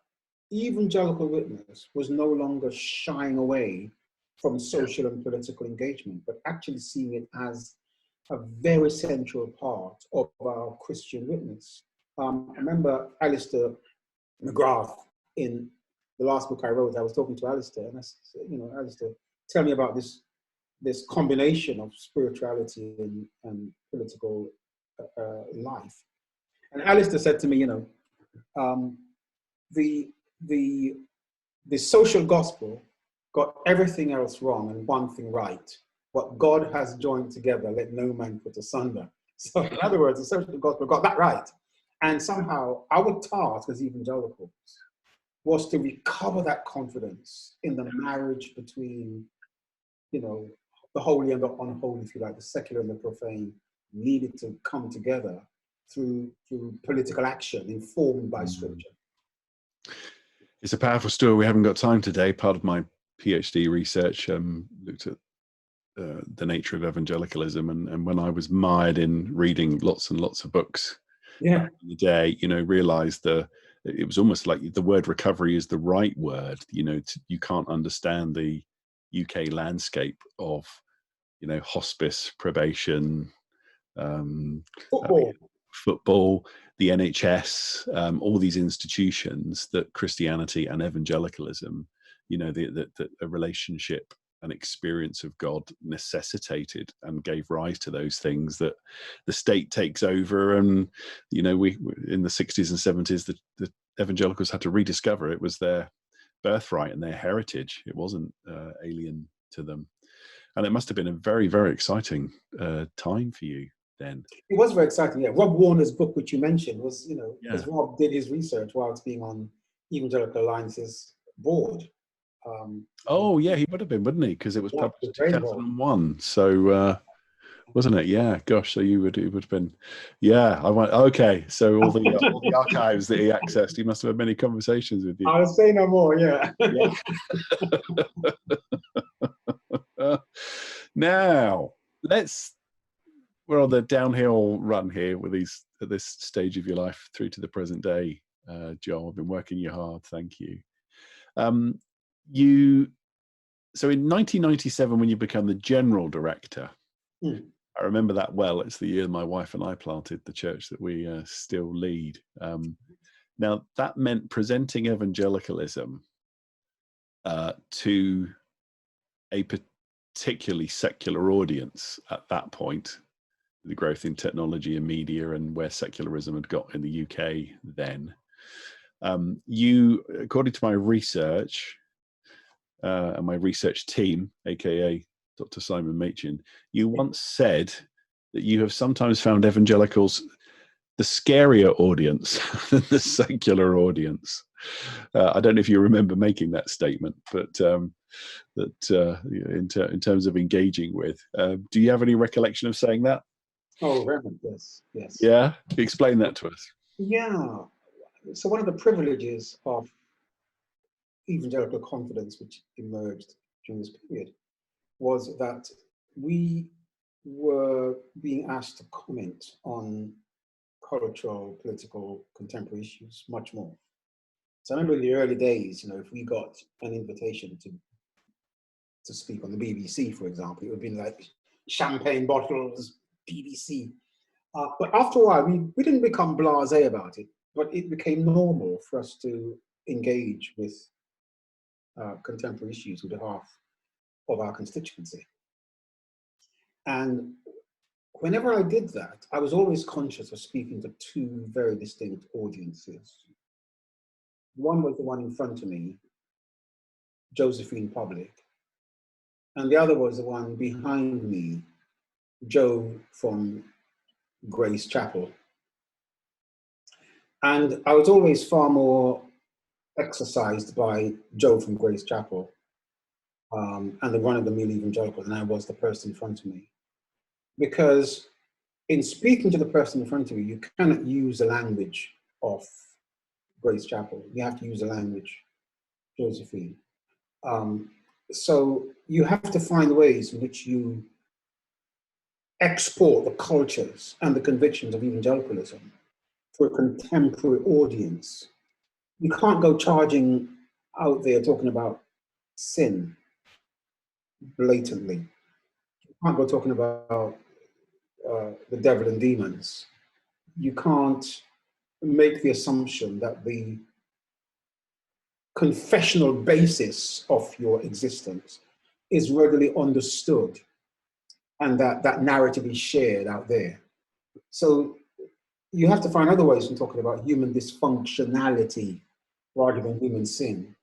evangelical witness was no longer shying away from social and political engagement, but actually seeing it as a very central part of our Christian witness. I remember Alistair McGrath in the last book I wrote. I was talking to Alistair, and I said, Alistair, tell me about this combination of spirituality and political life. And Alistair said to me, the social gospel got everything else wrong and one thing right. What God has joined together, let no man put asunder. So in other words, the social gospel got that right. And somehow our task as evangelicals was to recover that confidence in the marriage between, the holy and the unholy, if you like, the secular and the profane, needed to come together through political action informed by scripture. It's a powerful story. We haven't got time today. Part of my PhD research looked at the nature of evangelicalism, and when I was mired in reading lots and lots of books in the day, realized it was almost like the word recovery is the right word. You can't understand the UK landscape of hospice, probation, football, the NHS, all these institutions that Christianity and evangelicalism, a relationship, an experience of God necessitated and gave rise to those things that the state takes over. And, we in the 60s and 70s, the evangelicals had to rediscover it was their birthright and their heritage. It wasn't alien to them. And it must have been a very, very exciting time for you then. It was very exciting, yeah. Rob Warner's book, which you mentioned, was, because Rob did his research whilst being on Evangelical Alliance's board. Yeah, he would have been, wouldn't he? Because it was published in 2001. So, wasn't it? Yeah, gosh. So it would have been. Yeah, I went. Okay, so all the archives that he accessed, he must have had many conversations with you. I'll say no more. Yeah. Now we're on the downhill run here with at this stage of your life through to the present day. Joel, I've been working you hard. Thank you. So in 1997, when you become the general director, I remember that well. It's the year my wife and I planted the church that we still lead. Now, that meant presenting evangelicalism to a particularly secular audience at that point, the growth in technology and media and where secularism had got in the UK then. You, according to my research, and my research team, aka Dr. Simon Machin, you once said that you have sometimes found evangelicals the scarier audience than the secular audience. I don't know if you remember making that statement, but in terms of engaging with, do you have any recollection of saying that? Oh, very much, yes. Yeah, explain that to us. Yeah, so one of the privileges of evangelical confidence which emerged during this period was that we were being asked to comment on cultural, political, contemporary issues much more. So I remember in the early days, if we got an invitation to speak on the BBC, for example, it would be like champagne bottles, BBC. But after a while, we didn't become blasé about it, but it became normal for us to engage with contemporary issues on behalf of our constituency. And whenever I did that, I was always conscious of speaking to two very distinct audiences. One was the one in front of me, Josephine Public, and the other was the one behind me, Joe from Grace Chapel. And I was always far more exercised by Joe from Grace Chapel and the run-of-the-mill evangelical than I was the person in front of me. Because in speaking to the person in front of you, you cannot use the language of Grace Chapel. You have to use the language, Josephine. So you have to find ways in which you export the cultures and the convictions of evangelicalism for a contemporary audience. You can't go charging out there talking about sin blatantly. You can't go talking about the devil and demons. You can't make the assumption that the confessional basis of your existence is readily understood and that that narrative is shared out there. So you have to find other ways of talking about human dysfunctionality rather than human sin.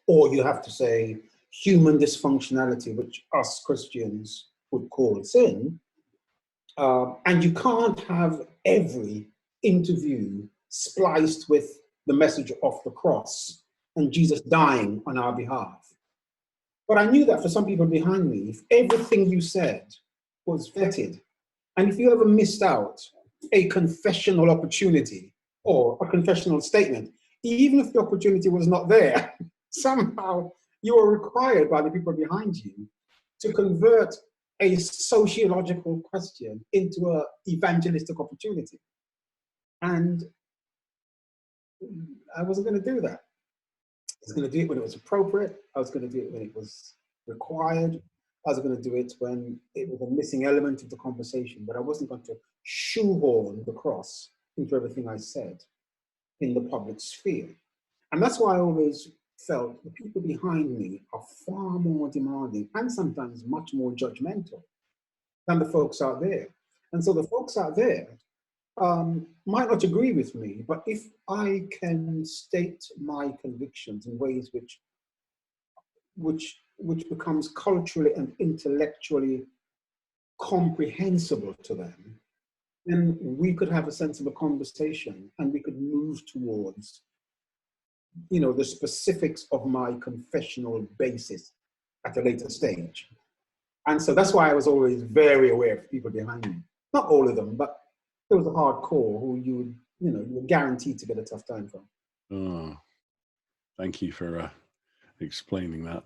Or you have to say human dysfunctionality, which us Christians would call sin. And you can't have every interview spliced with the message of the cross and Jesus dying on our behalf. But I knew that for some people behind me, if everything you said was vetted, and if you ever missed out a confessional opportunity or a confessional statement, even if the opportunity was not there, somehow you are required by the people behind you to convert a sociological question into an evangelistic opportunity. And I wasn't going to do that. I was going to do it when it was appropriate. I was going to do it when it was required. I was going to do it when it was a missing element of the conversation, but I wasn't going to shoehorn the cross into everything I said in the public sphere. And that's why I always felt the people behind me are far more demanding and sometimes much more judgmental than the folks out there. And so the folks out there might not agree with me, but if I can state my convictions in ways which becomes culturally and intellectually comprehensible to them, then we could have a sensible conversation and we could move towards, you know, the specifics of my confessional basis at a later stage. And so that's why I was always very aware of people behind me. Not all of them, but there was a hardcore who you were guaranteed to get a tough time from. Oh, thank you for explaining that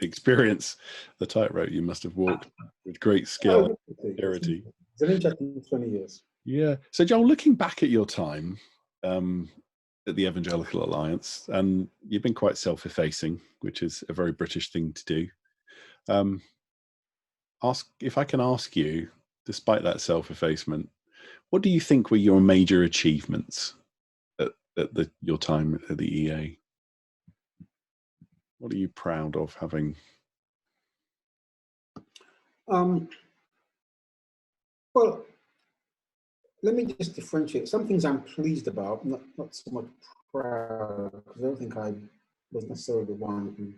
experience, the tightrope you must have walked with great skill, clarity. It's an interesting 20 years. Yeah. So Joel, looking back at your time at the Evangelical Alliance, and you've been quite self-effacing, which is a very British thing to do. If I can ask you, despite that self-effacement, what do you think were your major achievements at your time at the EA? What are you proud of having? Well, let me just differentiate. Some things I'm pleased about, not so much proud, because I don't think I was necessarily the one who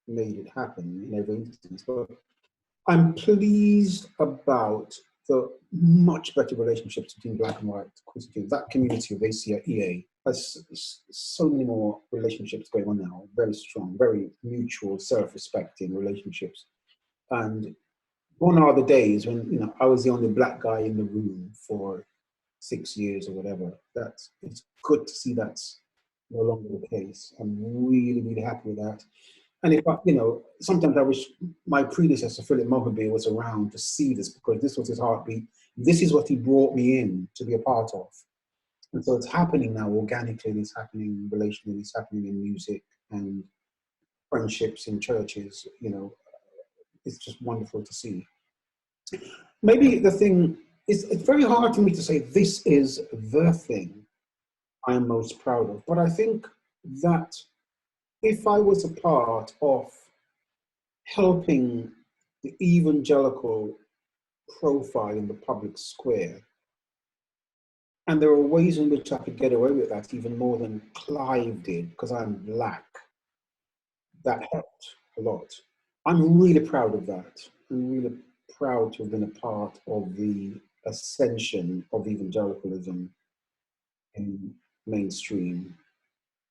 made it happen in every instance, but I'm pleased about the much better relationships between Black and white Christians. That community of ACEA EA has so many more relationships going on now, very strong, very mutual, self-respecting relationships. And gone are the days when I was the only Black guy in the room for 6 years or whatever. It's good to see that's no longer the case. I'm really, really happy with that. And if sometimes I wish my predecessor, Philip Mohabe, was around to see this, because this was his heartbeat. This is what he brought me in to be a part of. And so it's happening now organically, it's happening relationally, it's happening in music and friendships in churches. It's just wonderful to see. Maybe the thing is, it's very hard for me to say this is the thing I am most proud of, but I think that if I was a part of helping the evangelical profile in the public square, and there are ways in which I could get away with that even more than Clive did, because I'm Black, that helped a lot. I'm really proud of that. I'm really proud to have been a part of the ascension of evangelicalism in mainstream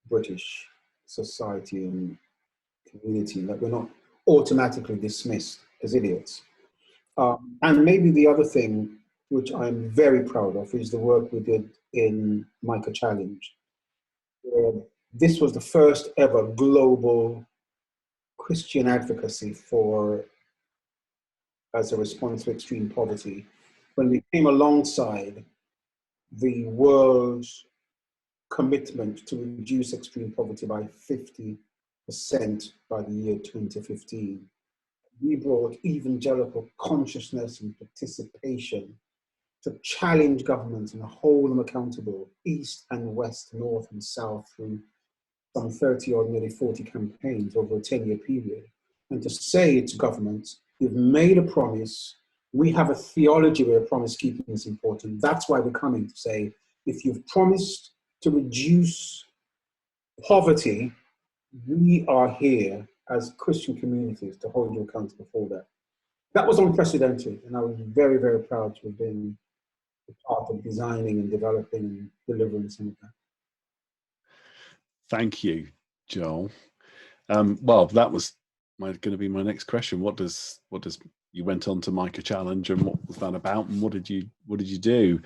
British society and community, that we're not automatically dismissed as idiots. And maybe the other thing, which I'm very proud of, is the work we did in Micah Challenge. This was the first ever global Christian advocacy as a response to extreme poverty, when we came alongside the world's commitment to reduce extreme poverty by 50% by the year 2015. We brought evangelical consciousness and participation to challenge governments and hold them accountable, East and West, North and South, through some 30 or nearly 40 campaigns over a 10-year period. And to say to governments, you've made a promise, we have a theology where promise keeping is important. That's why we're coming to say, if you've promised to reduce poverty, we are here as Christian communities to hold you accountable for that. That was unprecedented, and I was very, very proud to have been a part of designing and developing and delivering some of that. Thank you, Joel. Well, that was going to be my next question. What does you went on to Micah Challenge, and what was that about, and what did you do?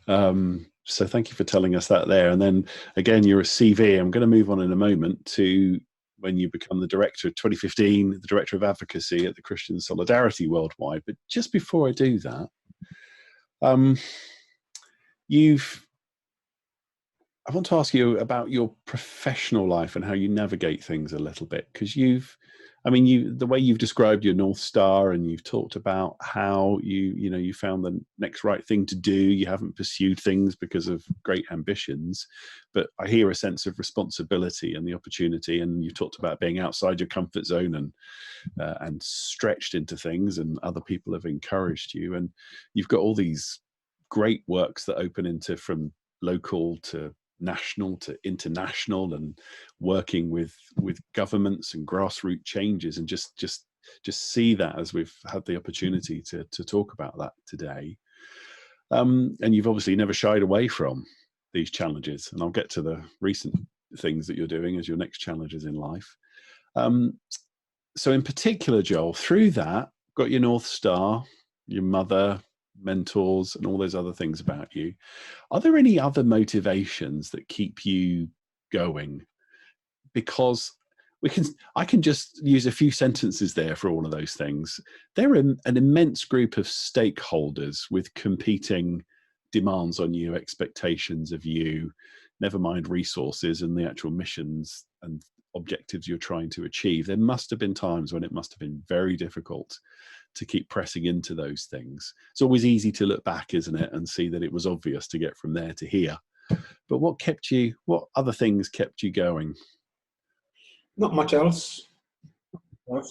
So thank you for telling us that there. And then again, you're a CV. I'm going to move on in a moment to when you become the director of 2015, the director of advocacy at the Christian Solidarity Worldwide. But just before I do that, I want to ask you about your professional life and how you navigate things a little bit, because the way you've described your North Star, and you've talked about how you found the next right thing to do. You haven't pursued things because of great ambitions, but I hear a sense of responsibility and the opportunity. And you talked about being outside your comfort zone and stretched into things, and other people have encouraged you. And you've got all these great works that open into from local to national to international, and working with governments and grassroots changes, and just see that as we've had the opportunity to talk about that today. And you've obviously never shied away from these challenges, and I'll get to the recent things that you're doing as your next challenges in life. So in particular, Joel, through that, got your North Star, your mother, mentors, and all those other things about you. Are there any other motivations that keep you going? Because I can just use a few sentences there for all of those things. There are an immense group of stakeholders with competing demands on you, expectations of you, never mind resources and the actual missions and objectives you're trying to achieve. There must have been times when it must have been very difficult to keep pressing into those things. It's always easy to look back, isn't it, and see that it was obvious to get from there to here. But what other things kept you going? Not much else.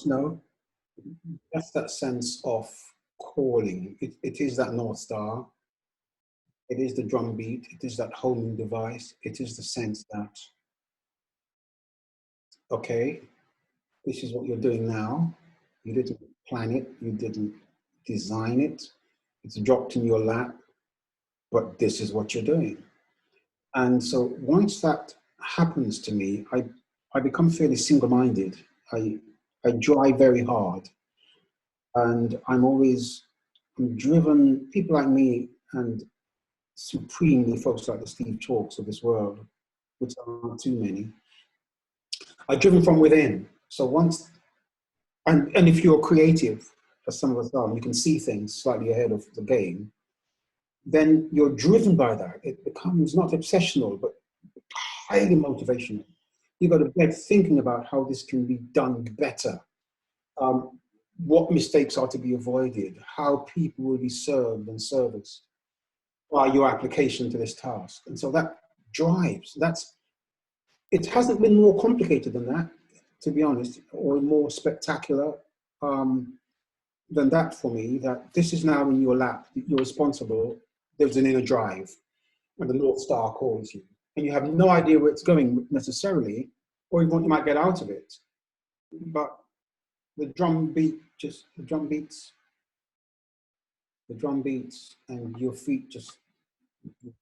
No. That's that sense of calling. It is that North Star. It is the drumbeat. It is that homing device. It is the sense that, okay, this is what you're doing now. You didn't plan it. You didn't design it. It's dropped in your lap, but this is what you're doing. And so once that happens to me, I become fairly single-minded. I drive very hard, and I'm driven. People like me and supremely folks like the Steve Chalks of this world, which are not too many, are driven from within. So once, and if you're creative, as some of us are, you can see things slightly ahead of the game, then you're driven by that. It becomes not obsessional, but highly motivational. You go to bed thinking about how this can be done better, what mistakes are to be avoided, how people will be served and serviced by your application to this task. And so that drives, it hasn't been more complicated than that, to be honest, or more spectacular than that for me, that this is now in your lap, you're responsible, there's an inner drive, and the North Star calls you. And you have no idea where it's going necessarily, or what you might get out of it. But the drum beats the drum beats, and your feet just,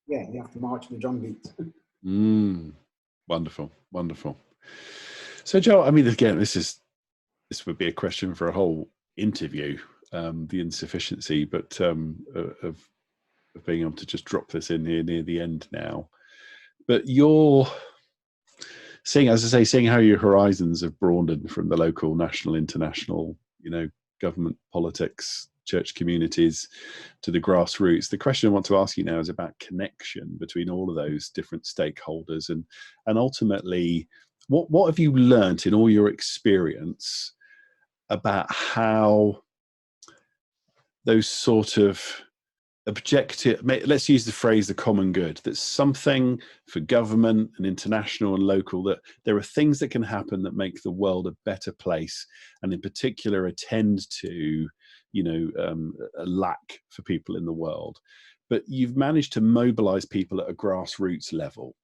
yeah, you have to march the drum beats. Wonderful, wonderful. So, Joe, I mean, again, this would be a question for a whole interview, the insufficiency, but of being able to just drop this in here near the end now. But you're seeing, as I say, seeing how your horizons have broadened from the local, national, international, government, politics, church communities to the grassroots. The question I want to ask you now is about connection between all of those different stakeholders, and ultimately, what have you learnt in all your experience about how those sort of objective, let's use the phrase the common good, that's something for government and international and local, that there are things that can happen that make the world a better place, and in particular attend to a lack for people in the world, but you've managed to mobilize people at a grassroots level.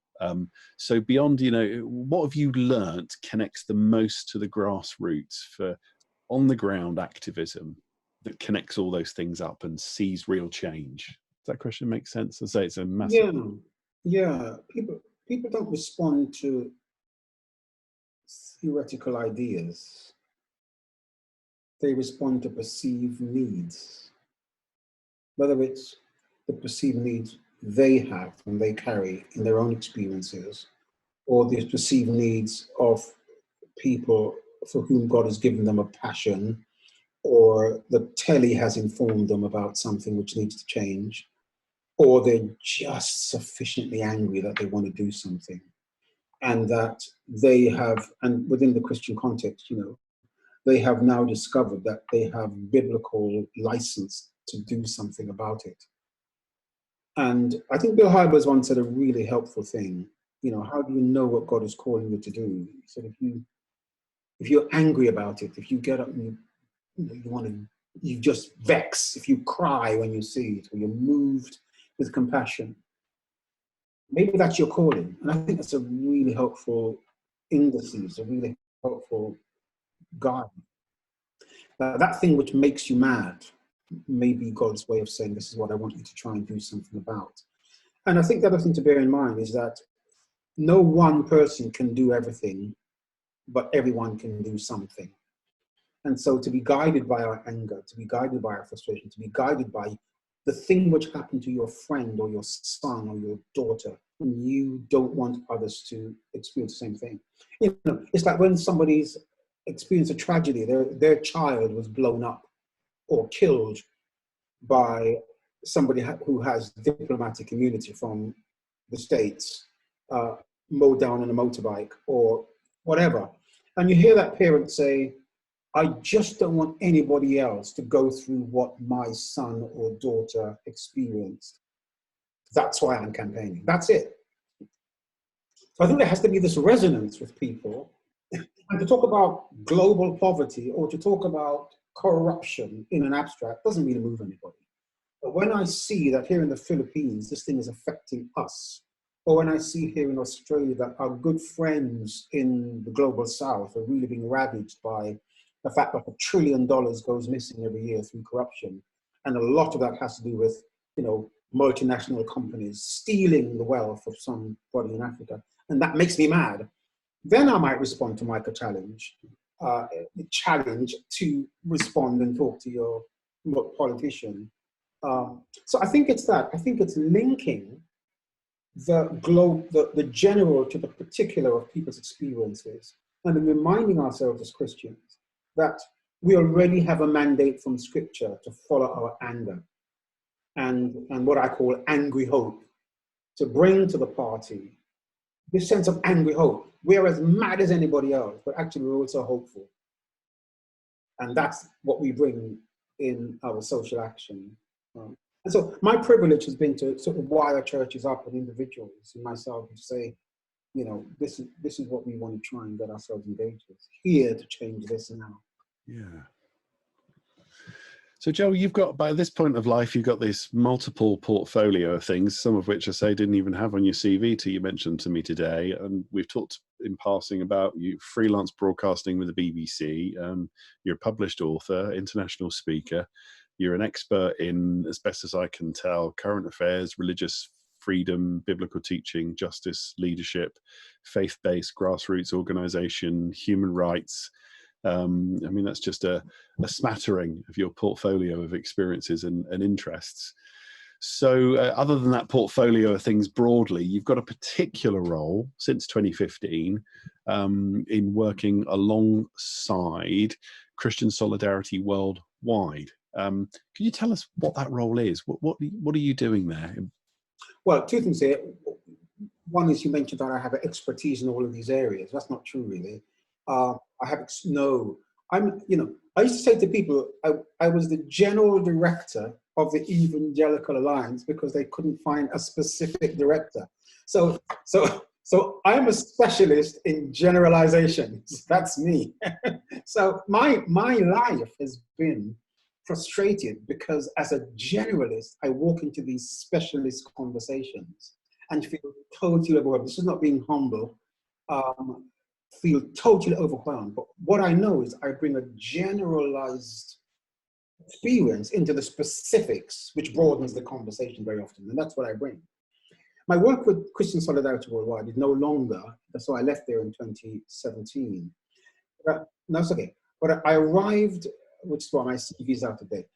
So beyond, what have you learnt connects the most to the grassroots for on the ground activism that connects all those things up and sees real change? Does that question make sense? I say it's a massive. Yeah. People don't respond to theoretical ideas. They respond to perceived needs, whether it's the perceived needs they have and they carry in their own experiences, or the perceived needs of people for whom God has given them a passion, or the telly has informed them about something which needs to change, or they're just sufficiently angry that they want to do something, and that they have, and within the Christian context, they have now discovered that they have biblical license to do something about it. And I think Bill Hybels once said a really helpful thing. How do you know what God is calling you to do? He said, if you're angry about it, if you get up and you just vex, if you cry when you see it, or you're moved with compassion, maybe that's your calling. And I think that's a really helpful indices, a really helpful guide. That thing which makes you mad may be God's way of saying, this is what I want you to try and do something about. And I think the other thing to bear in mind is that no one person can do everything, but everyone can do something. And so to be guided by our anger, to be guided by our frustration, to be guided by the thing which happened to your friend or your son or your daughter, and you don't want others to experience the same thing. It's like when somebody's experienced a tragedy, their child was blown up or killed by somebody who has diplomatic immunity from the States, mowed down on a motorbike or whatever. And you hear that parent say, I just don't want anybody else to go through what my son or daughter experienced. That's why I'm campaigning. That's it. So I think there has to be this resonance with people. And to talk about global poverty or to talk about corruption in an abstract doesn't really move anybody. But when I see that here in the Philippines, this thing is affecting us, or when I see here in Australia that our good friends in the global south are really being ravaged by the fact that $1 trillion goes missing every year through corruption, and a lot of that has to do with, multinational companies stealing the wealth of somebody in Africa, and that makes me mad. Then I might respond to Micah challenge to respond and talk to your politician. So I think it's that. I think it's linking the general to the particular of people's experiences, and then reminding ourselves as Christians that we already have a mandate from Scripture to follow our anger and what I call angry hope, to bring to the party this sense of angry hope. We're as mad as anybody else, but actually we're also hopeful. And that's what we bring in our social action. And so my privilege has been to sort of wire churches up and individuals and myself to say, this is what we want to try and get ourselves engaged with, here to change this now. Yeah. So Joe, you've got, by this point of life, you've got this multiple portfolio of things, some of which I say didn't even have on your CV till you mentioned to me today. And we've talked in passing about you freelance broadcasting with the BBC. You're a published author, international speaker. You're an expert in, as best as I can tell, current affairs, religious freedom, biblical teaching, justice, leadership, faith-based grassroots organization, human rights. I mean, that's just a smattering of your portfolio of experiences and interests. So other than that portfolio of things broadly, you've got a particular role since 2015 in working alongside Christian Solidarity Worldwide. Can you tell us what that role is? What are you doing there? Well, two things here. One is you mentioned that I have expertise in all of these areas. That's not true, really. I used to say to people, I was the general director of the Evangelical Alliance because they couldn't find a specific director. So I'm a specialist in generalizations. That's me. So my life has been frustrated because as a generalist, I walk into these specialist conversations and feel totally overwhelmed. This is not being humble. Feel totally overwhelmed. But what I know is I bring a generalized experience into the specifics, which broadens the conversation very often. And that's what I bring. My work with Christian Solidarity Worldwide is no longer, so I left there in 2017. No, it's okay. But I arrived, which is why my CV is out of date.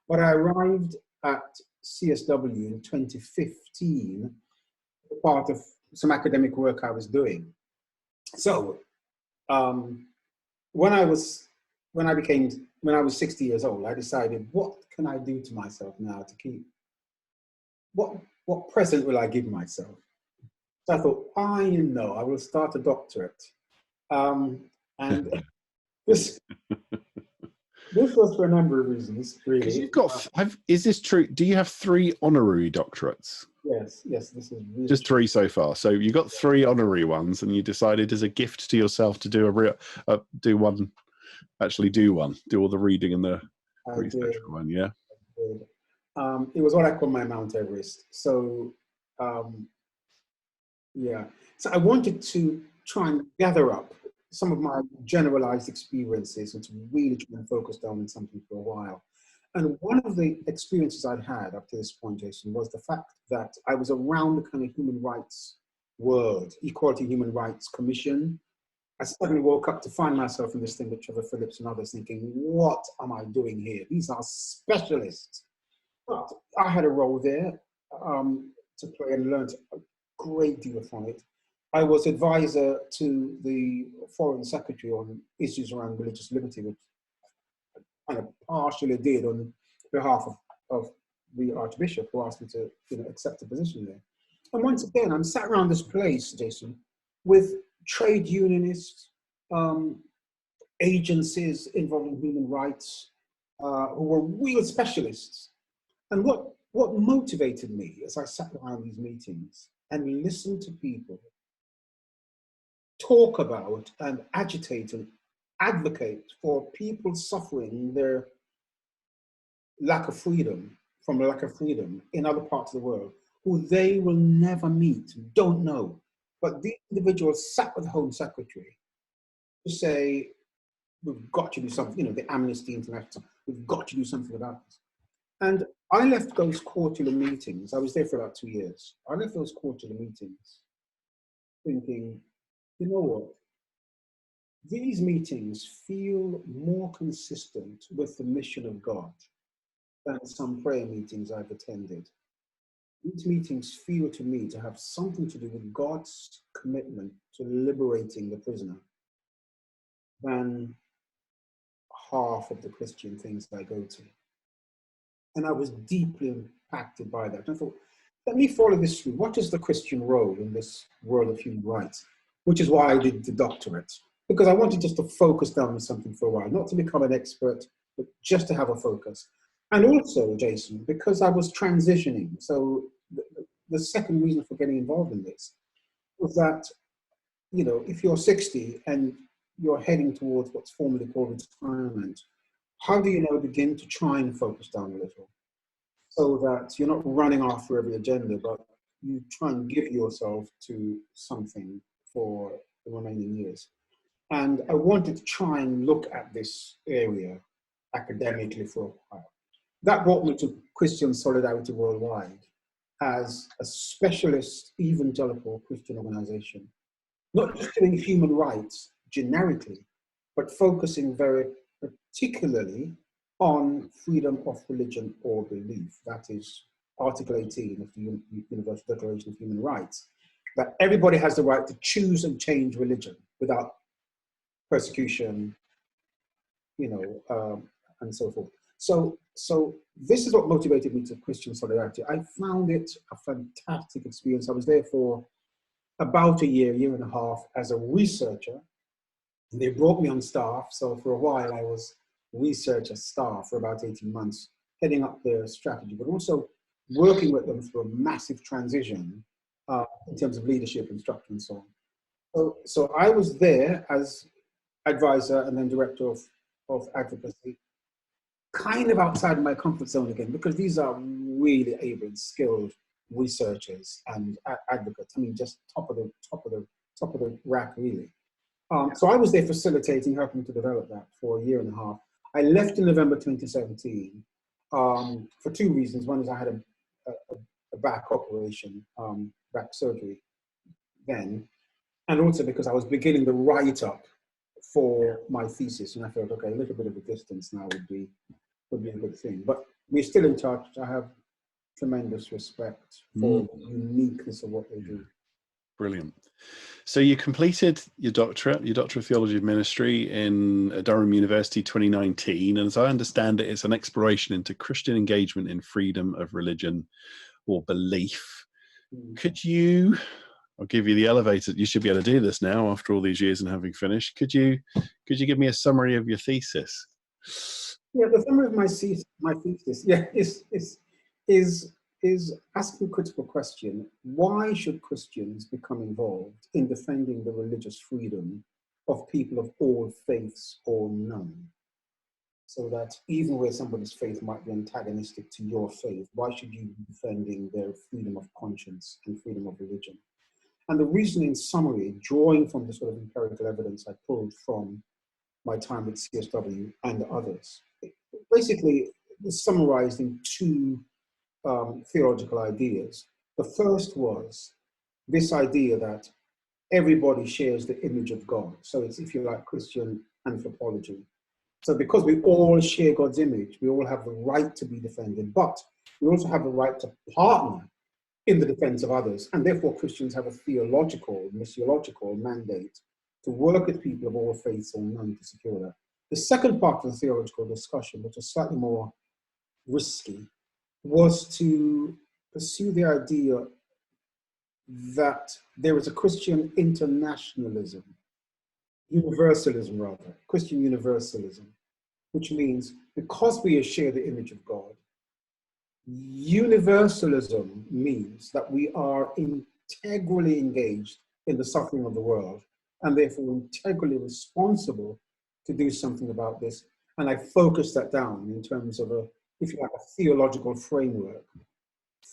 But I arrived at CSW in 2015, part of some academic work I was doing. So when I was 60 years old, I decided, what can I do to myself now to keep, what present will I give myself? So I thought, I will start a doctorate. And this was for a number of reasons, really. You've got, is this true? Do you have 3 honorary doctorates? Yes, this is really just 3 so far. So you got 3 honorary ones, and you decided as a gift to yourself to do do one, do all the reading and the research one. Yeah. It was what I call my Mount Everest. So, yeah. So I wanted to try and gather up some of my generalized experiences and to really try and focus down on something for a while. And one of the experiences I'd had up to this point, Jason, was the fact that I was around the kind of human rights world, Equality Human Rights Commission. I suddenly woke up to find myself in this thing with Trevor Phillips and others thinking, what am I doing here? These are specialists. But I had a role there to play and learned a great deal from it. I was advisor to the Foreign Secretary on issues around religious liberty, which kind of partially did on behalf of the Archbishop, who asked me to accept a position there. And once again, I'm sat around this place, Jason, with trade unionists, agencies involved in human rights, who were real specialists. And what motivated me as I sat around these meetings and listened to people talk about and agitate and advocate for people suffering their lack of freedom, from a lack of freedom in other parts of the world, who they will never meet, don't know. But these individuals sat with the Home Secretary to say, we've got to do something, the Amnesty International, we've got to do something about this. And I left those quarterly meetings, I was there for about 2 years. I left those quarterly meetings thinking, you know what? These meetings feel more consistent with the mission of God than some prayer meetings I've attended. These meetings feel to me to have something to do with God's commitment to liberating the prisoner than half of the Christian things I go to. And I was deeply impacted by that. I thought, let me follow this through. What is the Christian role in this world of human rights? Which is why I did the doctorate, because I wanted just to focus down on something for a while, not to become an expert, but just to have a focus. And also, Jason, because I was transitioning. So the second reason for getting involved in this was that, if you're 60 and you're heading towards what's formerly called retirement, how do you now begin to try and focus down a little so that you're not running after every agenda, but you try and give yourself to something for the remaining years? And I wanted to try and look at this area academically for a while. that brought me to Christian Solidarity Worldwide as a specialist evangelical Christian organization, not just doing human rights generically, but focusing very particularly on freedom of religion or belief. That is Article 18 of the Universal Declaration of Human Rights, that everybody has the right to choose and change religion without persecution, and so forth. So this is what motivated me to Christian Solidarity. I found it a fantastic experience. I was there for about a year and a half as a researcher. They brought me on staff. So for a while I was researcher staff for about 18 months, heading up their strategy, but also working with them through a massive transition in terms of leadership and structure and so on. So I was there as advisor and then director of advocacy, kind of outside of my comfort zone again, because these are really able and skilled researchers and advocates. I mean, just top of the rack, really. So I was there facilitating, helping to develop that for a year and a half. I left in November 2017 for two reasons. One is I had a back operation, back surgery then, and also because I was beginning the write-up for my thesis, and I felt, okay, a little bit of a distance now would be a good thing. But we're still in touch. I have tremendous respect for the uniqueness of what they do. Brilliant. So you completed your doctorate of theology and ministry in Durham University 2019, and as I understand it, it's an exploration into Christian engagement in freedom of religion or belief. Could you, I'll give you the elevator, you should be able to do this now after all these years and having finished. Could you give me a summary of your thesis? Yeah, the summary of my thesis, yeah, is asking a critical question: why should Christians become involved in defending the religious freedom of people of all faiths or none? So that even where somebody's faith might be antagonistic to your faith, why should you be defending their freedom of conscience and freedom of religion? And the reason, in summary, drawing from the sort of empirical evidence I pulled from my time with CSW and others, basically is summarized in two theological ideas. The first was this idea that everybody shares the image of God. So it's, if you like, Christian anthropology. So because we all share God's image, we all have the right to be defended, but we also have the right to partner in the defense of others. And therefore Christians have a theological, missiological mandate to work with people of all faiths or none to secure that. The second part of the theological discussion, which was slightly more risky, was to pursue the idea that there is a Christian internationalism, universalism rather, Christian universalism, which means because we share the image of God, universalism means that we are integrally engaged in the suffering of the world and therefore integrally responsible to do something about this. And I focused that down in terms of a, if you like, a theological framework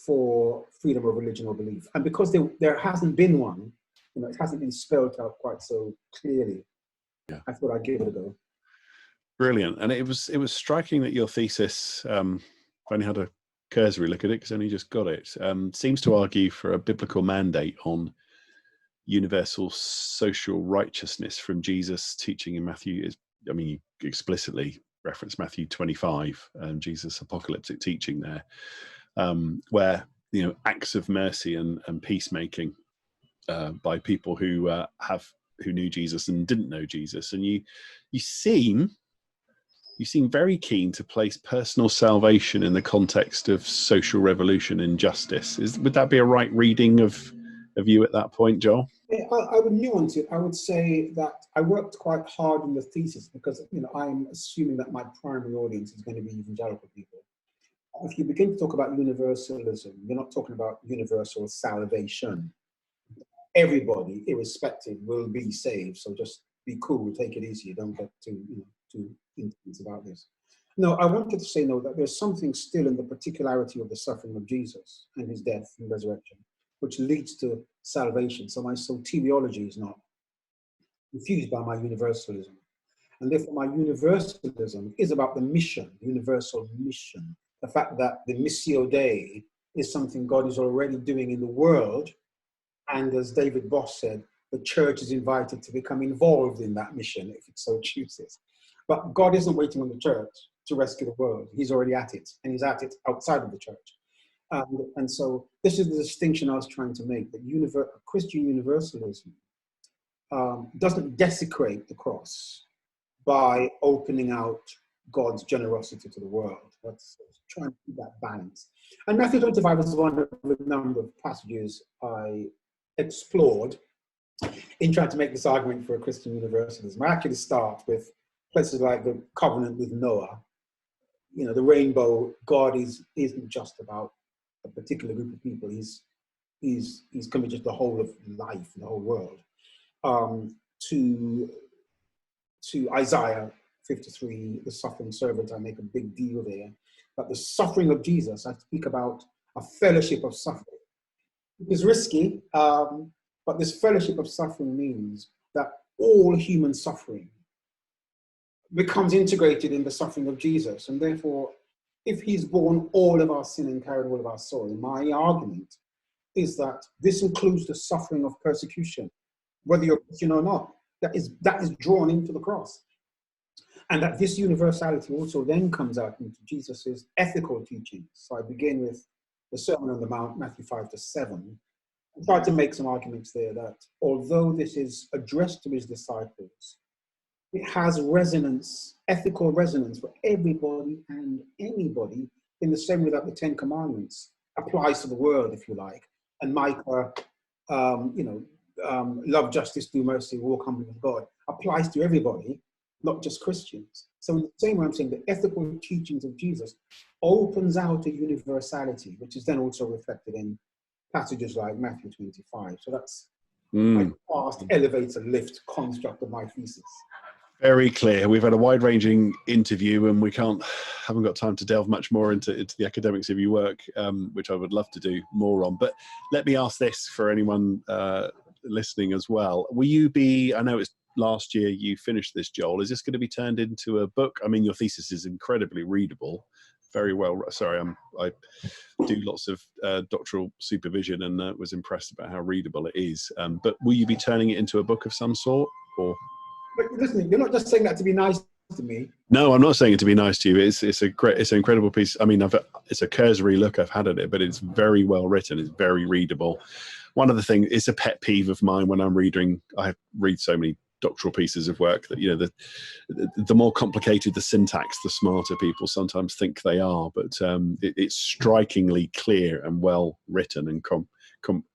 for freedom of religion or belief. And because there hasn't been one, it hasn't been spelled out quite so clearly, yeah, I thought I'd give it a go. Brilliant. And it was striking that your thesis, I've only had a cursory look at it because I only just got it, seems to argue for a biblical mandate on universal social righteousness from Jesus' teaching in Matthew. I mean, you explicitly reference Matthew 25, Jesus' apocalyptic teaching there, where, acts of mercy and peacemaking by people who knew Jesus and didn't know Jesus. And you seem very keen to place personal salvation in the context of social revolution and justice. Would that be a right reading of you at that point, Joel? Yeah, I would nuance it. I would say that I worked quite hard on the thesis because, I'm assuming that my primary audience is going to be evangelical people. If you begin to talk about universalism, you're not talking about universal salvation. Everybody, irrespective, will be saved. So just be cool, take it easy. Don't get too intense about this. No, I wanted to say, that there's something still in the particularity of the suffering of Jesus and his death and resurrection, which leads to salvation. So my soteriology is not confused by my universalism. And therefore my universalism is about the mission, universal mission, the fact that the Missio Dei is something God is already doing in the world. And as David Boss said, the church is invited to become involved in that mission if it so chooses. But God isn't waiting on the church to rescue the world. He's already at it, and he's at it outside of the church. And so this is the distinction I was trying to make, that Christian universalism doesn't desecrate the cross by opening out God's generosity to the world. That's trying to keep that balance. And Matthew 25 is one of the number of passages I explored in trying to make this argument for a Christian universalism. I actually start with places like the covenant with Noah. You know, the rainbow, God isn't just about a particular group of people. He's committed to the whole of life, the whole world. To Isaiah 53, the suffering servant, I make a big deal there. But the suffering of Jesus, I speak about a fellowship of suffering. It is risky, but this fellowship of suffering means that all human suffering becomes integrated in the suffering of Jesus. And therefore, if he's borne all of our sin and carried all of our sorrow, my argument is that this includes the suffering of persecution, whether you're Christian or not, that is drawn into the cross. And that this universality also then comes out into Jesus's ethical teachings. So I begin with the Sermon on the Mount, Matthew 5-7, and try to make some arguments there that although this is addressed to his disciples, it has resonance, ethical resonance for everybody and anybody, in the same way that the Ten Commandments applies to the world, if you like. And Micah, love, justice, do mercy, walk humbly with God, applies to everybody, not just Christians. So in the same way, I'm saying the ethical teachings of Jesus opens out a universality, which is then also reflected in passages like Matthew 25. So that's my fast elevator lift construct of my thesis. Very clear. We've had a wide-ranging interview, and haven't got time to delve much more into the academics of your work, which I would love to do more on. But let me ask this for anyone listening as well. Will you be? I know it's last year you finished this, Joel. Is this going to be turned into a book? I mean, your thesis is incredibly readable. Very well. Sorry, I do lots of doctoral supervision, and was impressed about how readable it is. But will you be turning it into a book of some sort, or? But listen, you're not just saying that to be nice to me. No, I'm not saying it to be nice to you. It's an incredible piece. I mean, it's a cursory look I've had at it, but it's very well written. It's very readable. One of the things, it's a pet peeve of mine when I'm reading. I read so many doctoral pieces of work that, you know, the more complicated the syntax, the smarter people sometimes think they are. But it's strikingly clear and well written and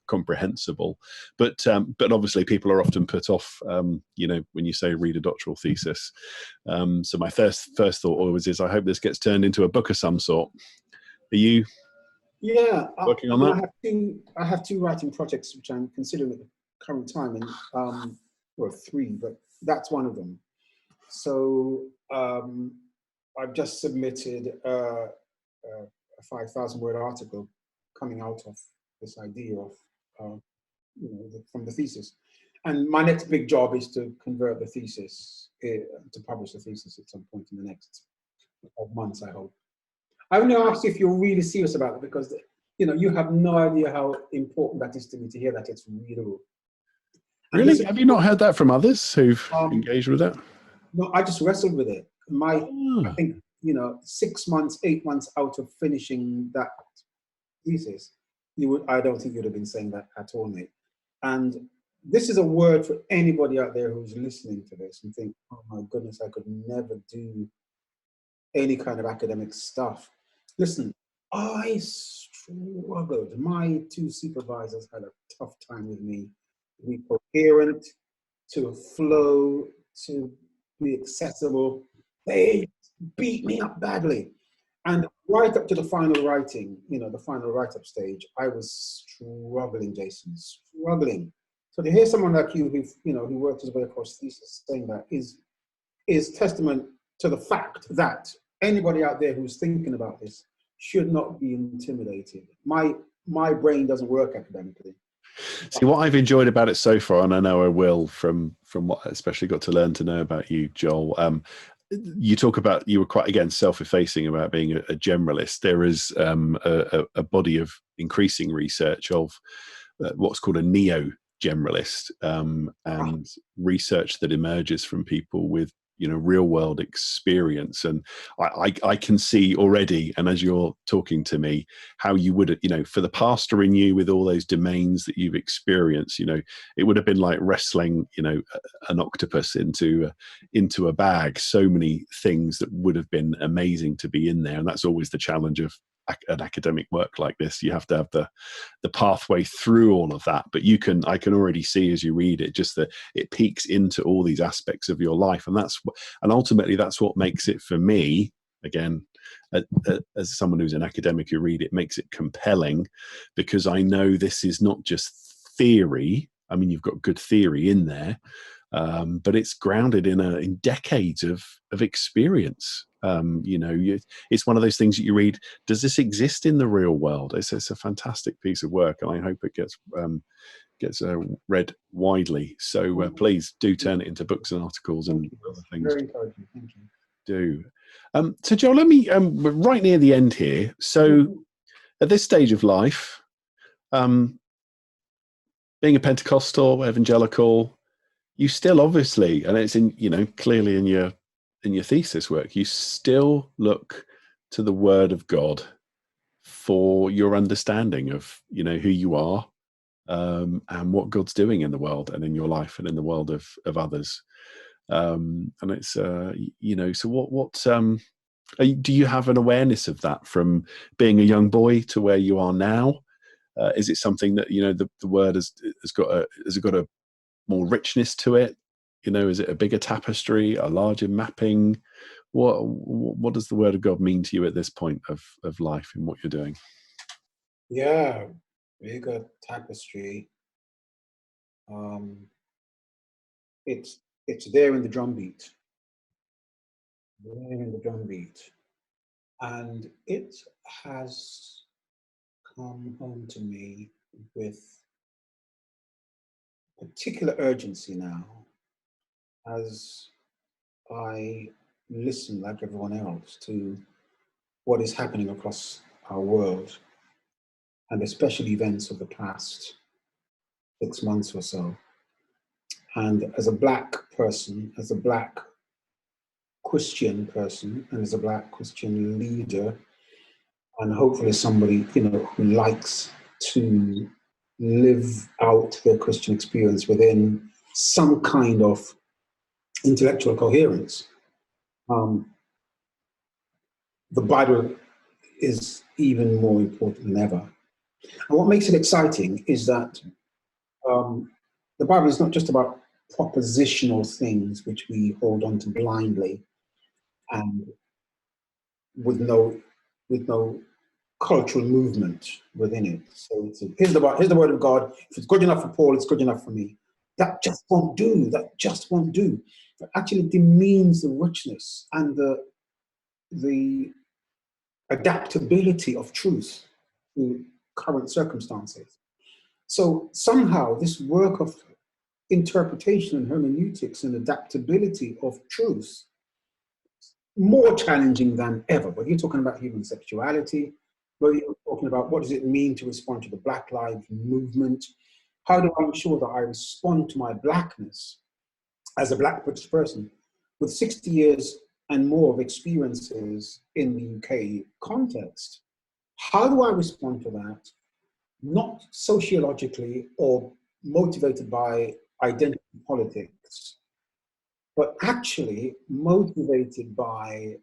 comprehensible. But obviously people are often put off, when you say read a doctoral thesis. So my first thought always is, I hope this gets turned into a book of some sort. Are you working on that? I have two writing projects which I'm considering at the current time, and or three, but that's one of them. So I've just submitted a 5,000-word article coming out of this idea of from the thesis. And my next big job is to convert the thesis, to publish the thesis at some point in the next 12 months, I hope. I want to ask you if you're really serious about it, because you have no idea how important that is to me, to hear that it's readable. Really? Have you not heard that from others who've engaged with it? No, I just wrestled with it. I think, 6 months, 8 months out of finishing that thesis, I don't think you'd have been saying that at all, mate. And this is a word for anybody out there who's listening to this and think, oh my goodness, I could never do any kind of academic stuff. Listen, I struggled. My two supervisors had a tough time with me. To be coherent, to flow, to be accessible. They beat me up badly. And right up to the final writing, the final write-up stage, I was struggling, Jason, struggling. So to hear someone like you who worked his way across thesis saying that is testament to the fact that anybody out there who's thinking about this should not be intimidated. My brain doesn't work academically. See, what I've enjoyed about it so far, and I know I will from what I especially got to learn to know about you, Joel, you talk about, you were quite, again, self-effacing about being a generalist. There is a body of increasing research of what's called a neo-generalist, and research that emerges from people with, you know, real world experience. And I can see already, and as you're talking to me, how you would, you know, for the pastor in you with all those domains that you've experienced, you know, it would have been like wrestling, you know, an octopus into a bag. So many things that would have been amazing to be in there. And that's always the challenge of an academic work like this. You have to have the pathway through all of that, but I can already see as you read it, just that it peeks into all these aspects of your life. And ultimately that's what makes it, for me, again, as someone who's an academic who read it, makes it compelling, because I know this is not just theory. I mean, you've got good theory in there, but it's grounded in decades of experience. You know, it's one of those things that you read, does this exist in the real world? It's a fantastic piece of work, and I hope it gets read widely. So please do turn it into books and articles and other things. Very encouraging. Thank you. Do. So Joel, let me, we're right near the end here. So at this stage of life, being a Pentecostal, evangelical, you still obviously, and it's in, you know, clearly in your thesis work, you still look to the Word of God for your understanding of, you know, who you are, and what God's doing in the world and in your life and in the world of others. And it's, you know, so what do you have an awareness of that from being a young boy to where you are now? Is it something that, you know, the Word has got a more richness to it? You know, is it a bigger tapestry, a larger mapping? What does the Word of God mean to you at this point of life in what you're doing? Yeah, bigger tapestry. It's there in the drumbeat. There in the drumbeat. And it has come home to me with particular urgency now, as I listen, like everyone else, to what is happening across our world, and especially events of the past 6 months or so. And as a Black person, as a Black Christian person, and as a Black Christian leader, and hopefully somebody, you know, who likes to live out their Christian experience within some kind of intellectual coherence, the Bible is even more important than ever. And what makes it exciting is that the Bible is not just about propositional things which we hold on to blindly and with no cultural movement within it. So here's the Word of God. If it's good enough for Paul, it's good enough for me. That just won't do. That just won't do. It actually demeans the richness and the adaptability of truth to current circumstances. So somehow this work of interpretation and hermeneutics and adaptability of truth, more challenging than ever. Whether you're talking about human sexuality, whether you're talking about what does it mean to respond to the Black Lives Movement, how do I ensure that I respond to my Blackness as a Black British person with 60 years and more of experiences in the UK context? How do I respond to that, not sociologically or motivated by identity politics, but actually motivated by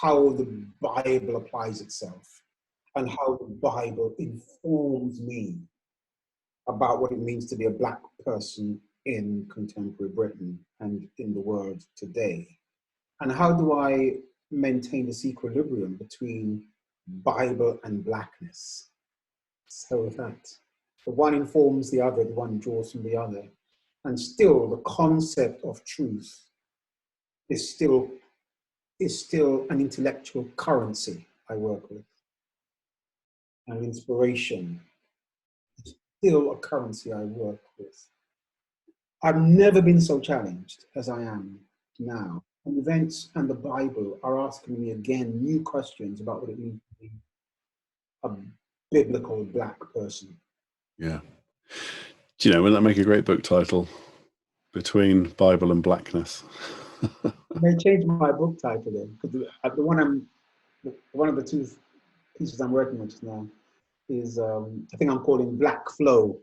how the Bible applies itself and how the Bible informs me about what it means to be a Black person in contemporary Britain and in the world today? And how do I maintain this equilibrium between Bible and Blackness? So that the one informs the other, the one draws from the other. And still the concept of truth is still an intellectual currency I work with. And inspiration is still a currency I work with. I've never been so challenged as I am now. events and the Bible are asking me again new questions about what it means to be a biblical Black person. Yeah. Do you know, wouldn't that make a great book title? Between Bible and Blackness. I may change my book title then, because one of the two pieces I'm working on just now is I think I'm calling Black Flow.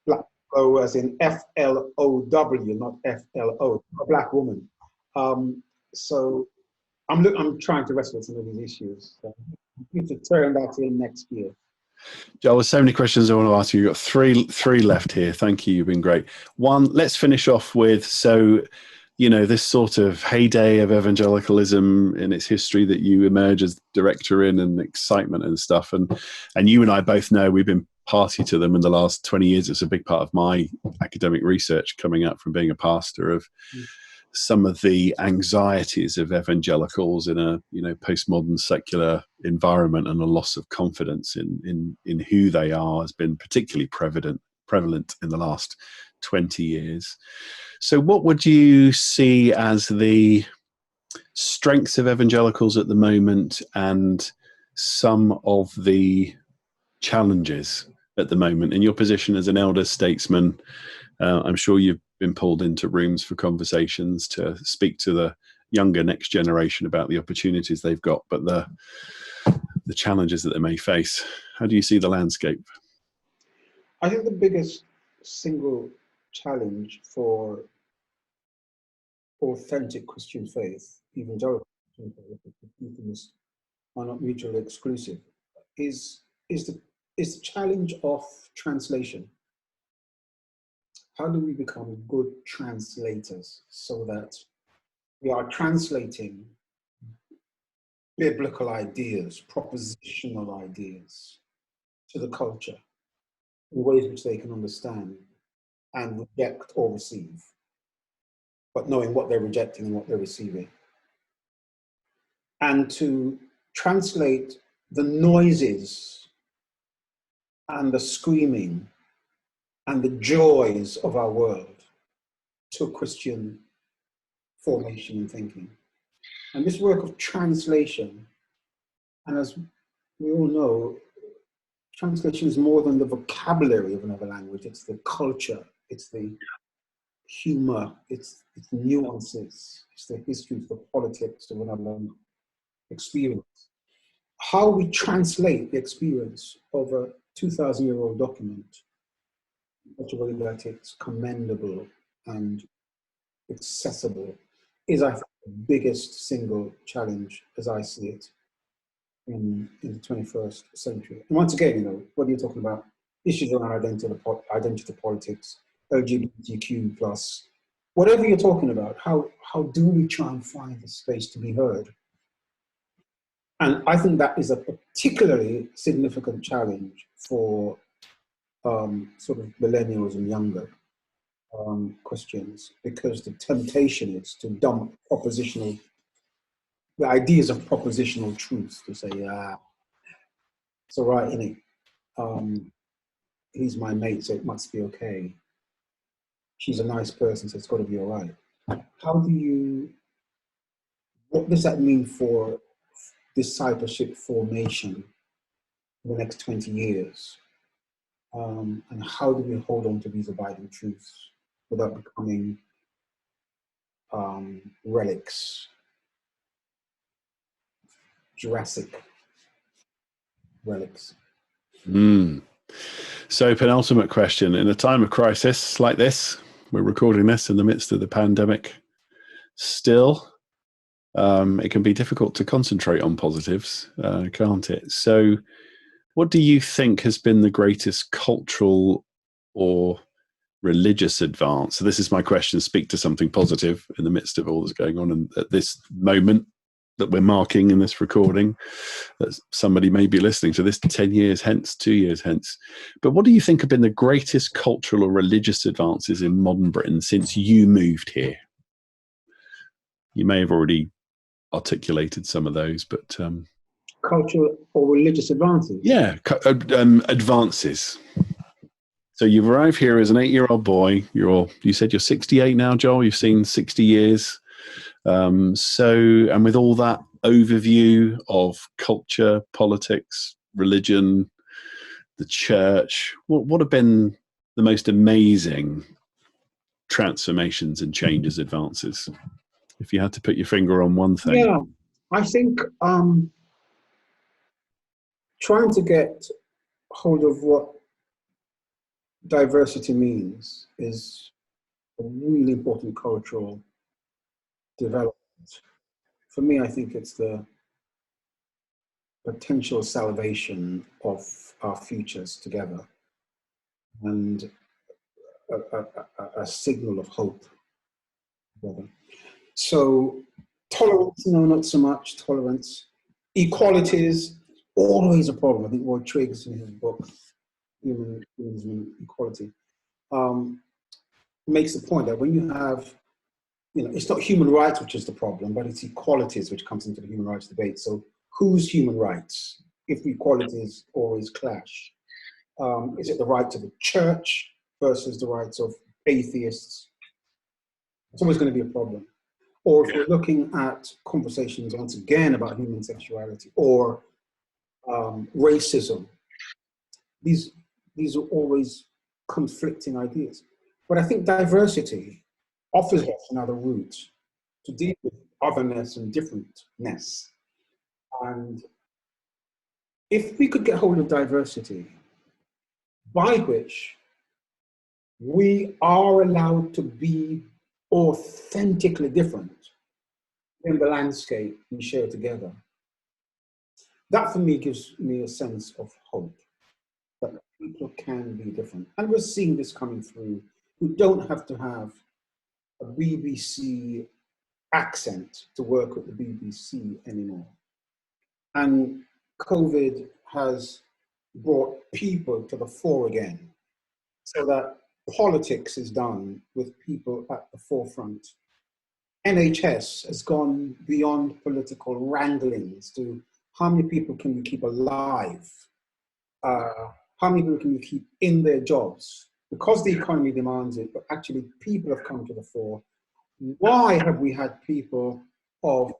Black Flow as in FLOW, not FLO, a Black woman. So I'm trying to wrestle with some of these issues. So I need to turn that in next year. Joel, there's so many questions I want to ask you. You've got three left here. Thank you. You've been great. One, let's finish off with, so, you know, this sort of heyday of evangelicalism in its history that you emerge as director in, and excitement and stuff. And you and I both know we've been party to them in the last 20 years. It's a big part of my academic research coming up from being a pastor of some of the anxieties of evangelicals in a, you know, postmodern secular environment, and a loss of confidence in who they are has been particularly prevalent in the last 20 years. So what would you see as the strengths of evangelicals at the moment, and some of the challenges at the moment in your position as an elder statesman? I'm sure you've been pulled into rooms for conversations to speak to the younger next generation about the opportunities they've got, but the challenges that they may face. How do you see the landscape? I think the biggest single challenge for authentic Christian faith, evangelical Christian faith, are not mutually exclusive, is the challenge of translation. How do we become good translators so that we are translating biblical ideas, propositional ideas to the culture in ways which they can understand and reject or receive, but knowing what they're rejecting and what they're receiving. And to translate the noises and the screaming and the joys of our world to Christian formation and thinking. And this work of translation, and as we all know, translation is more than the vocabulary of another language. It's the culture, it's the humor, it's nuances, it's the history, it's the politics of another experience. How we translate the experience of a 2,000-year-old document in such a way that it's commendable and accessible is, I think, the biggest single challenge as I see it in the 21st century. And once again, you know, whether you're talking about issues around identity politics, LGBTQ+, whatever you're talking about, how do we try and find a space to be heard? And I think that is a particularly significant challenge for sort of millennials and younger Christians, because the temptation is to dump the ideas of propositional truth, to say, it's all right, innit? He's my mate, so it must be okay. She's a nice person, so it's got to be all right. What does that mean for discipleship formation in the next 20 years? And how do we hold on to these abiding truths without becoming relics, Jurassic relics? So, penultimate question. In a time of crisis like this, we're recording this in the midst of the pandemic, still, it can be difficult to concentrate on positives, can't it? So, what do you think has been the greatest cultural or religious advance? So this is my question. Speak to something positive in the midst of all that's going on, and at this moment that we're marking in this recording, that somebody may be listening to this 10 years hence, 2 years hence. But what do you think have been the greatest cultural or religious advances in modern Britain since you moved here? You may have already articulated some of those, but cultural or religious advances? Yeah, advances. So you've arrived here as an 8-year-old boy. You said you're 68 now, Joel. You've seen 60 years. And with all that overview of culture, politics, religion, the church, what have been the most amazing transformations and changes, advances? If you had to put your finger on one thing. Yeah, I think trying to get hold of what diversity means is a really important cultural development. For me, I think it's the potential salvation of our futures together, and a signal of hope together. So tolerance, no, not so much tolerance. Equality is always a problem. I think Roy Triggs in his book, Humanism and Equality, makes the point that when you have, it's not human rights which is the problem, but it's equalities which comes into the human rights debate. So whose human rights, if equalities always clash? Is it the rights of the church versus the rights of atheists? It's always going to be a problem. Or if we're looking at conversations once again about human sexuality or racism, these are always conflicting ideas. But I think diversity offers us another route to deal with otherness and differentness. And if we could get hold of diversity, by which we are allowed to be authentically different in the landscape we share together, that for me gives me a sense of hope that people can be different. And we're seeing this coming through. We don't have to have a BBC accent to work with the BBC anymore. And COVID has brought people to the fore again, so that politics is done with people at the forefront. NHS has gone beyond political wranglings to how many people can we keep alive? How many people can we keep in their jobs? Because the economy demands it, but actually people have come to the fore. Why have we had people of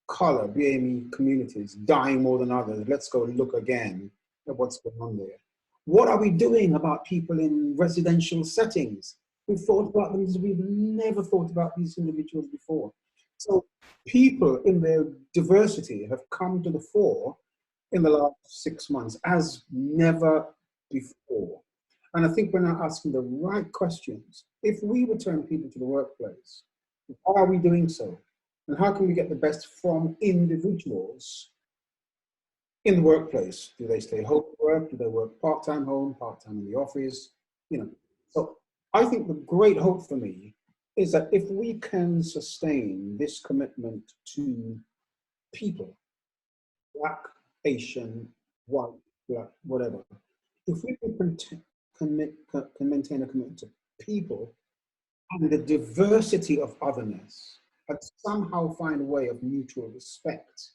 color, BAME communities, dying more than others? Let's go look again at what's going on there. What are we doing about people in residential settings? We've thought about them as we've never thought about these individuals before. So people in their diversity have come to the fore in the last 6 months as never before. And I think we're now asking the right questions. If we return people to the workplace, how are we doing so? And how can we get the best from individuals in the workplace? Do they stay home to work? Do they work part-time home, part-time in the office? So I think the great hope for me is that if we can sustain this commitment to people, Black, Asian, white, Black, whatever, if we can maintain a commitment to people and the diversity of otherness, and somehow find a way of mutual respect,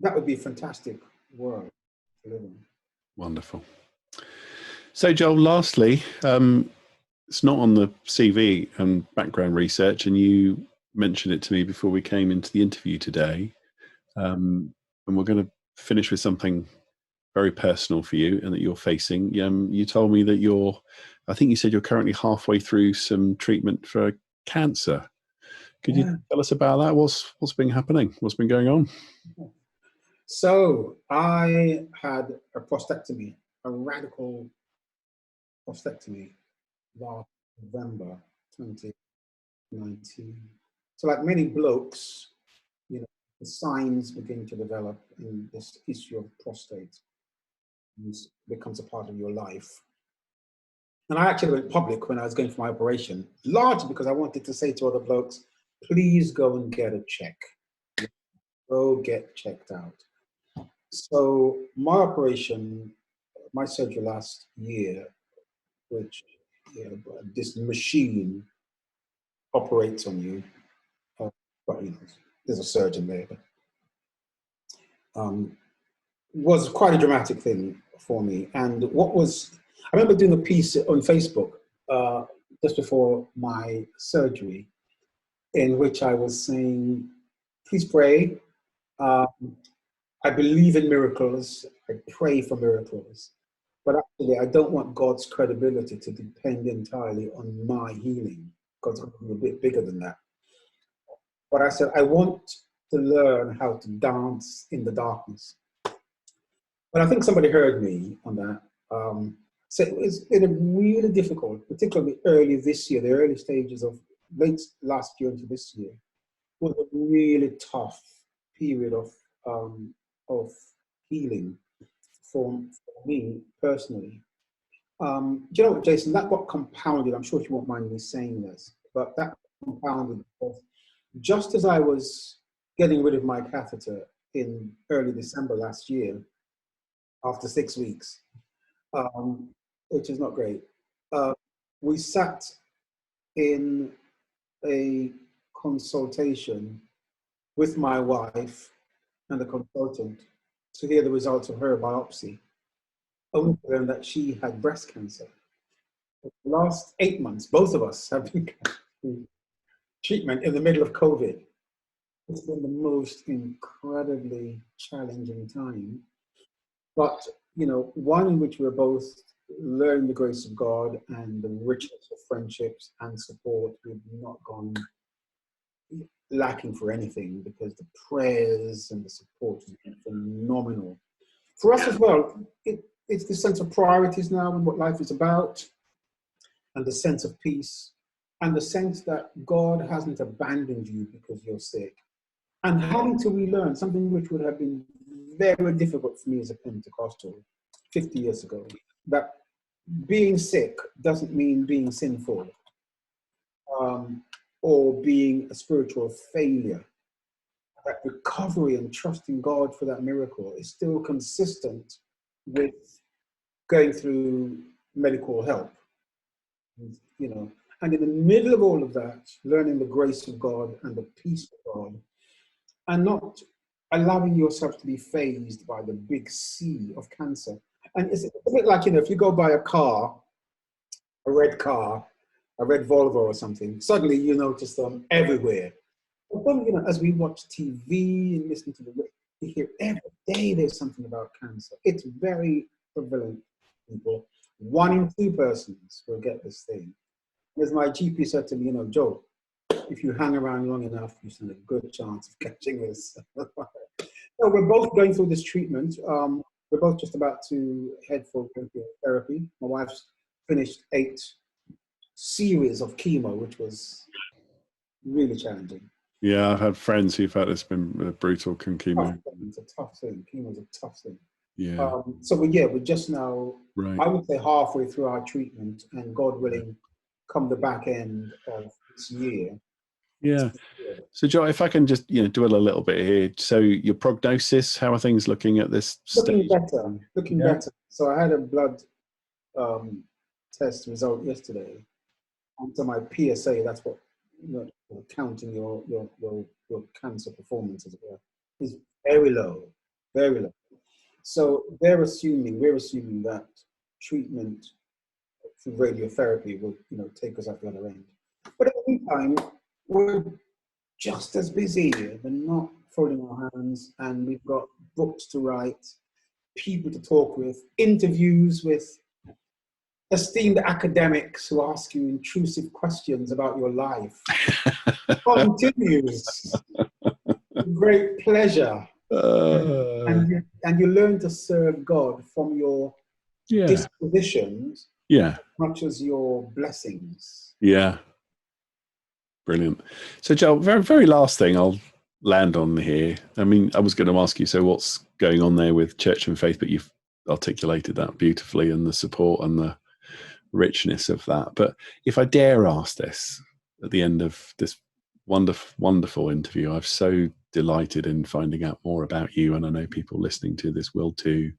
that would be a fantastic world to live in. Wonderful. So Joel, lastly, it's not on the CV and background research, and you mentioned it to me before we came into the interview today, and we're going to finish with something very personal for you and that you're facing. You told me that I think you said you're currently halfway through some treatment for cancer. Could you tell us about that? What's been happening? What's been going on? So I had a prostatectomy, a radical prostatectomy last November 2019. So like many blokes, the signs begin to develop in this issue of prostate. It becomes a part of your life. And I actually went public when I was going for my operation, largely because I wanted to say to other blokes, please go and get a check. Go get checked out. So my operation, my surgery last year, which this machine operates on you, but there's a surgeon there, but was quite a dramatic thing for me. And I remember doing a piece on Facebook just before my surgery, in which I was saying, please pray. I believe in miracles. I pray for miracles. But actually, I don't want God's credibility to depend entirely on my healing. God's a bit bigger than that. But I said, I want to learn how to dance in the darkness. But I think somebody heard me on that. So it's been really difficult, particularly early this year, the early stages of late last year into this year, was a really tough period of healing for me personally. Do you know what, Jason, that got compounded. I'm sure you won't mind me saying this, but that compounded because just as I was getting rid of my catheter in early December last year, after 6 weeks, which is not great, we sat in a consultation with my wife and the consultant to hear the results of her biopsy, only to learn that she had breast cancer. For the last 8 months, both of us have been in treatment in the middle of COVID. It's been the most incredibly challenging time, but one in which we're both learning the grace of God and the richness of friendships and support. We've not gone lacking for anything because the prayers and the support has been phenomenal. For us as well, it's the sense of priorities now and what life is about, and the sense of peace, and the sense that God hasn't abandoned you because you're sick. And having to relearn something which would have been very difficult for me as a Pentecostal 50 years ago, that being sick doesn't mean being sinful or being a spiritual failure. That recovery and trusting God for that miracle is still consistent with going through medical help. And in the middle of all of that, learning the grace of God and the peace of God, and not allowing yourself to be fazed by the big sea of cancer. And it's a bit like, if you go buy a red Volvo or something, suddenly you notice them everywhere. But then, as we watch TV and listen to you hear every day there's something about cancer. It's very prevalent, people. 1 in 2 persons will get this thing. As my GP said to me, Joe, if you hang around long enough, you stand a good chance of catching this. So we're both going through this treatment. We're both just about to head for therapy. My wife's finished 8 series of chemo, which was really challenging. Yeah, I've had friends who've had it's been brutal chemo. It's a tough thing. Chemo's a tough thing. Yeah. So we're just now, right. I would say, halfway through our treatment, and God willing, come the back end of this year. Yeah. So, Joe, if I can just dwell a little bit here. So, your prognosis, how are things looking at this stage? Looking better. So, I had a blood test result yesterday, and so my PSA, that's what counting your cancer performance, as it were, is very low, very low. So we're assuming that treatment through radiotherapy will take us at the other end. But at the meantime, we're just as busy. We're not folding our hands, and we've got books to write, people to talk with, interviews with esteemed academics who ask you intrusive questions about your life. Continues. Great pleasure. And you learn to serve God from your dispositions as much as your blessings. Yeah. Brilliant. So, Joel, very, very last thing I'll land on here. I mean, I was going to ask you, so what's going on there with Church and Faith, but you've articulated that beautifully, and the support and the richness of that. But if I dare ask this at the end of this wonderful interview, I've so delighted in finding out more about you, and I know people listening to this will too.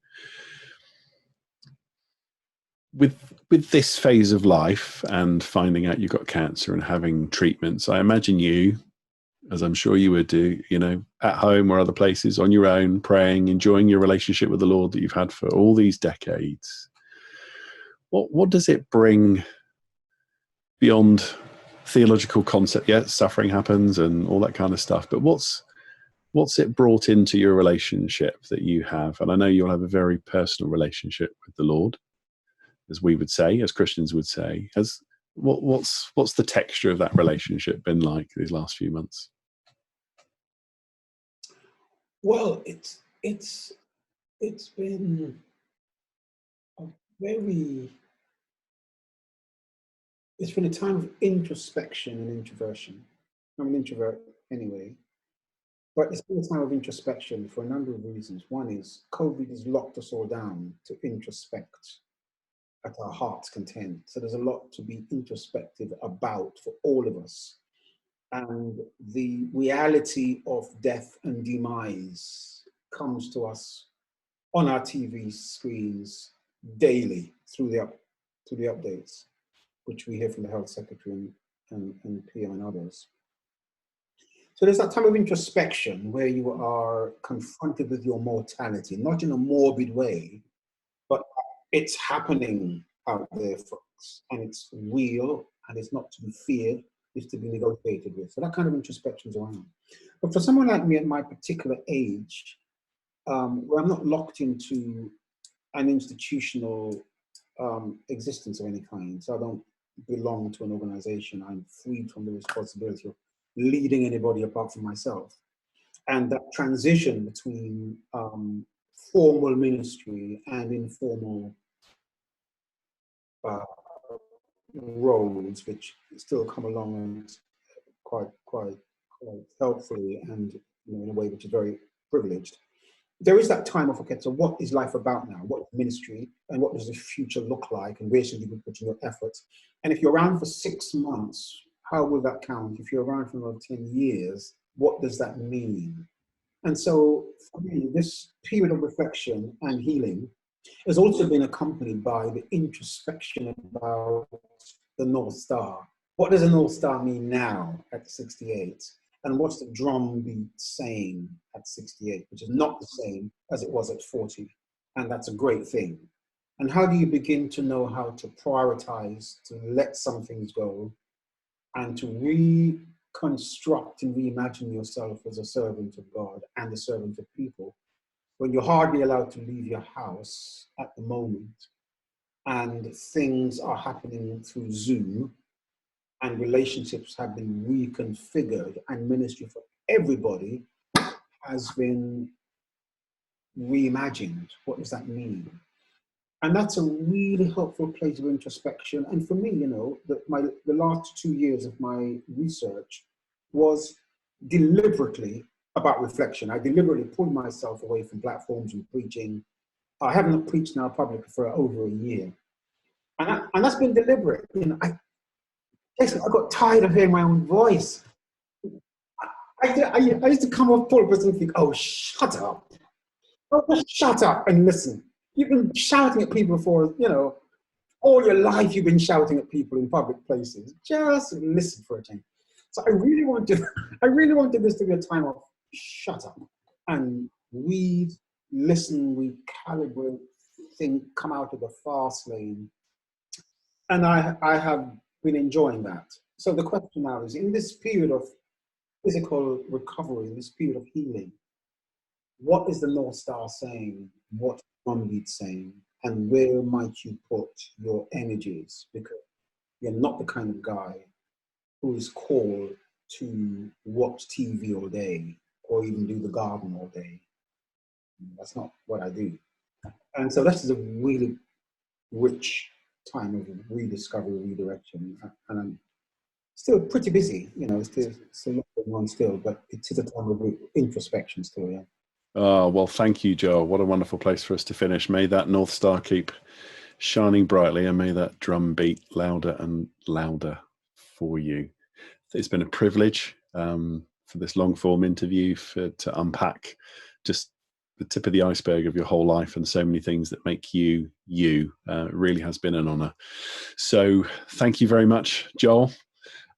With this phase of life and finding out you've got cancer and having treatments, I imagine you, as I'm sure you would do, at home or other places on your own, praying, enjoying your relationship with the Lord that you've had for all these decades. What does it bring beyond theological concept. Yeah, suffering happens and all that kind of stuff. But what's it brought into your relationship that you have? And I know you'll have a very personal relationship with the Lord, as we would say, as Christians would say. What's the texture of that relationship been like these last few months? Well, it's been a it's been a time of introspection and introversion. I'm an introvert anyway, but it's been a time of introspection for a number of reasons. One is COVID has locked us all down to introspect at our heart's content. So there's a lot to be introspective about for all of us. And the reality of death and demise comes to us on our TV screens daily through the updates, which we hear from the Health Secretary and PM and others. So there's that time of introspection where you are confronted with your mortality, not in a morbid way, but it's happening out there, folks, and it's real, and it's not to be feared, it's to be negotiated with. So that kind of introspection is around. But for someone like me at my particular age, where I'm not locked into an institutional existence of any kind, so I don't belong to an organization, I'm freed from the responsibility of leading anybody apart from myself. And that transition between formal ministry and informal roles, which still come along quite helpfully, and in a way which is very privileged. There is that time of, okay, so what is life about now? What is ministry, and what does the future look like, and where should you be putting your efforts? And if you're around for 6 months, how will that count? If you're around for another 10 years, what does that mean? And so for me, this period of reflection and healing has also been accompanied by the introspection about the North Star. What does a North Star mean now at 68? And what's the drumbeat saying at 68, which is not the same as it was at 40? And that's a great thing. And how do you begin to know how to prioritize, to let some things go, and to reconstruct and reimagine yourself as a servant of God and a servant of people, when you're hardly allowed to leave your house at the moment, and things are happening through Zoom, and relationships have been reconfigured, and ministry for everybody has been reimagined? What does that mean? And that's a really helpful place of introspection. And for me, the last 2 years of my research was deliberately about reflection. I deliberately pulled myself away from platforms and preaching. I haven't preached now publicly for over a year. And that's been deliberate. I got tired of hearing my own voice. I used to come off pulpit and think, oh, shut up. Oh, just shut up and listen. You've been shouting at people for, all your life you've been shouting at people in public places. Just listen for a change. So I really wanted this to be a time of shut up and read, listen, recalibrate, think, come out of the fast lane. And I have been enjoying that. So the question now is, in this period of physical recovery, this period of healing, what is the North Star saying? What drumbeat saying? And where might you put your energies? Because you're not the kind of guy who is called to watch TV all day or even do the garden all day. That's not what I do. And so this is a really rich time of rediscovery, redirection. And I'm still pretty busy, it's a lot going on still, but it is a time of introspection still, yeah. Oh, well, thank you, Joel. What a wonderful place for us to finish. May that North Star keep shining brightly, and may that drum beat louder and louder for you. It's been a privilege for this long form interview to unpack just the tip of the iceberg of your whole life and so many things that make you, you. It really has been an honor. So thank you very much, Joel.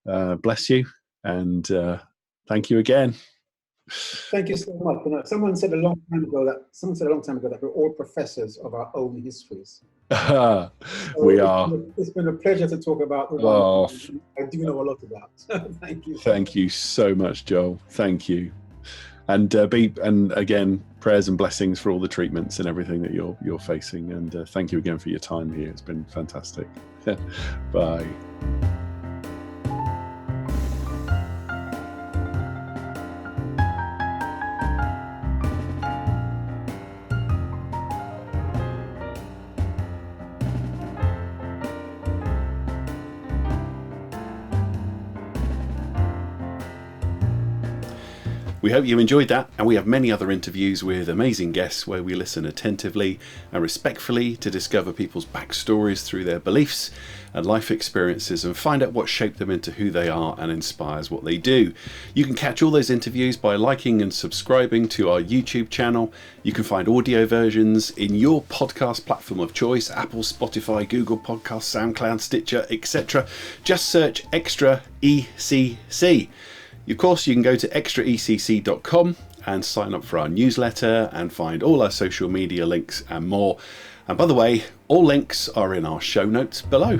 Bless you, and thank you again. Thank you so much. You know, someone said a long time ago that we're all professors of our own histories. So We are. It's been a pleasure to talk about the Oh, one I do know a lot about. Thank you. thank you so much, Joel. Thank you. And and again, prayers and blessings for all the treatments and everything that you're facing. And thank you again for your time here. It's been fantastic. Bye. We hope you enjoyed that, and we have many other interviews with amazing guests where we listen attentively and respectfully to discover people's backstories through their beliefs and life experiences and find out what shaped them into who they are and inspires what they do. You can catch all those interviews by liking and subscribing to our YouTube channel. You can find audio versions in your podcast platform of choice: Apple, Spotify, Google Podcasts, SoundCloud, Stitcher, etc. Just search Extra ECC. Of course, you can go to extraecc.com and sign up for our newsletter and find all our social media links and more. And by the way, all links are in our show notes below.